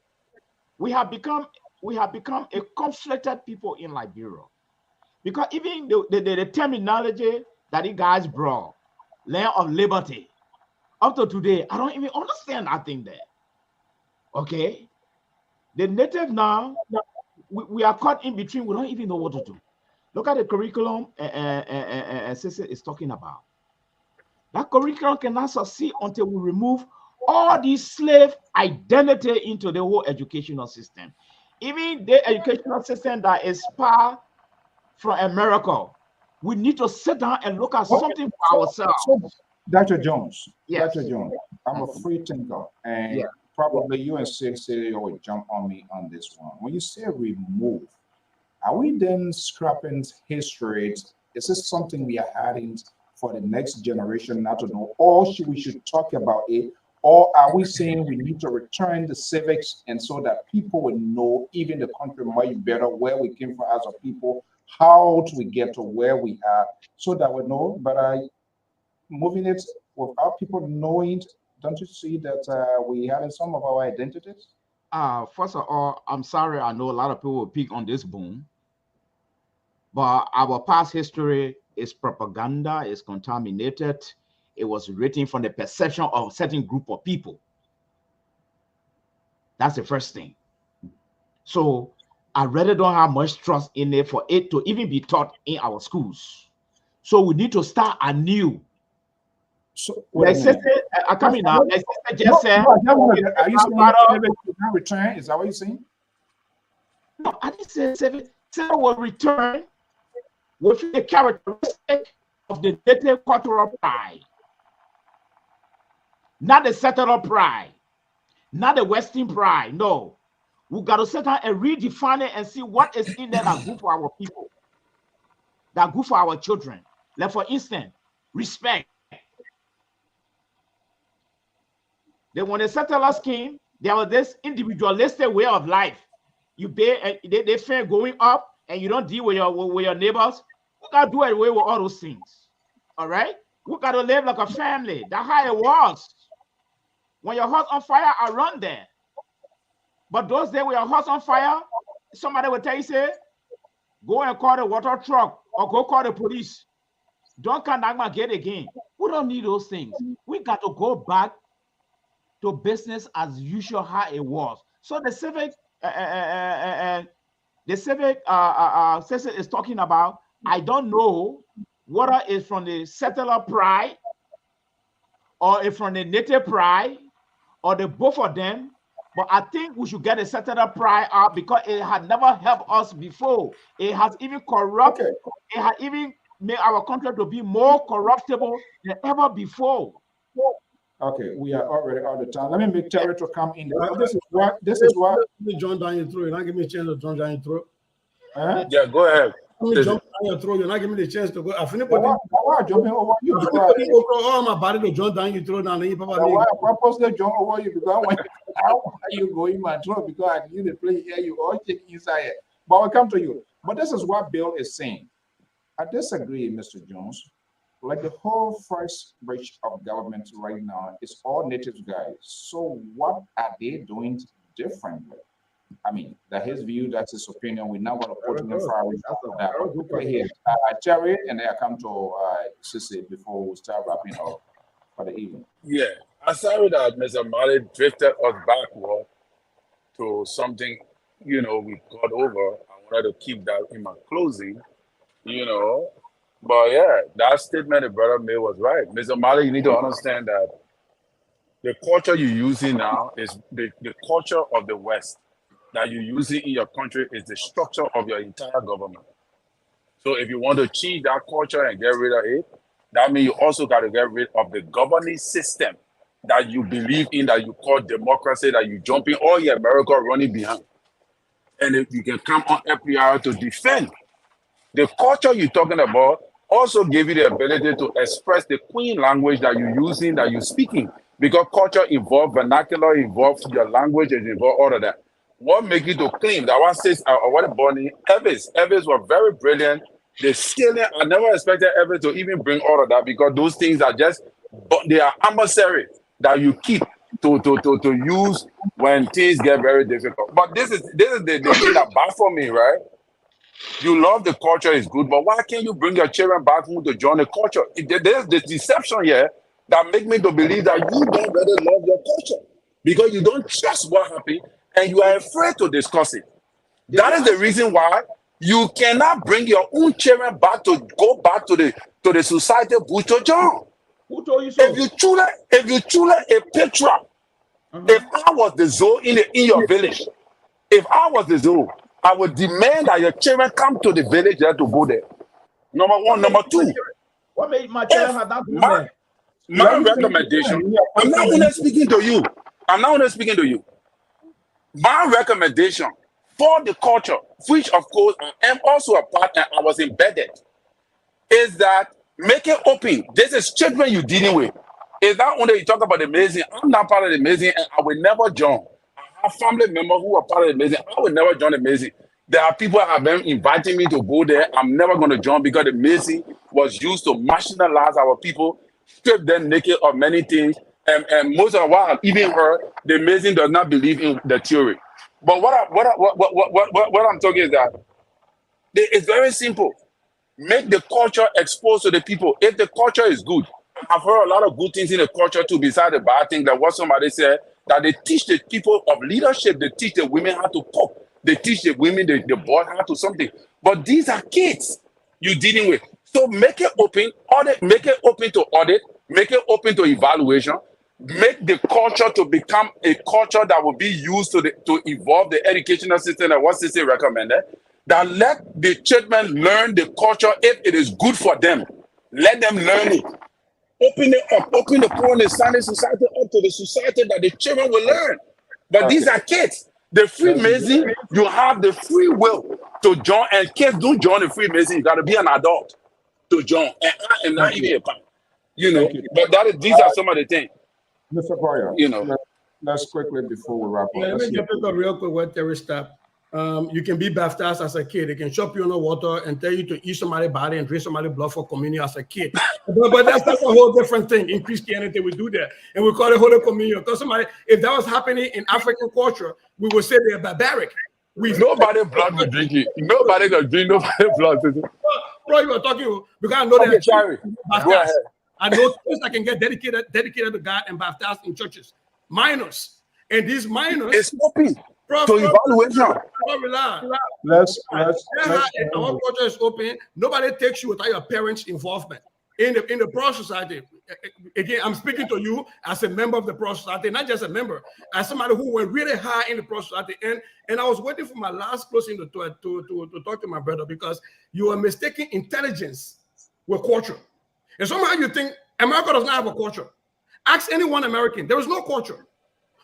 we have become a conflicted people in Liberia, because even the terminology that you guys brought, land of liberty, up to today, I don't even understand that thing there. Okay, the native now, we are caught in between. We don't even know what to do. Look at the curriculum Sissy is talking about. That curriculum cannot succeed until we remove all these slave identity into the whole educational system. Even the educational system that is far from America, we need to sit down and look at something for ourselves. So, Dr. Jones, yes. Dr. Jones, I'm a free thinker, and probably you and Sissy will jump on me on this one. When you say remove, are we then scrapping history? Is this something we are adding for the next generation not to know, or should we talk about it? Or are we saying we need to return the civics, and so that people will know, even the country much better, where we came from as a people, how do we get to where we are, so that we know? But moving it without people knowing, don't you see that we have some of our identities? First of all, I'm sorry, I know a lot of people will pick on this boom, but our past history is propaganda, is contaminated. It was written from the perception of a certain group of people. That's the first thing. So I really don't have much trust in it for it to even be taught in our schools. So we need to start anew. So I come in now. Just said, are you saying return? Is that what you're saying? No, I didn't say seven will return with the characteristic of the native cultural pride, not the settler pride, not the Western pride. No, we got to sit down and redefine it and see what is in there that good for our people, that good for our children. Like, for instance, respect. Then when the settlers came, there was this individualistic way of life. You pay, they fear going up, and you don't deal with your neighbors. We got to do away with all those things. All right? We got to live like a family. That's how it was. When your house on fire, I run there. But those days when your house on fire, somebody will tell you, say, go and call the water truck or go call the police. Don't come back my gate again. We don't need those things. We got to go back to business as usual, how it was. So the civic session is talking about, I don't know whether it's from the settler pride or it's from the native pride or the both of them, but I think we should get the settler pride out because it had never helped us before. It has even corrupted, it had even made our country to be more corruptible than ever before. Okay, we are already out of time. Let me make Terry to come in. This is what. Let me jump down your throat. You're not giving me a chance to jump down your throat. Yeah, go ahead. Let me jump down your throat. You're not giving me the chance to go. I finished jumping over you. All my body to jump down your throat. Now, why purposely jump over you? Because how are you going my throat? Because I need to play here. You all check inside. But I'll come to you. But this is what Bill is saying. I disagree, Mr. Jones. Like the whole first branch of government right now is all native guys. So what are they doing differently? I mean, that his view, that's his opinion. We now want to put him in far away from that. Okay, here, Terry, and then I come to Sissy before we start wrapping up for the evening. Yeah, I'm sorry that Mr. Mali drifted us backward to something, we got over. I wanted to keep that in my closing, But yeah, that statement the brother made was right. Mr. Mali, you need to understand that the culture you're using now is the culture of the West that you're using in your country is the structure of your entire government. So if you want to change that culture and get rid of it, that means you also got to get rid of the governing system that you believe in, that you call democracy, that you jump in all your America running behind. And if you can come on FPR to defend the culture you're talking about, also give you the ability to express the Queen language that you're using, that you're speaking. Because culture involves vernacular, involves your language, it involves all of that. What makes you to claim that one says, what Bonnie, Evans were very brilliant. They still, I never expected Evans to even bring all of that because those things are just, they are emissary that you keep to use when things get very difficult. But this is the thing that baffles me, right? You love the culture, is good, but why can't you bring your children back home to join the culture? There's this deception here that make me to believe that you don't really love your culture because you don't trust what happened and you are afraid to discuss it. That is the reason why you cannot bring your own children back to go back to the society bush to join. Who told you so? If you truly a patriot, if I was the Zoe in your village, if I was the Zoe, I would demand that your children come to the village there to go there. Number one. Number two. What made my children have that? My recommendation, I'm not only speaking to you. My recommendation for the culture, which of course I am also a part and I was embedded, is that make it open. This is children you're dealing with. It's not only you talk about the amazing. I'm not part of the amazing and I will never join. I have family members who are part of the amazing. I will never join the amazing. There are people that have been inviting me to go there. I'm never going to join because the amazing was used to marginalize our people, strip them naked of many things. And most of what I've even heard, the amazing does not believe in the theory. But what I'm talking is that it's very simple. Make the culture exposed to the people. If the culture is good, I've heard a lot of good things in the culture too, besides the bad thing that what somebody said, that they teach the people of leadership, they teach the women how to cook, they teach the women, the boys how to something. But these are kids you're dealing with. So make it open, make it open to audit, make it open to evaluation, make the culture to become a culture that will be used to evolve the educational system and what system recommended, that let the children learn the culture if it is good for them. Let them learn it. Open it up, open the poor and the Sunday society up to the society that the children will learn. But these are kids. The Freemason, you have the free will to join, and kids don't join the Freemason. You got to be an adult to join, and not even a parent. But these are some of the things. Mr. Boyer, let's quickly before we wrap up. Let me get to real quick what Terry stopped. You can be baptized as a kid. They can chop you in the water and tell you to eat somebody's body and drink somebody's blood for communion as a kid. But that's a whole different thing. In Christianity, we do that. And we call it Holy Communion. Because if that was happening in African culture, we would say they're barbaric. Nobody blood will drink it. Nobody will drink nobody's blood. Bro, you were talking because I know that. Sorry. Go ahead. I know things that can get dedicated to God and baptized in churches. Minors. And these minors. It's open. So evaluation. Our culture is open. Nobody takes you without your parents' involvement in the Pro Society. Again, I'm speaking to you as a member of the Pro Society, not just a member, as somebody who went really high in the Pro Society. And I was waiting for my last closing to talk to my brother because you are mistaking intelligence with culture. And somehow you think America does not have a culture. Ask any one American. There is no culture.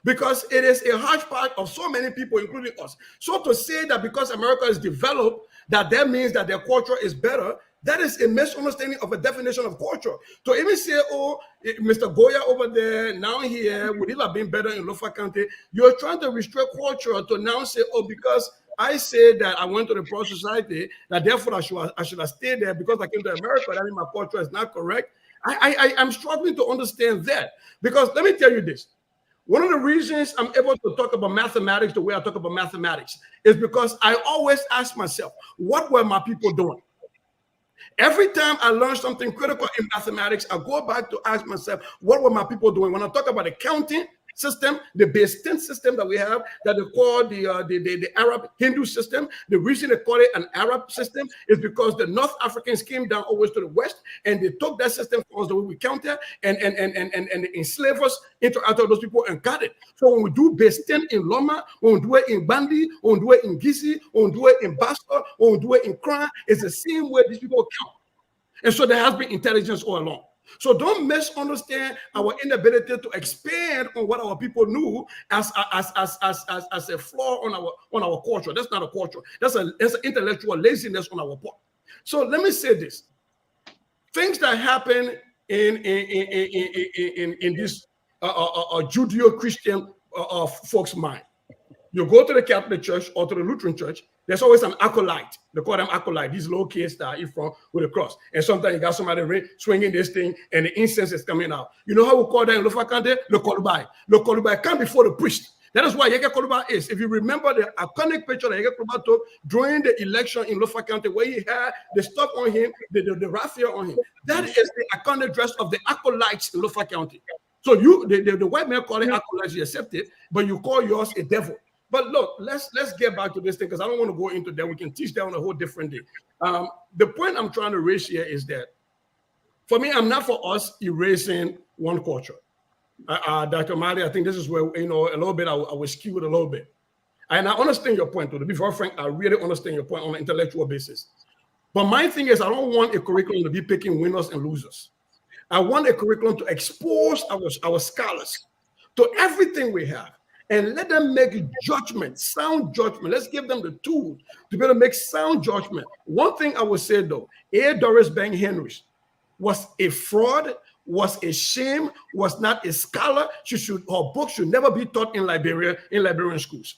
Because it is a hodgepodge of so many people, including us. So to say that because America is developed, that means that their culture is better, that is a misunderstanding of a definition of culture. To even say, oh, Mr. Goya over there, now here, would it have been better in Lofa County? You're trying to restrict culture to now say, oh, because I said that I went to the Pro Society, that therefore I should have stayed there because I came to America, that means my culture is not correct. I'm struggling to understand that. Because let me tell you this. One of the reasons I'm able to talk about mathematics the way I talk about mathematics is because I always ask myself, what were my people doing? Every time I learn something critical in mathematics, I go back to ask myself, what were my people doing? When I talk about accounting, system, the base 10 system that we have that they call the Arab Hindu system. The reason they call it an Arab system is because the North Africans came down always to the West and they took that system for us the way we counter and enslave us, interact with those people and got it. So when we do base 10 in Loma, when we do it in Bandi, when we do it in Gizi, when we do it in Basta, when we do it in Kran, it's the same way these people count. And so there has been intelligence all along. So don't misunderstand our inability to expand on what our people knew as a flaw on our culture. That's not a culture. That's an intellectual laziness on our part. So let me say this: things that happen in this Judeo-Christian folks' mind. You go to the Catholic Church or to the Lutheran Church, there's always an acolyte. They call them acolyte, these little kids that are in front with a cross. And sometimes you got somebody swinging this thing and the incense is coming out. You know how we call that in Lofa Kante? Le Kolubai. Le Kolubai come before the priest. That is what Yeke Kolubai is. If you remember the iconic picture that Yeke Kolubai took during the election in Lofa Kante, where he had the stuff on him, the raffia on him. That is the iconic dress of the acolytes in Lofa County. So the white man call it acolytes, you accept it, but you call yours a devil. But look, let's get back to this thing because I don't want to go into that. We can teach that on a whole different day. The point I'm trying to raise here is that for me, I'm not for us erasing one culture. Dr. Mali, I think this is where, a little bit I was skewed a little bit. And I understand your point, to be very frank, I really understand your point on an intellectual basis. But my thing is, I don't want a curriculum to be picking winners and losers. I want a curriculum to expose our scholars to everything we have. And let them make judgment, sound judgment. Let's give them the tools to be able to make sound judgment. One thing I would say though, A. Doris Bank Henry was a fraud, was a shame, was not a scholar. Her book should never be taught in Liberia, in Liberian schools.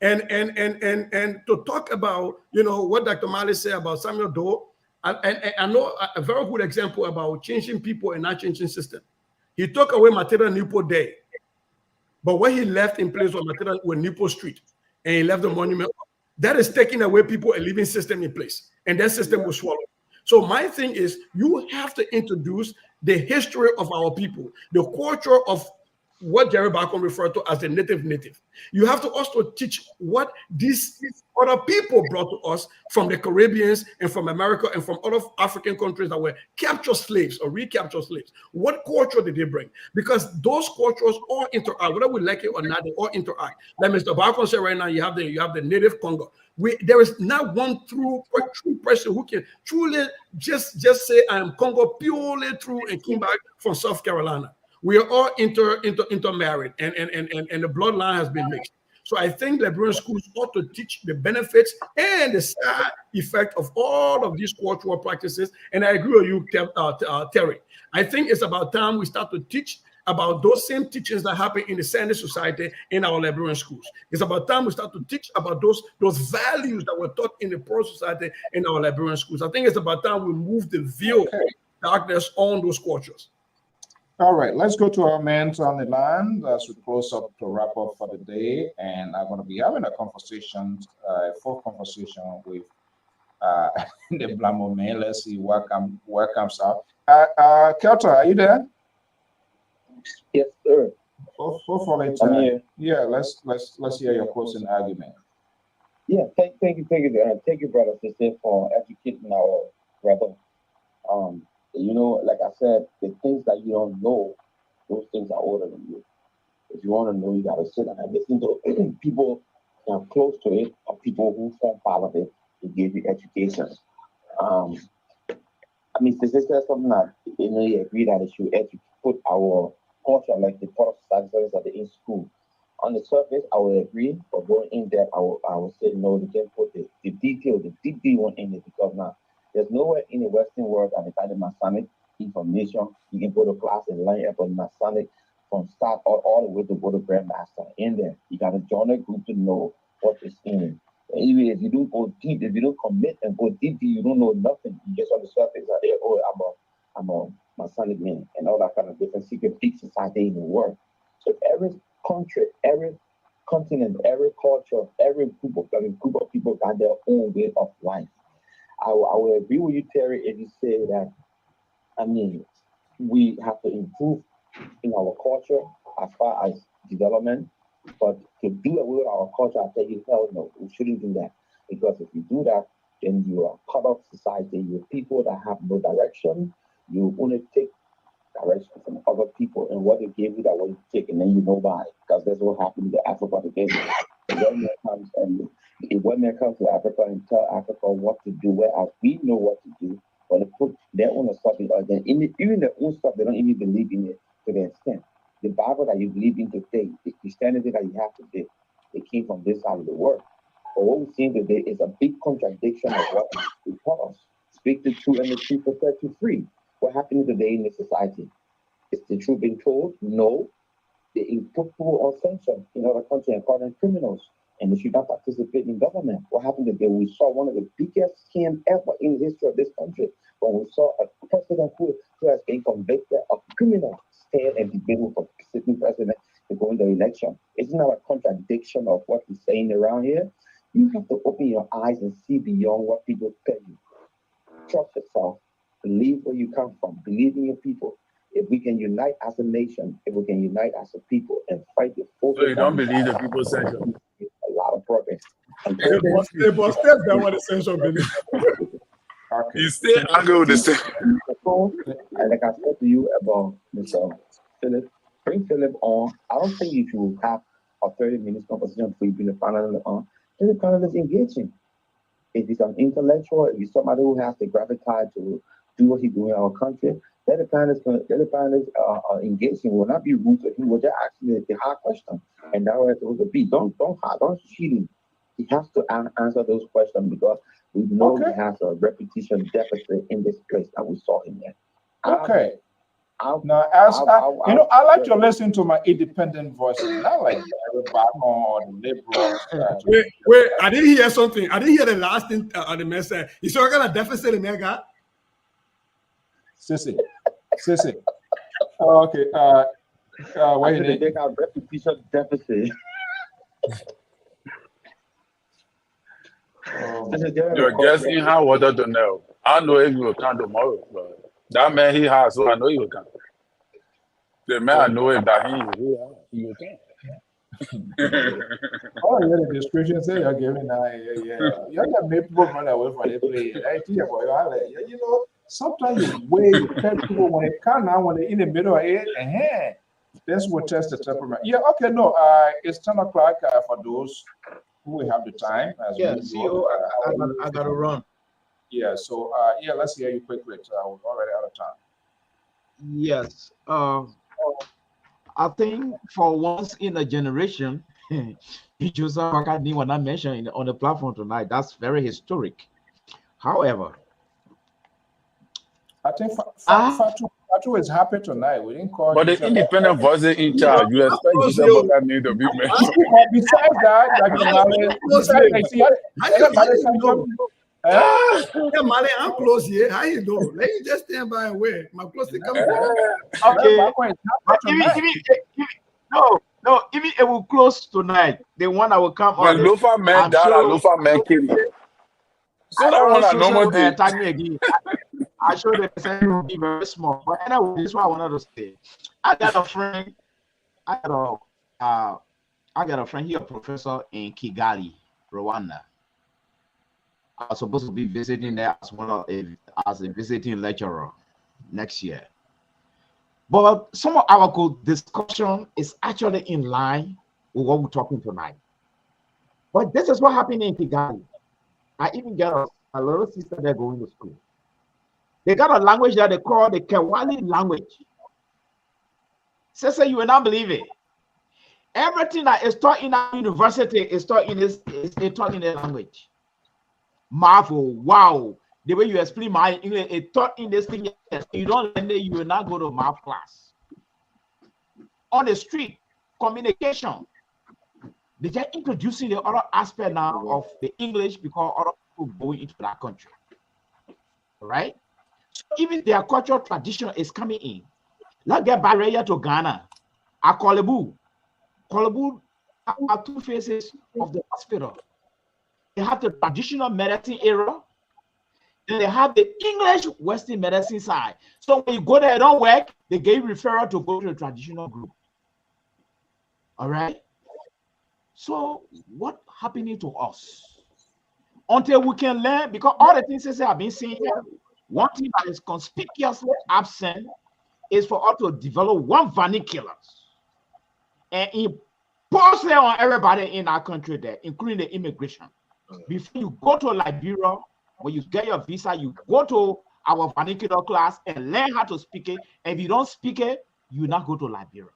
And to talk about, what Dr. Mali said about Samuel Doe, I know a very good example about changing people and not changing system. He took away Matilda Newport Day. But what he left in place was material with Newport Street, and he left the monument. That is taking away people a living system in place, and that system was swallowed. So my thing is, you have to introduce the history of our people, the culture of what Jerry Bacon referred to as the native. You have to also teach what these other people brought to us from the Caribbeans and from America and from other African countries that were captured slaves or recaptured slaves. What culture did they bring? Because those cultures all interact, whether we like it or not, they all interact. Like Mr. Bacon said right now, you have the native Congo. There is not one true person who can truly just say I am Congo purely through and came back from South Carolina. We are all intermarried, and the bloodline has been mixed. So I think Liberian schools ought to teach the benefits and the side effect of all of these cultural practices. And I agree with you, Terry. I think it's about time we start to teach about those same teachings that happen in the Sandwich Society in our Liberian schools. It's about time we start to teach about those values that were taught in the Pearl Society in our Liberian schools. I think it's about time we move the veil of darkness on those cultures. All right, let's go to our men on the line as we close up to wrap up for the day. And I'm going to be having a full conversation with the Blamo man. Let's see what comes out. Kelter, are you there? Yes, sir. Hopefully, I'm here. Yeah, let's hear your closing argument. Yeah, thank you, brother, sister, for educating our brother. Like I said, the things that you don't know, those things are older than you. If you want to know, you got to sit down and listen to people that are close to it or people who form part of it to give you education. Sister said something that, you agree that it should put our culture, like the part of society that in school. On the surface, I would agree, but going in depth, I would say no, they can put the detail, the deep one in it, because now there's nowhere in the Western world that the Masonic information you can go to class and learn about Masonic from start all the way to go to Grandmaster in there. You got to join a group to know what is in it. Even if you don't go deep, if you don't commit and go deep, you don't know nothing. You just on the surface that I'm a Masonic man and all that kind of different secret peak society in the world. So every country, every continent, every culture, every group of people got their own way of life. I will agree with you, Terry, if you say that, we have to improve in our culture, as far as development, but to do away with our culture, I tell you, hell no, we shouldn't do that. Because if you do that, then you are cut off society. You're people that have no direction. You only take direction from other people, and what they gave you that what you take, and then you know why. Because that's what happened to Africa today. The white man comes to Africa and tell Africa what to do, whereas we know what to do, but they put their own stuff in, even their own stuff, they don't even believe in it to the extent. The Bible that you believe in today, the Christianity that you have today, it came from this side of the world. But what we're seeing today is a big contradiction of what we taught us. Speak the truth and the truth will set you free. What happening today in this society? Is the truth being told? No. They put people on censure in other countries and call them criminals, and they should not participate in government. What happened today? We saw one of the biggest scams ever in the history of this country when we saw a president who has been convicted of criminal stand and debate with a sitting president to go in the election. Isn't that a contradiction of what he's saying around here? You have to open your eyes and see beyond what people tell you. Trust yourself. Believe where you come from. Believe in your people. If we can unite as a nation, if we can unite as a people and fight the forces. So you don't believe the people censure? A lot of progress. And They must step down what essential belief. Okay. You still angry with the same. And like I said to you about Mr. Philip, bring Philip on. I don't think if you have a 30-minute conversation before you bring the panel on, then the panel is engaging. If he's an intellectual, if he's somebody who has the gravitas to do what he's doing in our country, then the panelists are engaging. Will not be rude to him. We're just asking the hard question, and that's what it's supposed to be. Don't cheat him. He has to answer those questions because we know he has a repetition deficit in this place, and we saw him there. Okay. I like to listen to my independent voices, not like everybody or the liberals. Wait, I didn't hear something. I didn't hear the last thing on the message. You saw got a deficit in there, guy? Sissy. Oh, okay. Wait a minute. They got repetition deficit. You're guessing how water to know. I know if you will come tomorrow, but that man he has, so I know he will come. The man I know if that he will come. Oh, yeah, the description say you're giving you can make people run away from the play. You know, sometimes you wait, you tell people when they come now, when they're in the middle of it, this will test the temperament. Yeah, okay, no, it's 10 o'clock for those who will have the time. CEO, I gotta run. Yeah, so let's hear you quickly. We're already out of time. Yes, I think for once in a generation, Joseph McCartney was not mentioned on the platform tonight. That's very historic. However, I think Fatu is happy tonight. We didn't call. But the independent voice in charge, you expect Joseph McCartney to be mentioned. Besides that, Mali, I'm close here. How you doing? Let me just stand by and wait. My close to come. Okay. Even it will close tonight. The one that will come when on. Lofa man died, Lofa man killed. So that one I normal day. Tag me again. I show the percentage will be very small. But anyway, this is what I wanted to say. I got a friend. I got a friend here, a professor in Kigali, Rwanda. I was supposed to be visiting there as a visiting lecturer next year. But some of our discussion is actually in line with what we're talking tonight. But this is what happened in Kigali. I even got a little sister there going to school. They got a language that they call the Kewali language. Sister, you will not believe it. Everything that is taught in our university is taught in this language. Marvel, wow. The way you explain my English, it taught in this thing. You don't learn it, you will not go to math class. On the street, communication. They are introducing the other aspect now of the English because other people going into that country. Right? So even their cultural tradition is coming in. Let's get barrier to Ghana. Akolebu. Kolebu are two faces of the hospital. They have the traditional medicine era, and they have the English Western medicine side. So when you go there, it don't work, they give referral to go to the traditional group. All right. So what happening to us? Until we can learn, because all the things that I've been saying here, one thing that is conspicuously absent is for us to develop one vernacular and impose it on everybody in our country there, including the immigration. Before you go to Liberia, when you get your visa, you go to our vernacular class and learn how to speak it. And if you don't speak it, you not go to Liberia.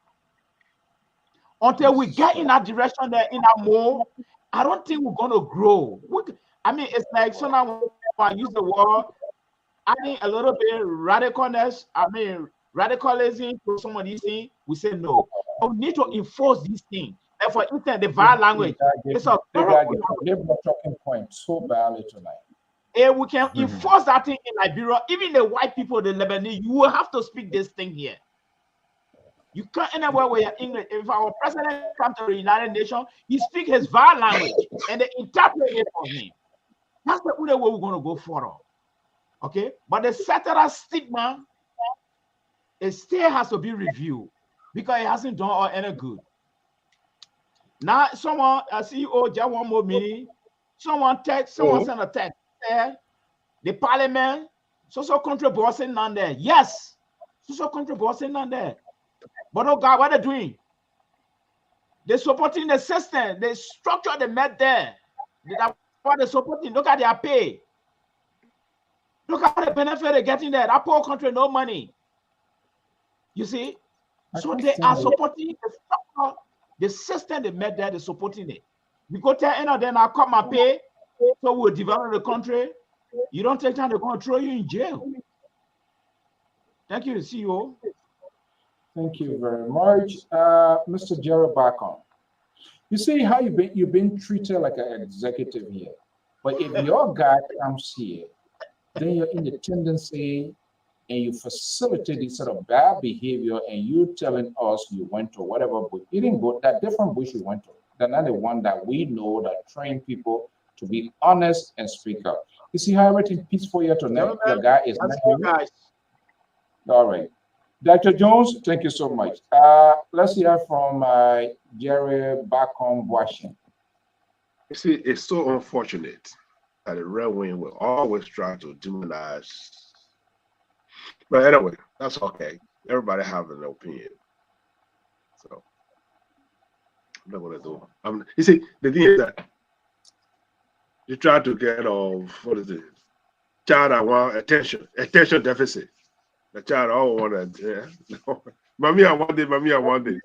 Until we get in that direction there, in that mode, I don't think we're going to grow. I mean, it's like someone I use the word, adding a little bit radicalness, radicalism to some of these things, we say no. But we need to enforce these things. And for instance, the VAR language, it's a talking point so badly tonight. And we can enforce that thing in Liberia. Even the white people, the Lebanese, you will have to speak this thing here. You can't anywhere where you're English. If our president comes to the United Nations, he speaks his VAR language and they interpret it for him. That's the only way we're going to go forward. Okay? But the settler stigma, it still has to be reviewed because it hasn't done all any good. Now, someone, a CEO, just one more minute, someone sent a text there, the parliament, social contribution on there. Yes, social contribution on there. But oh God, what are they doing? They're supporting the system, the structure they met there. That's what they're supporting. Look at their pay. Look at the benefit they're getting there. That poor country, no money. You see? So they are supporting the structure, the system they met there, they're supporting it. You go tell any of them, I'll cut my pay, so we'll develop the country. You don't take time, they're going to throw you in jail. Thank you, CEO. Thank you very much, Mr. Jerry Bacon. You see how you've been treated like an executive here, but if your guy comes here, then you're in the tendency and you facilitate this sort of bad behavior, and you telling us you went to whatever bush. You didn't go that different bush you went to. They're not the one that we know that train people to be honest and speak up. You see how everything peaceful here tonight. The guy is not here. All right. Dr. Jones, thank you so much. Let's hear from Jerry Bacon Washington. You see, it's so unfortunate that the Red Wing will always try to demonize. But anyway, that's okay. Everybody have an opinion. So I'm not gonna do. You see, the thing is that you try to get what is it? Child I want attention deficit. The child all want to, Mommy, I want it. Mommy, I want it.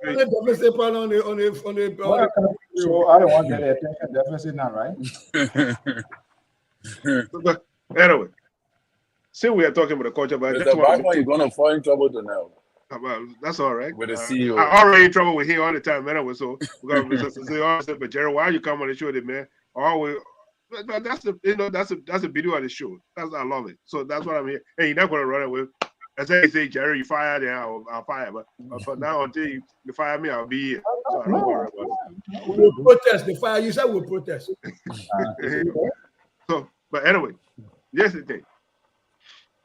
So I don't want the attention deficit now, right? But anyway, see, we are talking about the culture, but that's why you're gonna fall in trouble to now. That's all right. With the CEO, I'm already in trouble with him all the time, anyway. So we're gonna say, but Jerry, why you come on the show, man? Always. But that's the that's a video of the show. I love it. So that's what I'm here. Hey, you're not gonna run away. As I say, Jerry, you fired, then I'll fire. But for now, until you fire me, I'll be here. So I don't worry about it. We'll protest. The fire you said we'll protest. So, but anyway, here's the thing.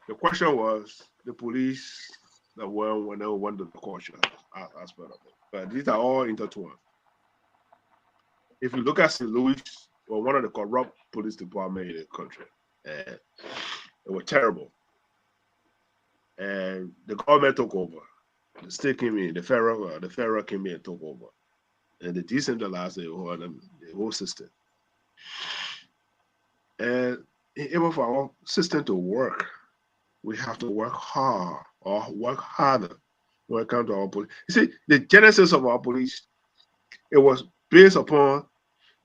The question was the police that were when they went to the culture aspect of it. But these are all intertwined. If you look at St. Louis, well, one of the corrupt police departments in the country, and it was terrible. And the government took over. The state came in, the federal came in and took over. And they decentralized the whole system. And even for our system to work, we have to work hard or work harder when it comes to our police. You see, the genesis of our police, it was based upon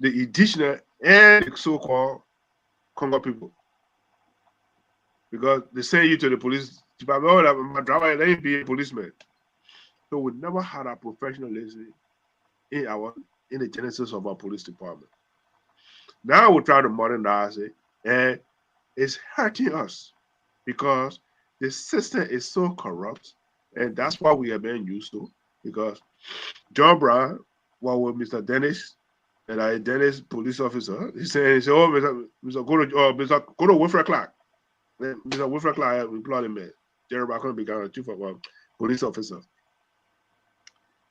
the indigenous and the so-called Congo people. Because they send you to the police department, my driver, let him be a policeman. So we never had a professionalism in the genesis of our police department. Now we try to modernize it, and it's hurting us because the system is so corrupt, and that's what we are being used to. Because John Brown, with Mr. Dennis, and I Dennis police officer, he said, "Oh, Mr. Go to Wilfred Clark." Then Mr. Wilfred Clark employed him. Jerry Bacon became a chief of police officer.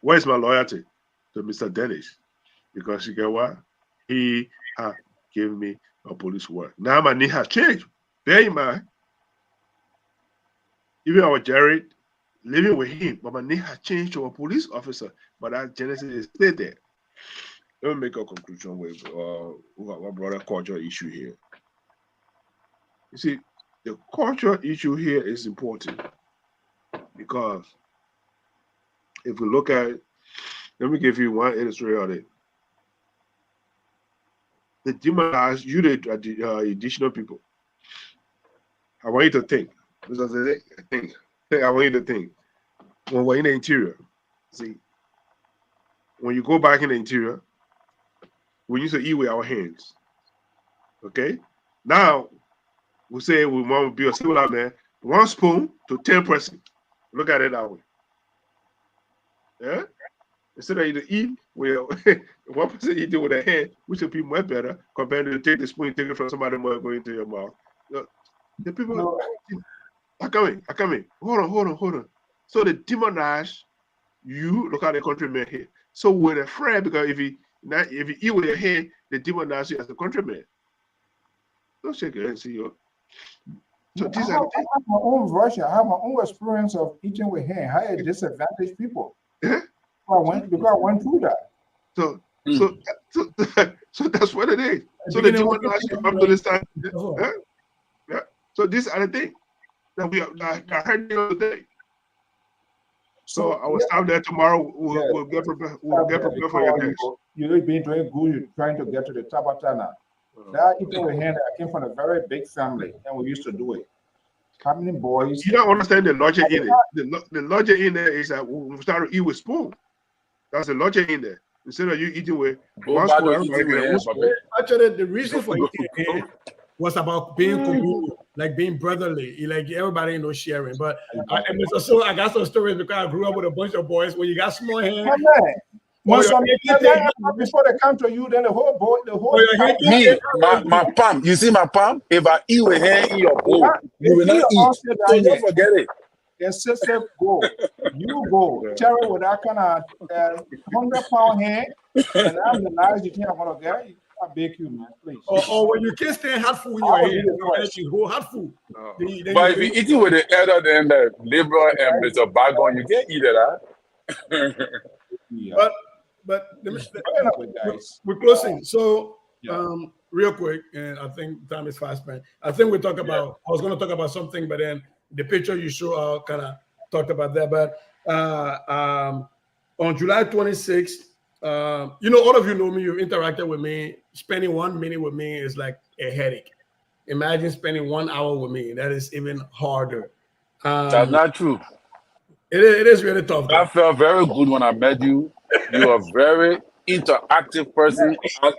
Where's my loyalty? to Mr. Dennis, because you get what? He had given me a police work. Now my name has changed. Bear in mind, even our Jared living with him, but my name has changed to a police officer. But that Genesis is still there. Let me make a conclusion with what brought a cultural issue here. You see, the cultural issue here is important because if we look at, let me give you one illustration of it. The demonize you, the additional people. I want you to think. I want you to think. When we're in the interior, see, when you go back in the interior, we used to eat with our hands. Okay? Now, we say we want to be a similar man, 1 spoon to 10 person. Look at it that way. Yeah? Instead of you to eat with 1 person eating with a hand, which would be much better compared to take the spoon, take it from somebody more going into your mouth. The people are coming. Hold on. So they demonize you. Look at the countryman here. So we're afraid because if you eat with your hand, they demonize you as a countryman. Don't shake your head and see you. So I have my own version. I have my own experience of eating with hand. How it disadvantaged people. Yeah. Because I went through that. So that's what it is. So they demonize you up to this time. Yeah. So these are the things that we are heard the other day. So I will stop there tomorrow. We'll get prepared. We'll get prepared for your next. You've been doing good. You're trying to get to the Tabatana. That eating with hand, I came from a very big family, and we used to do it. How many boys? You don't understand the logic in it. The logic in there is that we start to eat with spoon. That's the logic in there. Instead of you eating with one spoon, actually, the reason for eating hand was about being communal, like being brotherly, like everybody knows sharing. But I got some stories because I grew up with a bunch of boys. When you got small hands, before they come to you, then the whole my palm. You see my palm? If I eat with hand in your bowl, you will not eat. So don't forget it. Your sister go, you go. Terry with that kind of 100-pound hand, and I'm the last you think I'm gonna get. I beg you, man, please. Or when you can't stand hot food in your hand, you go hot food. But if you eat it with the elder, then the liberal and Mr. Bagon, you can't eat it, huh? Yeah. But we're closing. So real quick, and I think time is fast spent. I think we talk about. I was going to talk about something, but then the picture you show kind of talked about that. But on July 26th, all of you know me. You've interacted with me. Spending 1 minute with me is like a headache. Imagine spending 1 hour with me. That is even harder. That's not true. It is really tough. I felt very good when I met you. You are a very interactive person. I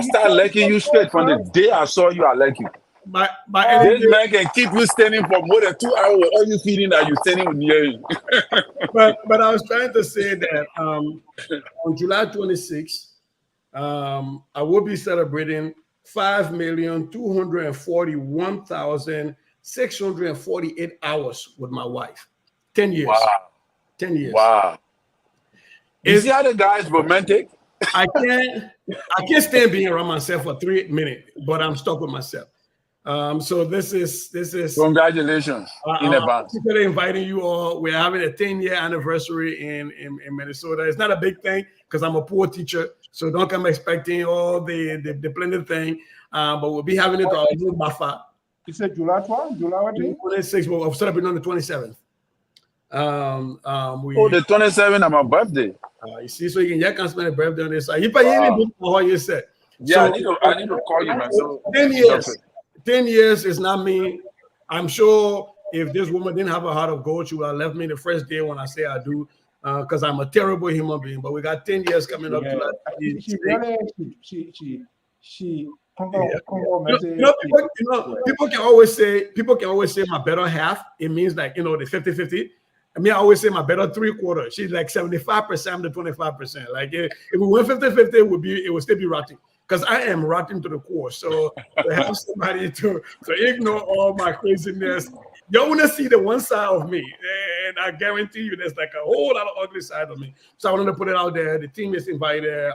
started liking you straight from the day I saw you. I like you. This man can keep you standing for more than 2 hours. All you feeling that you're standing near him. but I was trying to say that on July 26th, I will be celebrating 5,241,648 hours with my wife. 10 years. Wow. 10 years. Wow. You see how the guy is romantic? I can't stand being around myself for 3 minutes, but I'm stuck with myself. So this is congratulations in advance. I'm inviting you all. We're having a 10-year anniversary in Minnesota. It's not a big thing because I'm a poor teacher, so don't come expecting all the plenty thing. But we'll be having it on Bafa. You said July 12th? July what? 26th. We'll celebrate on the 27th. The 27th of my birthday. You see, so you can spend a birthday on this side. You said. Yeah, so, I need to call you, man. So 10 years. 10 years is not me. I'm sure if this woman didn't have a heart of gold, she would have left me the first day when I say I do, because I'm a terrible human being. But we got 10 years coming up. Yeah. People can always say my better half. It means like, the 50-50. I mean, I always say my better 3/4. She's like 75%, I'm the 25%. Like if we went 50-50, it would still be rotten. Because I am rotten to the core. So to have somebody to ignore all my craziness, you want to see the one side of me. and I guarantee you there's like a whole lot of ugly side of me. So I wanted to put it out there. The team is invited.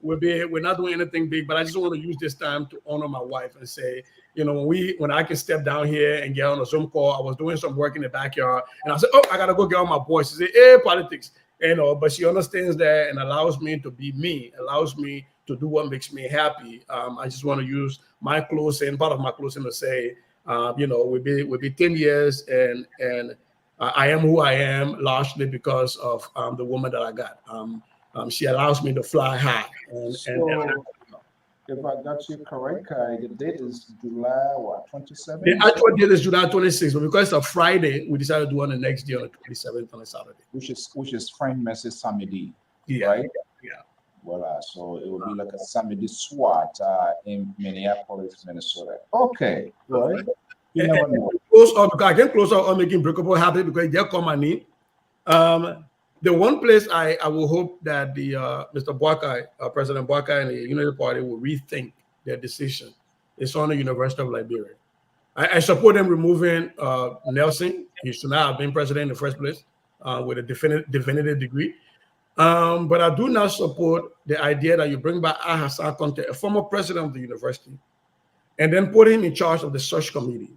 We're not doing anything big, but I just want to use this time to honor my wife and say, you know, when I can step down here and get on a Zoom call, I was doing some work in the backyard, and I said, oh, I gotta go get on my boys. She said, hey, politics, you know, but she understands that and allows me to be me, allows me to do what makes me happy. I just want to use my closing, part of my closing, to say, you know, we'll be 10 years, and I am who I am largely because of the woman that I got. She allows me to fly high. So, if I got you correct, the date is July what, 27th? The actual date is July 26th, but because it's a Friday, we decided to do on the next day on the 27th on a Saturday. Which is Friend Message Samedi, Yeah, right? yeah. Well, so it will be like a Samedi SWAT in Minneapolis, Minnesota. Okay, right. You never know. Close up, I can close out on making Breakable happy because they call my name. The one place I will hope that the Mr. Boakai, President Boakai and the United Party will rethink their decision is on the University of Liberia. I support them removing Nelson. He should not have been president in the first place with a definitive degree. But I do not support the idea that you bring back Hassan Conte, a former president of the university, and then put him in charge of the search committee.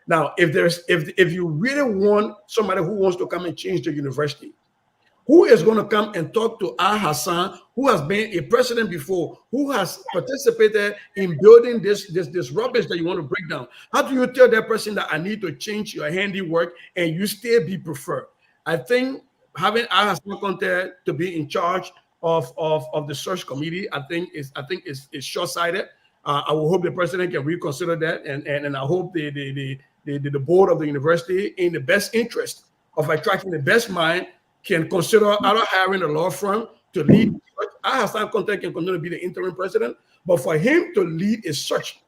Now, if you really want somebody who wants to come and change the university, who is going to come and talk to Hassan, who has been a president before, who has participated in building this rubbish that you want to break down? How do you tell that person that I need to change your handiwork and you still be preferred? I think having Hassan Conte to be in charge of the search committee, I think is short-sighted. I will hope the president can reconsider that, and I hope the board of the university, in the best interest of attracting the best mind, can consider either hiring a law firm to lead. Hassan Conte can continue to be the interim president, but for him to lead a search,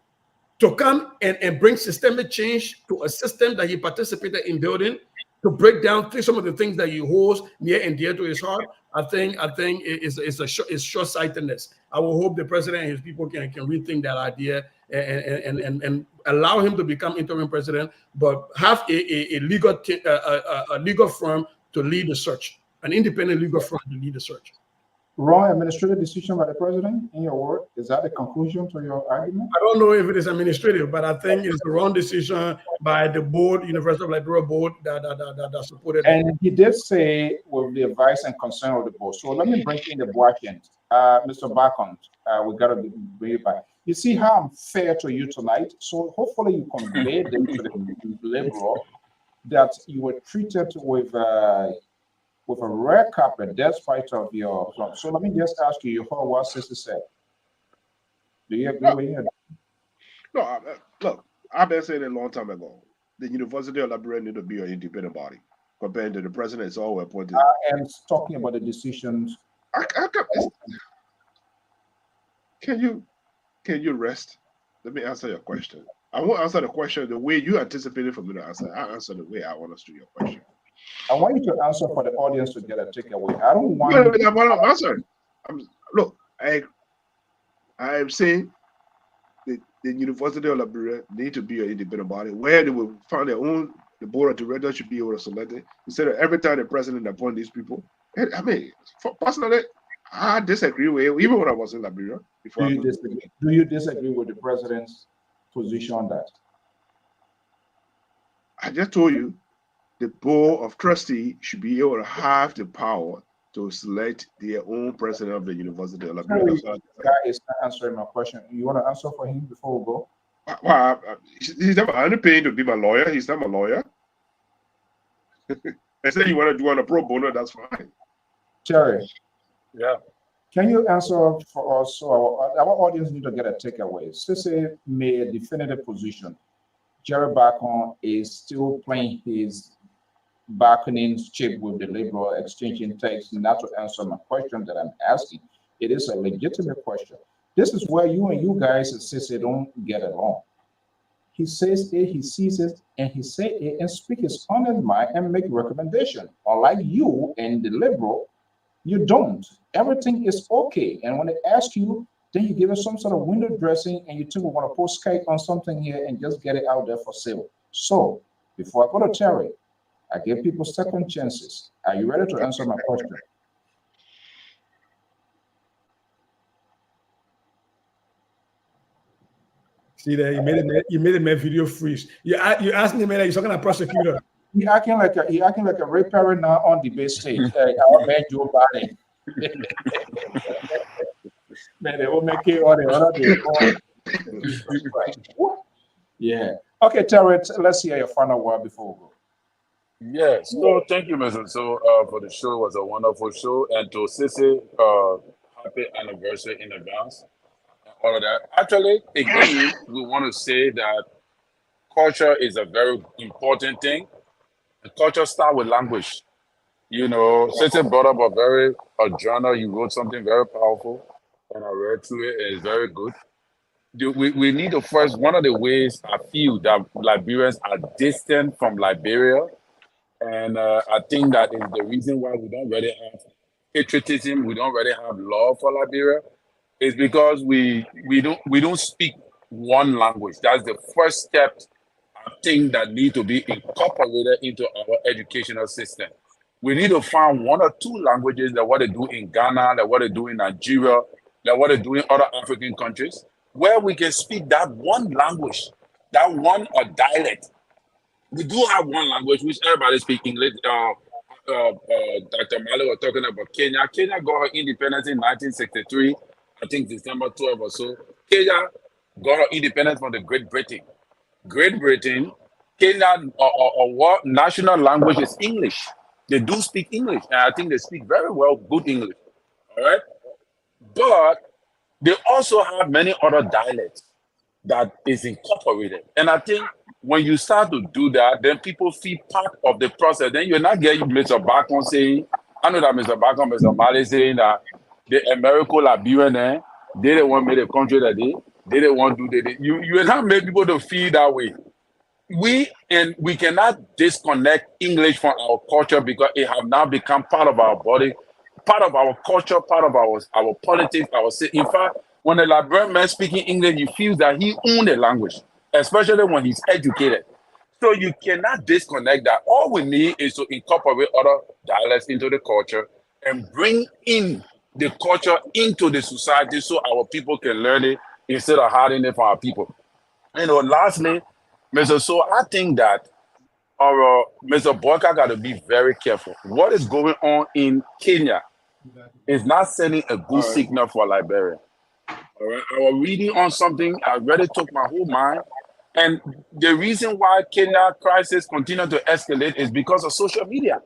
to come and bring systemic change to a system that he participated in building, to break down some of the things that he holds near and dear to his heart, I think it's short-sightedness. I will hope the president and his people can rethink that idea and allow him to become interim president, but have a legal firm to lead the search, an independent legal firm to lead the search. Wrong administrative decision by the president, in your word? Is that the conclusion to your argument? I don't know if it is administrative, but I think it's the wrong decision by the board, University of Liberia board, that supported it. And he did say with the advice and concern of the board. So let me bring in the Boakians. Mr. Bakon, we got to bring it back. You see how I'm fair to you tonight? So hopefully you convey them to the liberal that you were treated with a rare carpet despite of your club. So let me just ask you heard what Sister said. Do you agree with him? No, look, I've been saying it a long time ago. The University of Liberia need to be an independent body. Compared to the president, it's all appointed. I am talking about the decisions. Can you rest? Let me answer your question. I won't answer the question the way you anticipated for me to answer. I answer the way I want to do your question. I want you to answer for the audience to get a takeaway. I don't want. I'm answering. Look, I am saying the University of Liberia need to be an independent body where they will find their own. The board of directors should be able to select it instead of every time the president appoint these people. I mean, personally, I disagree with it, even when I was in Liberia. Do you disagree with the president's position on that? I just told you the board of trustees should be able to have the power to select their own president of the University of Liberia. That guy is not answering my question. You want to answer for him before we go? Well, he's never underpaid to be my lawyer. He's not my lawyer. I said you want to do on a pro bono, that's fine. Terry. Yeah. Can you answer for us? So our audience need to get a takeaway. Sisi made a definitive position. Jerry Bacon is still playing his bargaining chip with the Liberal, exchanging text, not to answer my question that I'm asking. It is a legitimate question. This is where you guys at Sisi don't get along. He says A, he sees it, and he say A and speak his honest mind and make recommendation. Unlike you and the Liberal, you don't. Everything is okay. And when they ask you, then you give us some sort of window dressing and you think we want to post Skype on something here and just get it out there for sale. So before I go to Terry, I give people second chances. Are you ready to answer my question? See there, you made a video freeze. You asked me, man, you're talking to prosecutor. He acting like a Ray Perry now on debate stage. Our man Joe Biden. Man, they will make it all the other day. Yeah. Okay, Terry, let's hear your final word before we go. Yes. So thank you, Mr. So for the show. It was a wonderful show. And to Sissy, happy anniversary in advance. All of that. Actually, again, we want to say that culture is a very important thing. And culture starts with language. You know, Sissy brought up a journal. You wrote something very powerful, and I read through it. It's very good. We need to first, one of the ways I feel that Liberians are distant from Liberia, and I think that is the reason why we don't really have patriotism, we don't really have love for Liberia, is because we don't speak one language. That's the first step, I think, that need to be incorporated into our educational system. We need to find one or two languages, that what they do in Ghana, that what they do in Nigeria, that what they do in other African countries, where we can speak that one language, that one dialect. We do have one language which everybody speaks English. Dr. Mali was talking about Kenya. Kenya got her independence in 1963, I think December 12 or so. Kenya got her independence from the Great Britain. Great Britain, Kenya, what national language is English. They do speak English, and I think they speak very well, good English. All right, but they also have many other dialects that is incorporated. And I think when you start to do that, then people feel part of the process. Then you're not getting Mr. Bacon saying, I know that Mr. Bacon, Mr. Mali saying that the American Liberian, they didn't want to make the country that they didn't want to do that. You can't make people to feel that way. We cannot disconnect English from our culture because it have now become part of our body, part of our culture, part of our politics, in fact, when a Liberian man speaking English, you feel that he owns the language, especially when he's educated. So you cannot disconnect that. All we need is to incorporate other dialects into the culture and bring in the culture into the society so our people can learn it instead of hiding it from our people. You know, lastly, Mr. So I think that our Mr. Boyka got to be very careful. What is going on in Kenya is not sending a good signal for Liberia. All right. I was reading on something, I really took my whole mind. And the reason why Kenya crisis continue to escalate is because of social media.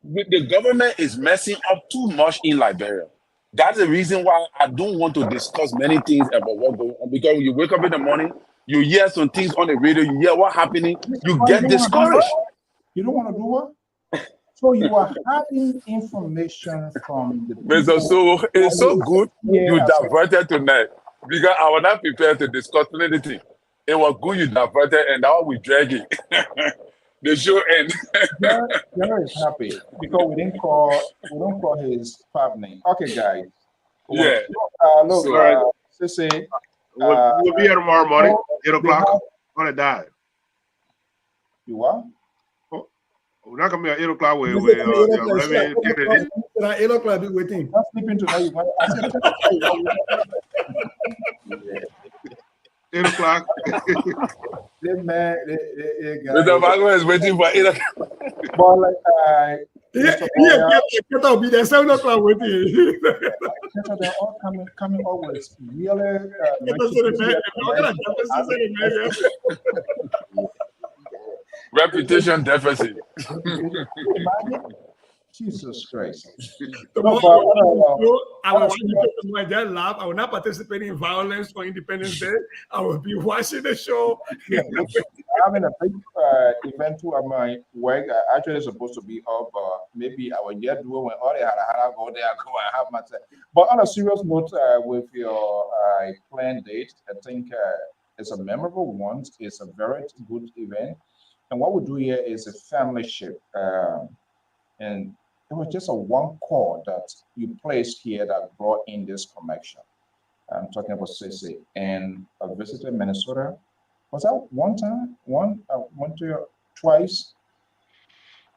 The government is messing up too much in Liberia. That's the reason why I don't want to discuss many things about what's going on. Because when you wake up in the morning, you hear some things on the radio, you hear what's happening, you get discouraged. You don't want to do what? So you are having information from the Mr. So it's so good you diverted tonight because I was not prepared to discuss anything. It was good you diverted, and now we drag it. The show end. Jerry is happy because we don't call his pub name. Okay, guys. Yeah. Look, Sissy, we'll be here tomorrow morning, 8 o'clock. On a dive. You are? We're not gonna be at 8 o'clock with 8 o'clock be waiting. Not sleeping tonight. 8 o'clock. Mr. Bago is waiting for 8 o'clock. But like, I'll be there 7 o'clock waiting. They're all coming always. Really, reputation deficit. Jesus Christ. I will not participate in violence for Independence Day. I will be watching the show. Having a big event too at my work. Actually supposed to be up, maybe I will get do it when all the hara go there, go and have my time. But on a serious note, with your planned date, I think it's a memorable one. It's a very good event. And what we do here is a family ship. And it was just a one call that you placed here that brought in this connection. I'm talking about Sissy. And I visited Minnesota. Was that one time? I went to twice.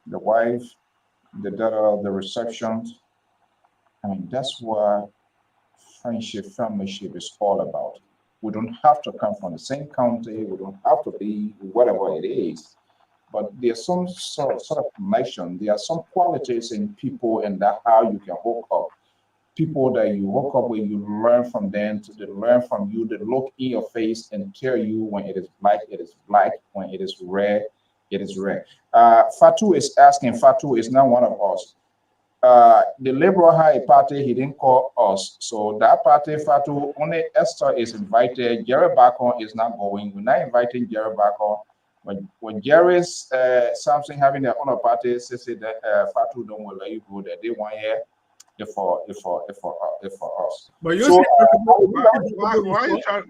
the wife, the daughter, the receptions. I mean, that's what friendship, fellowship is all about. We don't have to come from the same county. We don't have to be whatever it is. But there's some sort of connection. There are some qualities in people, and that how you can hook up. People that you hook up with, you learn from them, to they learn from you, they look in your face and tell you when it is black, it is black, when it is red, it is red. Fatu is asking, Fatu is not one of us. The liberal had a party, he didn't call us. So that party, Fatu, only Esther is invited. Jerry Bacon is not going. We're not inviting Jerry Bacon. When Jerry's something having their own party, they say that Fatu don't will let you go there. They want here for us. But you So see, Why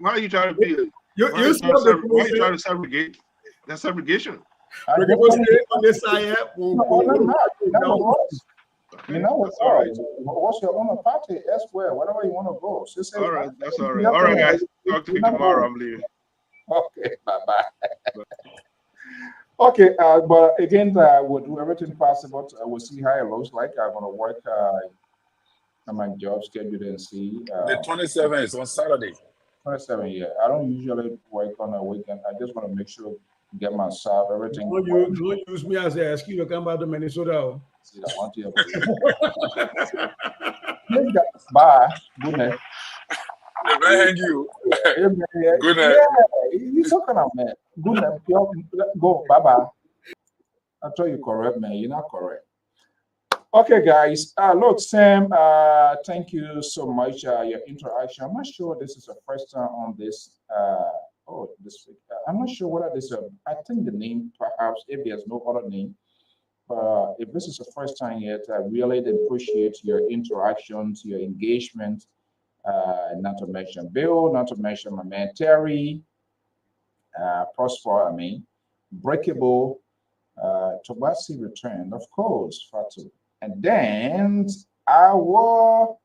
are you trying to be? you see what the Why are you trying to segregate? That's segregation. I But just people want say on this side, you know what's all right. What's your own party elsewhere, wherever you want to go. So say, all right, that's all right. All right, guys. Talk to you tomorrow. I'm leaving. Okay, bye-bye. Okay, but again, we'll do everything possible. We'll see how it looks like. I'm gonna work on my job schedule and see. The 27th is on Saturday. 27, yeah. I don't usually work on a weekend. I just want to make sure get myself everything. don't use me as an excuse to come back to Minnesota. See, I want you. Bye. Good night. Thank you. Good night. Yeah, you talking about man. Good night. Go. Bye bye. I told you correct, man. You're not correct. Okay, guys. Look, Sam. Thank you so much. Your interaction. I'm not sure this is the first time on this. This week. I'm not sure whether this. I think the name, perhaps, if there's no other name. If this is the first time yet, I really appreciate your interactions, your engagement. Not to mention Bill, not to mention my man Terry, Prosper, Breakable, Tobasi returned, of course, Fatu. And then I will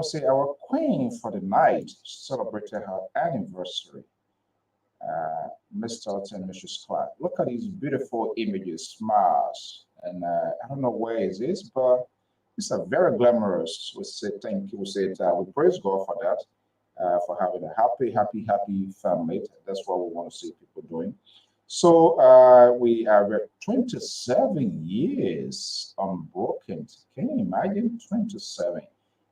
say our queen for the night celebrated her anniversary. Mr. and Mrs. Clark. Look at these beautiful images, smiles. And I don't know where it is, but it's a very glamorous. We say thank you. We say we praise God for that, for having a happy family. That's what we want to see people doing. So we are at 27 years unbroken. Can you imagine 27?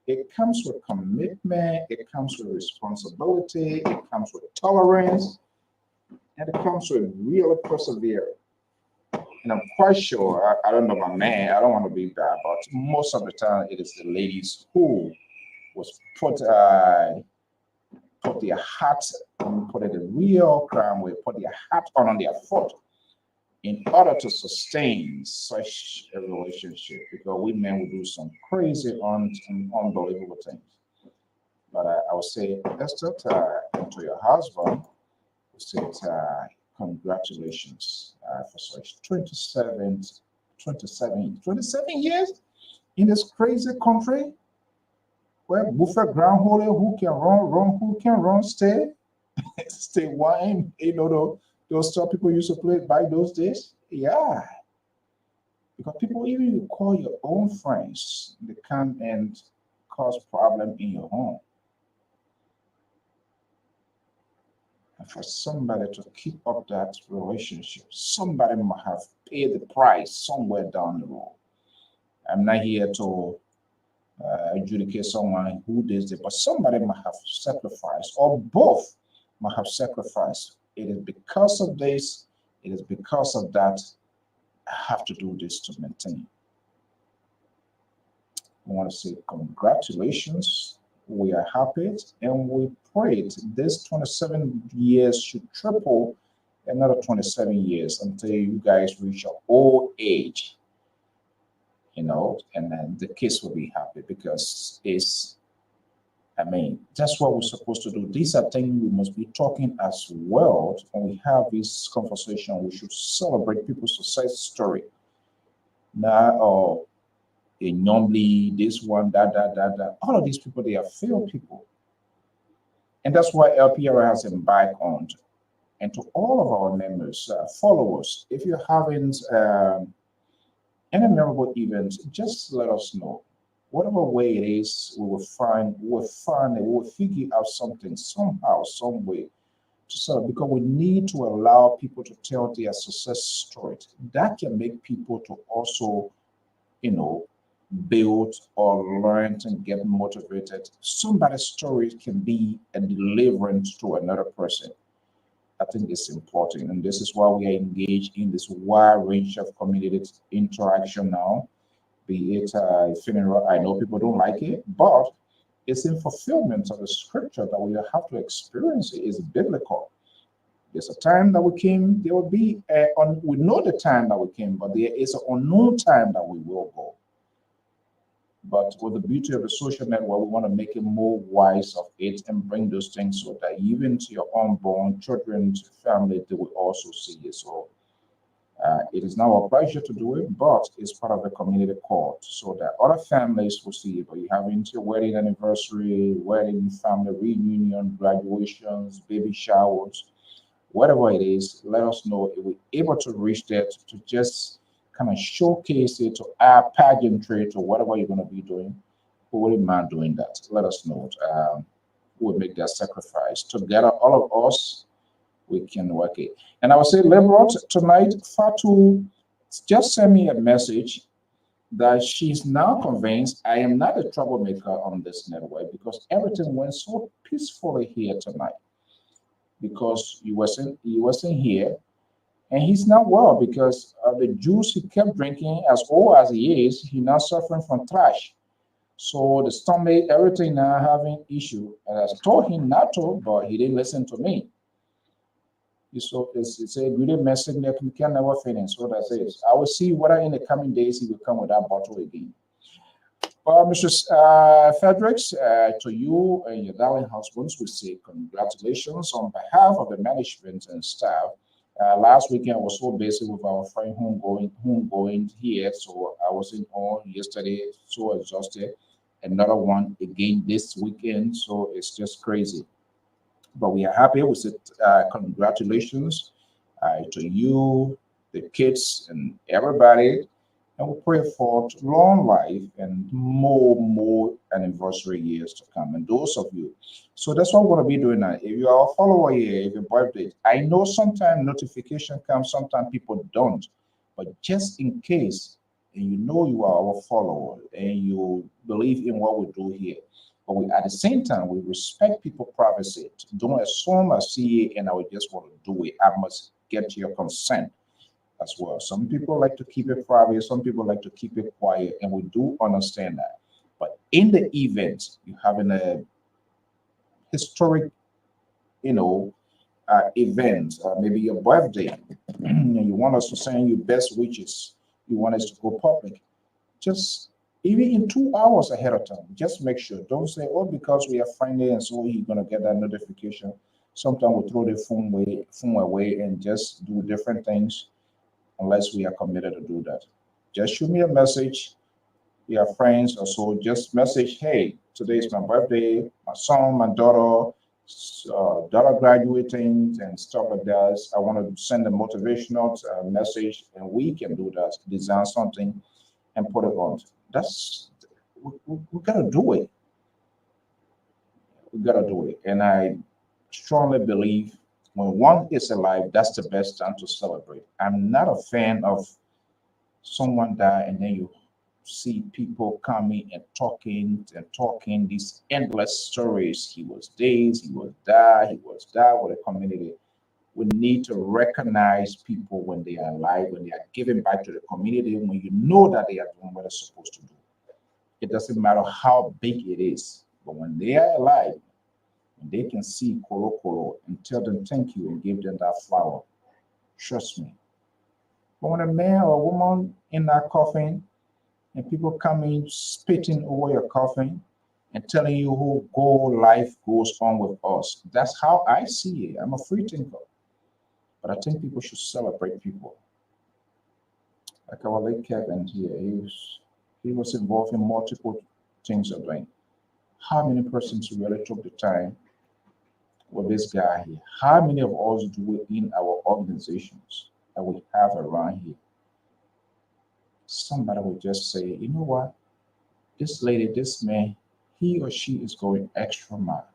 It comes with commitment, it comes with responsibility, it comes with tolerance, and it comes with real perseverance. And I'm quite sure, I don't know my man, I don't want to be bad, but most of the time it is the ladies who was put their hat, put it in real crime with, put their hat on their foot in order to sustain such a relationship, because we men will do some crazy, unbelievable things. But I would say, Esther, to your husband, we say, congratulations for such 27 years in this crazy country where buffet ground holder who can run, who can run, stay wine, those stuff people used to play by those days. Yeah. Because people, even you call your own friends, they come and cause problem in your home. And for somebody to keep up that relationship, somebody might have paid the price somewhere down the road. I'm not here to adjudicate someone who did it, but somebody might have sacrificed, or both might have sacrificed. It is because of this, it is because of that, I have to do this to maintain. I want to say congratulations. We are happy, and we prayed this 27 years should triple another 27 years until you guys reach your old age, and then the kids will be happy, because that's what we're supposed to do. These are things we must be talking as well. When we have this conversation, we should celebrate people's success story. Now, normally this one, that. All of these people, they are failed people. And that's why LPR has embarked on. And to all of our members, followers, if you haven't any memorable events, just let us know. Whatever way it is, we will figure out something somehow, some way to sell because we need to allow people to tell their success stories. That can make people to also, you know, build or learn and get motivated. Somebody's story can be a deliverance to another person. I think it's important, and this is why we are engaged in this wide range of community interaction now. Be it funeral, I know people don't like it, but it's in fulfillment of the scripture that we have to experience it. It's biblical. There's a time that we came, there will be we know the time that we came, but there is an unknown time that we will go. But with the beauty of the social network, we want to make it more wise of it and bring those things so that even to your unborn children, family, they will also see it. So it is now a pleasure to do it, but it's part of the community court so that other families will see it. But you have into your wedding anniversary, wedding, family reunion, graduations, baby showers, whatever it is, let us know if we're able to reach that to just kind of showcase it to our pageantry to whatever you're going to be doing. Who wouldn't mind doing that? Let us know. We'll make that sacrifice. Together, all of us, we can work it. And I would say, Lebrot, tonight, Fatu just sent me a message that she's now convinced I am not a troublemaker on this network because everything went so peacefully here tonight. Because he wasn't here, and he's not well because of the juice he kept drinking. As old as he is, he's now suffering from thrush. So the stomach, everything now having issue. And I told him not to, but he didn't listen to me. So it's a good message that we can never finish. So that's it. I will see whether in the coming days he will come with that bottle again. Mr. Fredericks, to you and your darling husbands, we say congratulations on behalf of the management and staff. Last weekend, I was so busy with our friend homegoing here, so I wasn't on yesterday, so exhausted. Another one again this weekend, so it's just crazy. But we are happy. We said congratulations to you, the kids, and everybody. And we pray for long life and more anniversary years to come. And those of you. So that's what we're going to be doing now. If you are a follower here, if your birthday, I know sometimes notification comes, sometimes people don't. But just in case, and you know you are our follower and you believe in what we do here, but we at the same time we respect people's privacy. Don't assume I see it and I would just want to do it. I must get your consent as well. Some people like to keep it private, some people like to keep it quiet, and we do understand that. But in the event you're having a historic, event, maybe your birthday, and you want us to send you best wishes, you want us to go public, just even in 2 hours ahead of time, just make sure. Don't say, oh, because we are friendly and so you're gonna get that notification. Sometimes we throw the phone away and just do different things unless we are committed to do that. Just shoot me a message. We are friends, or so just message, hey, today is my birthday, my son, my daughter graduating and stuff like that. I want to send a motivational message, and we can do that. Design something and put it on. That's we gotta do it. We gotta do it. And I strongly believe when one is alive, that's the best time to celebrate. I'm not a fan of someone die and then you see people coming and talking these endless stories. He was this, he was that with the community. We need to recognize people when they are alive, when they are giving back to the community, when you know that they are doing what they're supposed to do. It doesn't matter how big it is, but when they are alive, when they can see Koro Koro and tell them thank you and give them that flower, trust me. But when a man or a woman in that coffin and people coming spitting over your coffin and telling you who go life goes on with us, that's how I see it. I'm a free thinker, but I think people should celebrate people. Like our late Kevin here, he was involved in multiple things of doing. How many persons really took the time with this guy here? How many of us do it in our organizations that we have around here? somebody will just say, you know what, this lady, this man, he or she is going extra mile.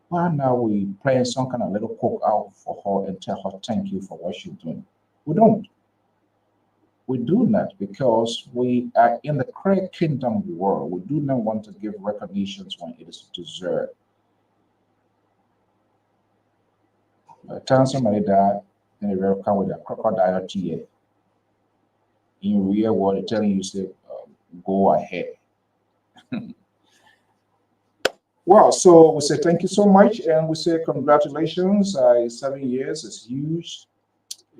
Why now we playing some kind of little coke out for her and tell her thank you for what she's doing? We don't. We do not, because we are in the credit kingdom world. We do not want to give recognitions when it is deserved. By the time somebody died, then they will come with a crocodile tear. In real world, they're telling you, say, go ahead. Well, so we say thank you so much, and we say congratulations. 7 years is huge.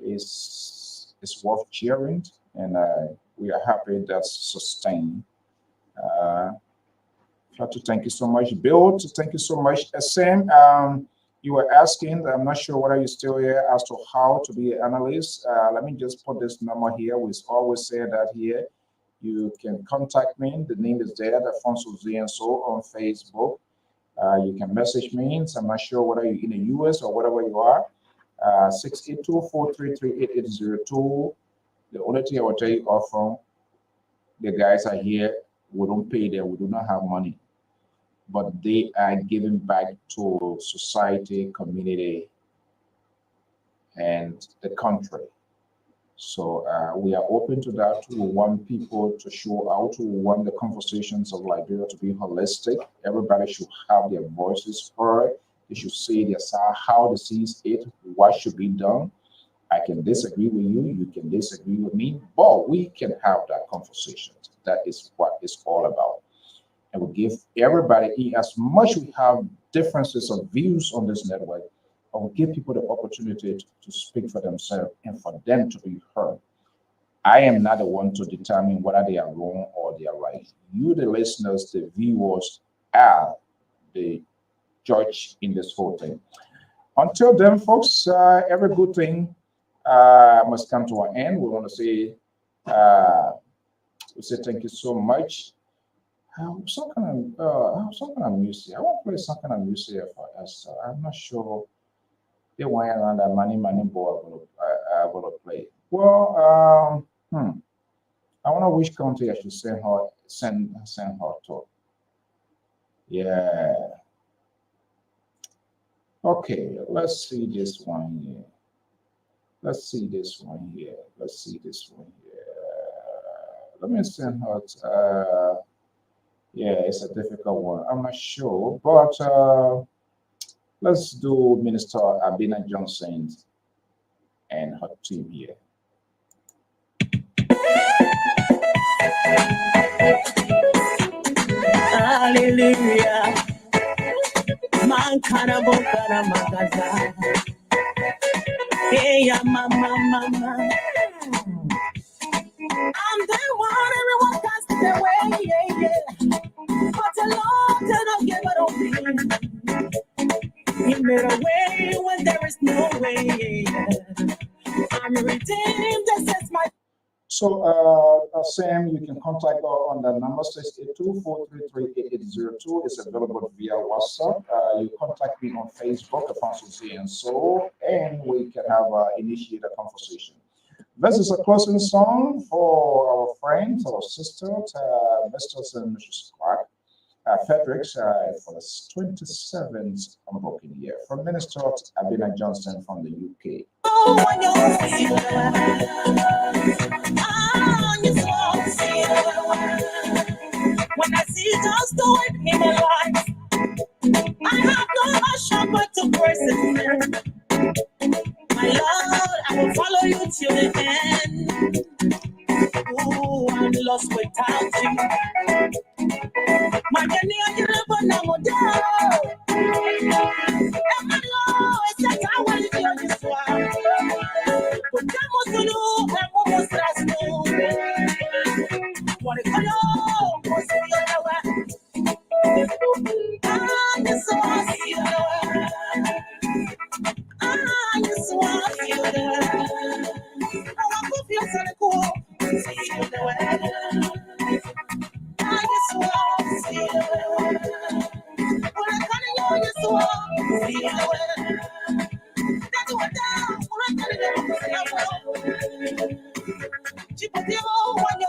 It's worth cheering, and we are happy that's sustained. To thank you so much, Bill. Thank you so much, SM. You were asking, I'm not sure whether you're still here, as to how to be an analyst. Let me just put this number here. We always say that here. You can contact me. The name is there, the Alfonso Zienso on Facebook. You can message me. So I'm not sure whether you're in the US or wherever you are. 682-433-8802. The only thing I will tell you often, the guys are here. We don't pay them. We do not have money, but they are giving back to society, community, and the country. So we are open to that. We want people to show out. We want the conversations of Liberia to be holistic. Everybody should have their voices heard. They should say their side, how they see it, what should be done. I can disagree with you. You can disagree with me, but we can have that conversation. That is what it's all about. And we give everybody, as much we have differences of views on this network, I will give people the opportunity to speak for themselves and for them to be heard. I am not the one to determine whether they are wrong or they are right. You, the listeners, the viewers, are the judge in this whole thing. Until then, folks, every good thing must come to an end. We want to say, thank you so much. Some kind of music. I want to play some kind of music for us. I'm not sure. They want around that money boy I will play. Well, I don't know which country I should send her to. Yeah. Okay, let's see this one here. Let's see this one here. Let me send her to, yeah, it's a difficult one. I'm not sure, but let's do Minister Abina Johnson and her team here. Hallelujah. Mankana bokana magaza. Hey, mama. I'm the one everyone has their way, yeah. But the Lord did not give it on me. He made a way when there is no way, yeah. I'm redeemed, this is my. So, Sam, you can contact her on the number 682-433-8802. It's available via WhatsApp. You contact me on Facebook, Alfonso Zienso, and we can have initiate a conversation. This is a closing song for our friends, our sisters, Mr. and Mrs. Clark, Fredericks, for the 27th unbroken year. From Minister Abina Johnson from the UK. When I see God's doing in my life, I have no option but to praise Him. My Lord, I will follow you till the end. Oh, I'm lost without you. My journey on your love, and I'm down. And my Lord, it's like I want to hear this one. But I'm also I'm almost last what it call what's the other way? I'm just so happy. I'm just so happy. I want to feel so cool. See you the way. I'm just so happy. When I call you, you're so happy. See you the way. That's what down. When I call you, you're so happy. She put you on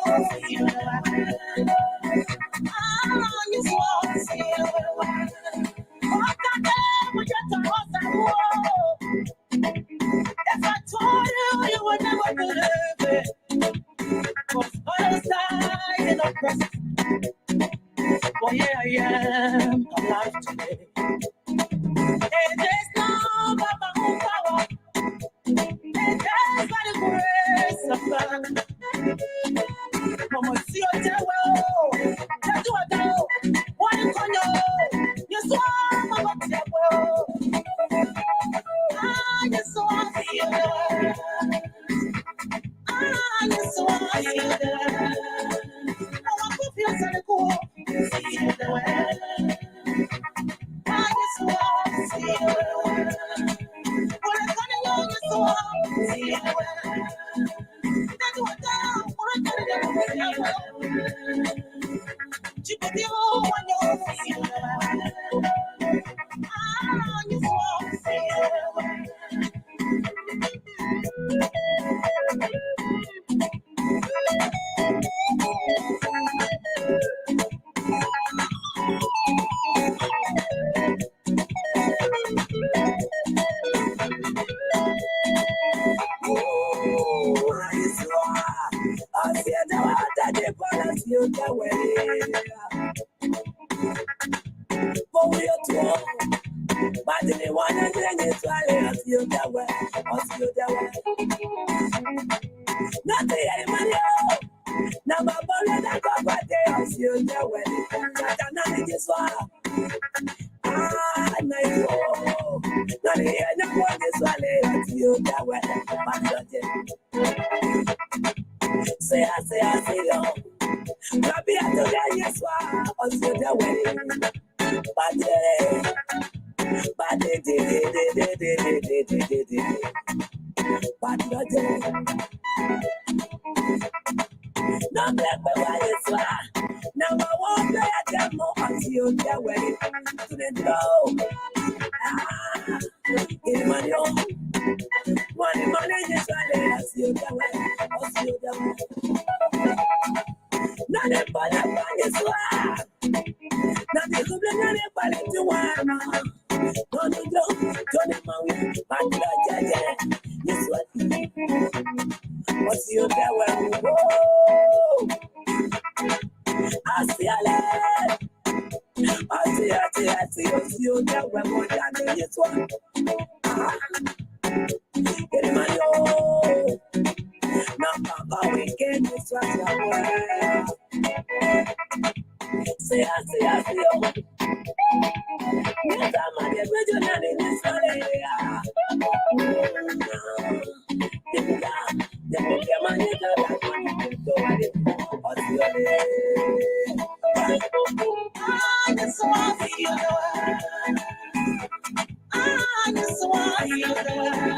I just want you.